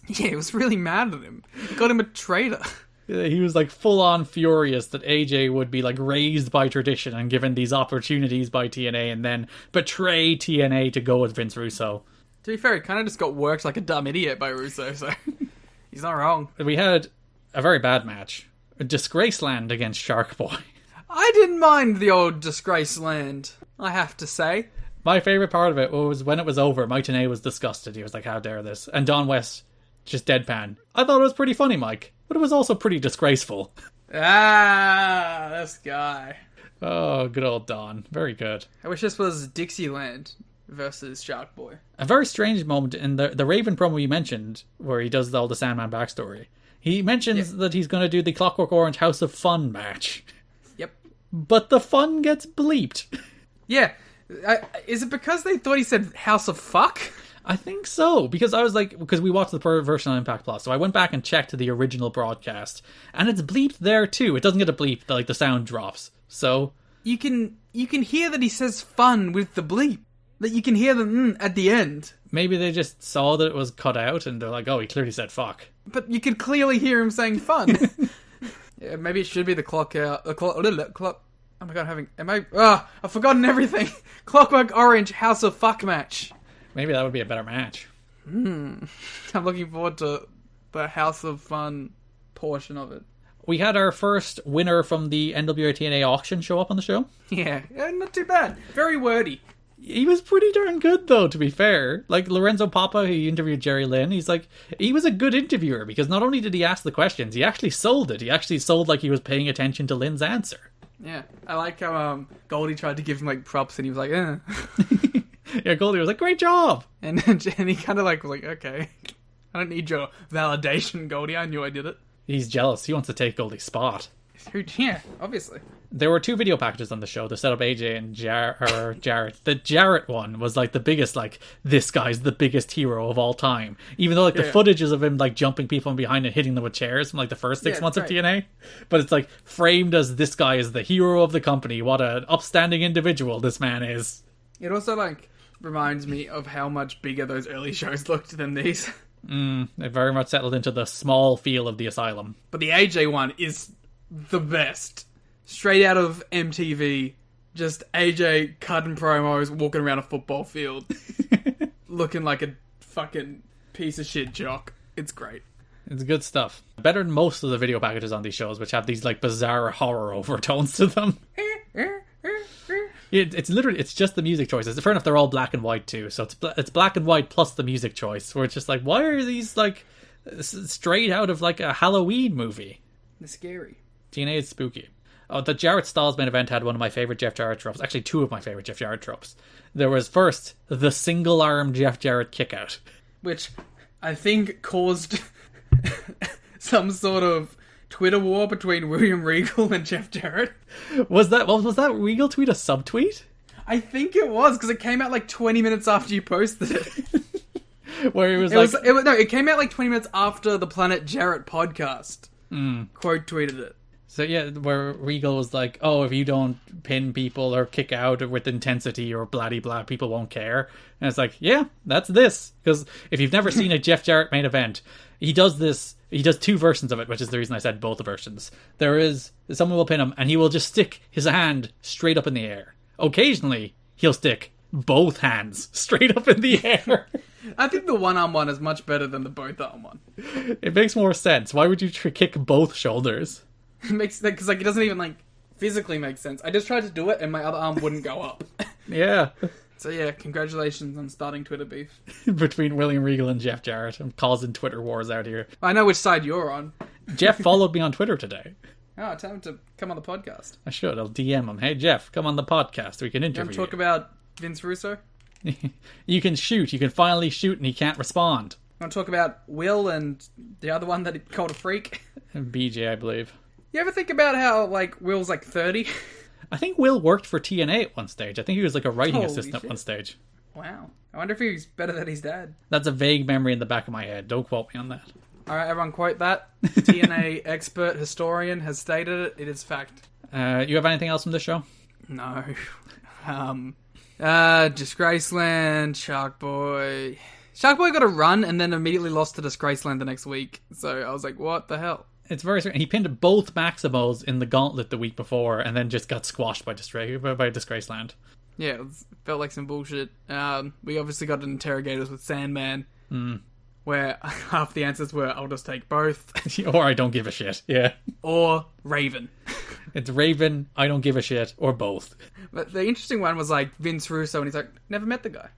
Yeah, he was really mad at him. He got him a traitor. He was like full on furious that AJ would be like raised by tradition and given these opportunities by TNA and then betray TNA to go with Vince Russo. To be fair, he kind of just got worked like a dumb idiot by Russo, so he's not wrong. We had a very bad match. Disgraceland against Shark Boy. I didn't mind the old Disgraceland, I have to say. My favourite part of it was when it was over, Mike Tenay was disgusted. He was like, how dare this? And Don West just deadpan. I thought it was pretty funny, Mike. But it was also pretty disgraceful. Ah, this guy. Oh, good old Don. Very good. I wish this was Dixieland versus Shark Boy. A very strange moment in the Raven promo you mentioned, where he does all the Sandman backstory. He mentions that he's going to do the Clockwork Orange House of Fun match. Yep. But the fun gets bleeped. Yeah. Is it because they thought he said House of Fuck? I think so, because I was like, because we watched the version on Impact Plus, so I went back and checked the original broadcast, and it's bleeped there too. It doesn't get a bleep, like the sound drops. So you can hear that he says fun with the bleep. That you can hear them at the end. Maybe they just saw that it was cut out and they're like, oh, he clearly said fuck. But you could clearly hear him saying fun. Yeah, maybe it should be the clock out. The clock. Oh my god, I've forgotten everything. Clockwork Orange House of Fuck match. Maybe that would be a better match. I'm looking forward to the House of Fun portion of it. We had our first winner from the NWA TNA auction show up on the show. Yeah, not too bad. Very wordy. He was pretty darn good, though, to be fair. Like, Lorenzo Papa, who interviewed Jerry Lynn, he was a good interviewer, because not only did he ask the questions, he actually sold it. He actually sold like he was paying attention to Lynn's answer. Yeah, I like how Goldie tried to give him, like, props, and he was like, eh. Yeah, Goldie was like, great job! And he kind of like, was like, okay. I don't need your validation, Goldie. I knew I did it. He's jealous. He wants to take Goldie's spot. Yeah, obviously. There were 2 video packages on the show to set up AJ and Jarrett. The Jarrett one was like the biggest, like, this guy's the biggest hero of all time. Even though like the footage is of him like jumping people from behind and hitting them with chairs from like the first 6 months of TNA. But it's like framed as this guy is the hero of the company. What an upstanding individual this man is. It also like reminds me of how much bigger those early shows looked than these. It very much settled into the small feel of the asylum. But the AJ one is the best. Straight out of MTV, just AJ cutting promos, walking around a football field, looking like a fucking piece of shit jock. It's great. It's good stuff. Better than most of the video packages on these shows, which have these like bizarre horror overtones to them. It's just the music choices. Fair enough, they're all black and white too, so it's black and white plus the music choice, where it's just like, why are these like straight out of like a Halloween movie? They're scary. TNA is spooky. Oh, the Jarrett Styles main event had one of my favourite Jeff Jarrett tropes. Actually, 2 of my favourite Jeff Jarrett tropes. There was first, the single-arm Jeff Jarrett kickout. Which I think caused some sort of Twitter war between William Regal and Jeff Jarrett. Was that Regal tweet a subtweet? I think it was, because it came out like 20 minutes after you posted it. Where he was it came out like 20 minutes after the Planet Jarrett podcast. Quote tweeted it. So yeah, where Regal was like, oh, if you don't pin people or kick out with intensity or blah-de-blah, people won't care. And it's like, yeah, that's this. Because if you've never seen a Jeff Jarrett main event, he does 2 versions of it, which is the reason I said both versions. There is, someone will pin him, and he will just stick his hand straight up in the air. Occasionally, he'll stick both hands straight up in the air. I think the one-arm one is much better than the both-arm one. It makes more sense. Why would you kick both shoulders? It makes sense, because like, it doesn't even like physically make sense. I just tried to do it and my other arm wouldn't go up. Yeah. So yeah, congratulations on starting Twitter beef. Between William Regal and Jeff Jarrett. I'm causing Twitter wars out here. I know which side you're on. Jeff followed me on Twitter today. Oh, tell him to come on the podcast. I should. I'll DM him. Hey, Jeff, come on the podcast. We can interview you. Want to talk about Vince Russo? You can shoot. You can finally shoot and he can't respond. Want to talk about Will and the other one that he called a freak? BJ, I believe. You ever think about how, like, Will's, like, 30? I think Will worked for TNA at one stage. I think he was, like, a writing assistant at one stage. Wow. I wonder if he's better than his dad. That's a vague memory in the back of my head. Don't quote me on that. Alright, everyone quote that. TNA expert historian has stated it. It is fact. You have anything else from this show? No. Disgraceland, Shark Boy. Shark Boy got a run and then immediately lost to Disgraceland the next week. So I was like, what the hell? It's very strange. He pinned both Maximos in the gauntlet the week before and then just got squashed by Disgraceland. Yeah, it felt like some bullshit. We obviously got interrogators with Sandman, where half the answers were, I'll just take both. Or I don't give a shit, yeah. Or Raven. It's Raven, I don't give a shit, or both. But the interesting one was like Vince Russo, and he's like, never met the guy.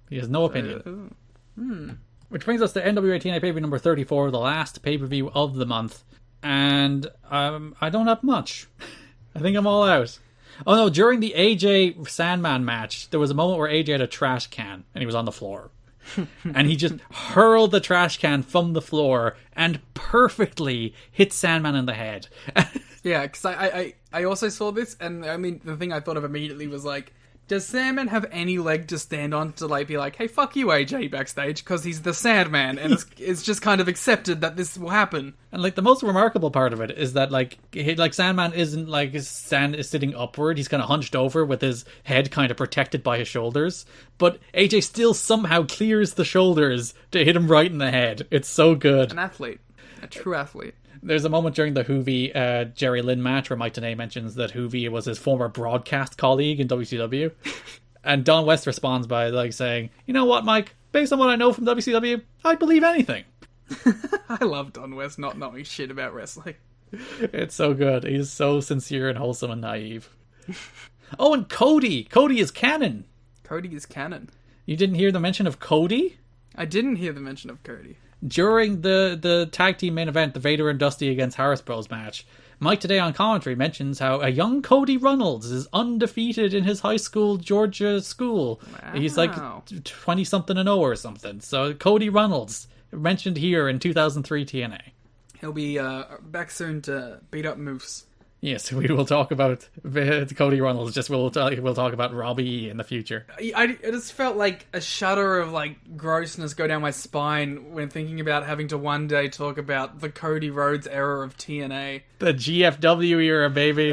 He has no opinion. Which brings us to NWA TNA pay-per-view number 34, the last pay-per-view of the month. And I don't have much. I think I'm all out. Oh no, during the AJ Sandman match, there was a moment where AJ had a trash can, and he was on the floor. And he just hurled the trash can from the floor and perfectly hit Sandman in the head. Yeah, because I also saw this, and I mean, the thing I thought of immediately was like, Does Sandman have any leg to stand on to like be like, hey, fuck you, AJ, backstage, because he's the Sandman, and it's just kind of accepted that this will happen. And like the most remarkable part of it is that like Sandman isn't like is sitting upward. He's kind of hunched over with his head kind of protected by his shoulders. But AJ still somehow clears the shoulders to hit him right in the head. It's so good. An athlete. A true athlete. There's a moment during the Hoovy Jerry Lynn match where Mike Tenay mentions that Hoovy was his former broadcast colleague in WCW. And Don West responds by like saying, you know what, Mike? Based on what I know from WCW, I'd believe anything. I love Don West not knowing shit about wrestling. It's so good. He's so sincere and wholesome and naive. Oh, and Cody. Cody is canon. Cody is canon. You didn't hear the mention of Cody? I didn't hear the mention of Cody. During the tag team main event, the Vader and Dusty against Harris Bros match, Mike Today on commentary mentions how a young Cody Runnels is undefeated in his high school Georgia school. Wow. He's like 20-something and 0 or something. So Cody Runnels, mentioned here in 2003 TNA. He'll be back soon to beat up Moose. Yes, we will talk about Cody Runnels. We'll talk about Robbie in the future. I just felt like a shudder of like grossness go down my spine when thinking about having to one day talk about the Cody Rhodes era of TNA. The GFW era, baby.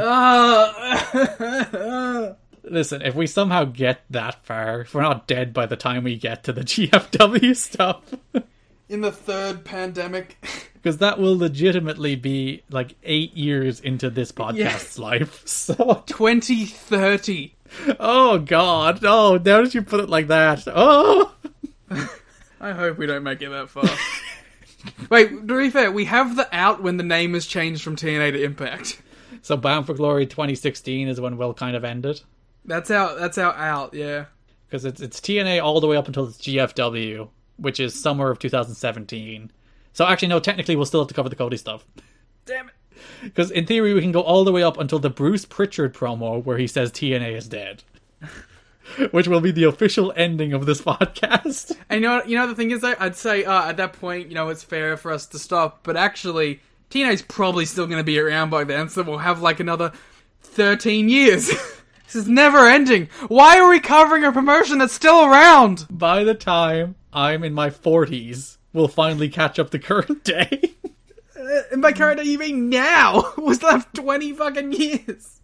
Listen, if we somehow get that far, if we're not dead by the time we get to the GFW stuff. In the third pandemic. Because that will legitimately be like 8 years into this podcast's life. So 2030. Oh God! Oh, now that you put it like that. Oh. I hope we don't make it that far. Wait, to be fair, we have the out when the name has changed from TNA to Impact. So Bound for Glory 2016 is when we'll kind of end it. That's our out, yeah. Because it's TNA all the way up until it's GFW, which is summer of 2017. So actually, no, technically we'll still have to cover the Cody stuff. Damn it. Because in theory, we can go all the way up until the Bruce Pritchard promo where he says TNA is dead. Which will be the official ending of this podcast. And you know the thing is, though, I'd say at that point, it's fair for us to stop. But actually, TNA's probably still going to be around by then, so we'll have like another 13 years. This is never ending. Why are we covering a promotion that's still around? By the time I'm in my 40s, we'll finally catch up to current day. And by current day, you mean now? We still have 20 fucking years.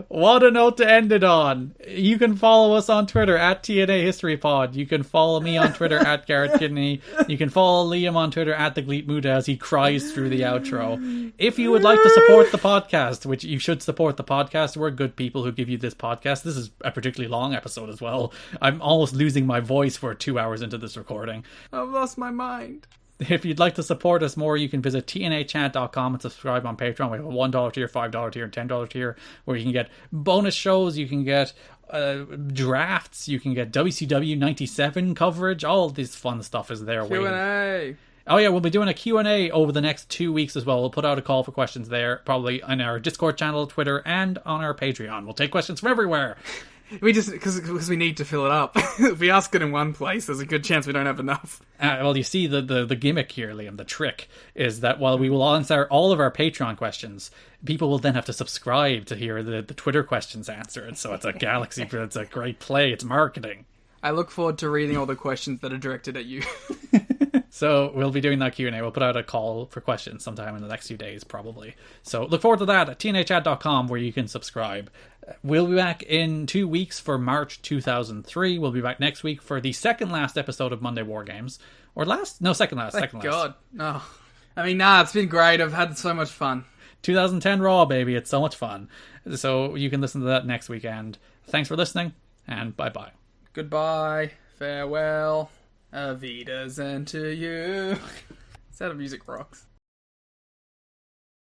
What a note to end it on. You can follow us on Twitter at TNA History Pod. You can follow me on Twitter at Garrett Kidney. You can follow Liam on Twitter at The Gleet Muda as he cries through the outro. If you would like to support the podcast, which you should support the podcast, we're good people who give you this podcast. This is a particularly long episode as well. I'm almost losing my voice. We're 2 hours into this recording. I've lost my mind. If you'd like to support us more, you can visit tnachat.com and subscribe on Patreon. We have a $1 tier, $5 tier, and $10 tier where you can get bonus shows, you can get drafts, you can get WCW 97 coverage. All of this fun stuff is there. Q&A. Oh yeah, we'll be doing a Q&A over the next 2 weeks as well. We'll put out a call for questions there, probably on our Discord channel, Twitter, and on our Patreon. We'll take questions from everywhere. We just, because we need to fill it up. If we ask it in one place, there's a good chance we don't have enough. Well, you see, the gimmick here, Liam, the trick, is that while we will answer all of our Patreon questions, people will then have to subscribe to hear the Twitter questions answered. So it's a galaxy, it's a great play, it's marketing. I look forward to reading all the questions that are directed at you. So we'll be doing that Q&A. We'll put out a call for questions sometime in the next few days, probably. So look forward to that at tnachat.com where you can subscribe. We'll be back in 2 weeks for March 2003. We'll be back next week for the second last episode of Monday War Games. Or last? No, second last. Thank God. No. I mean, it's been great. I've had so much fun. 2010 Raw, baby. It's so much fun. So you can listen to that next weekend. Thanks for listening, and bye-bye. Goodbye. Farewell. Auf Wiedersehen to you. Is that a Music Rocks?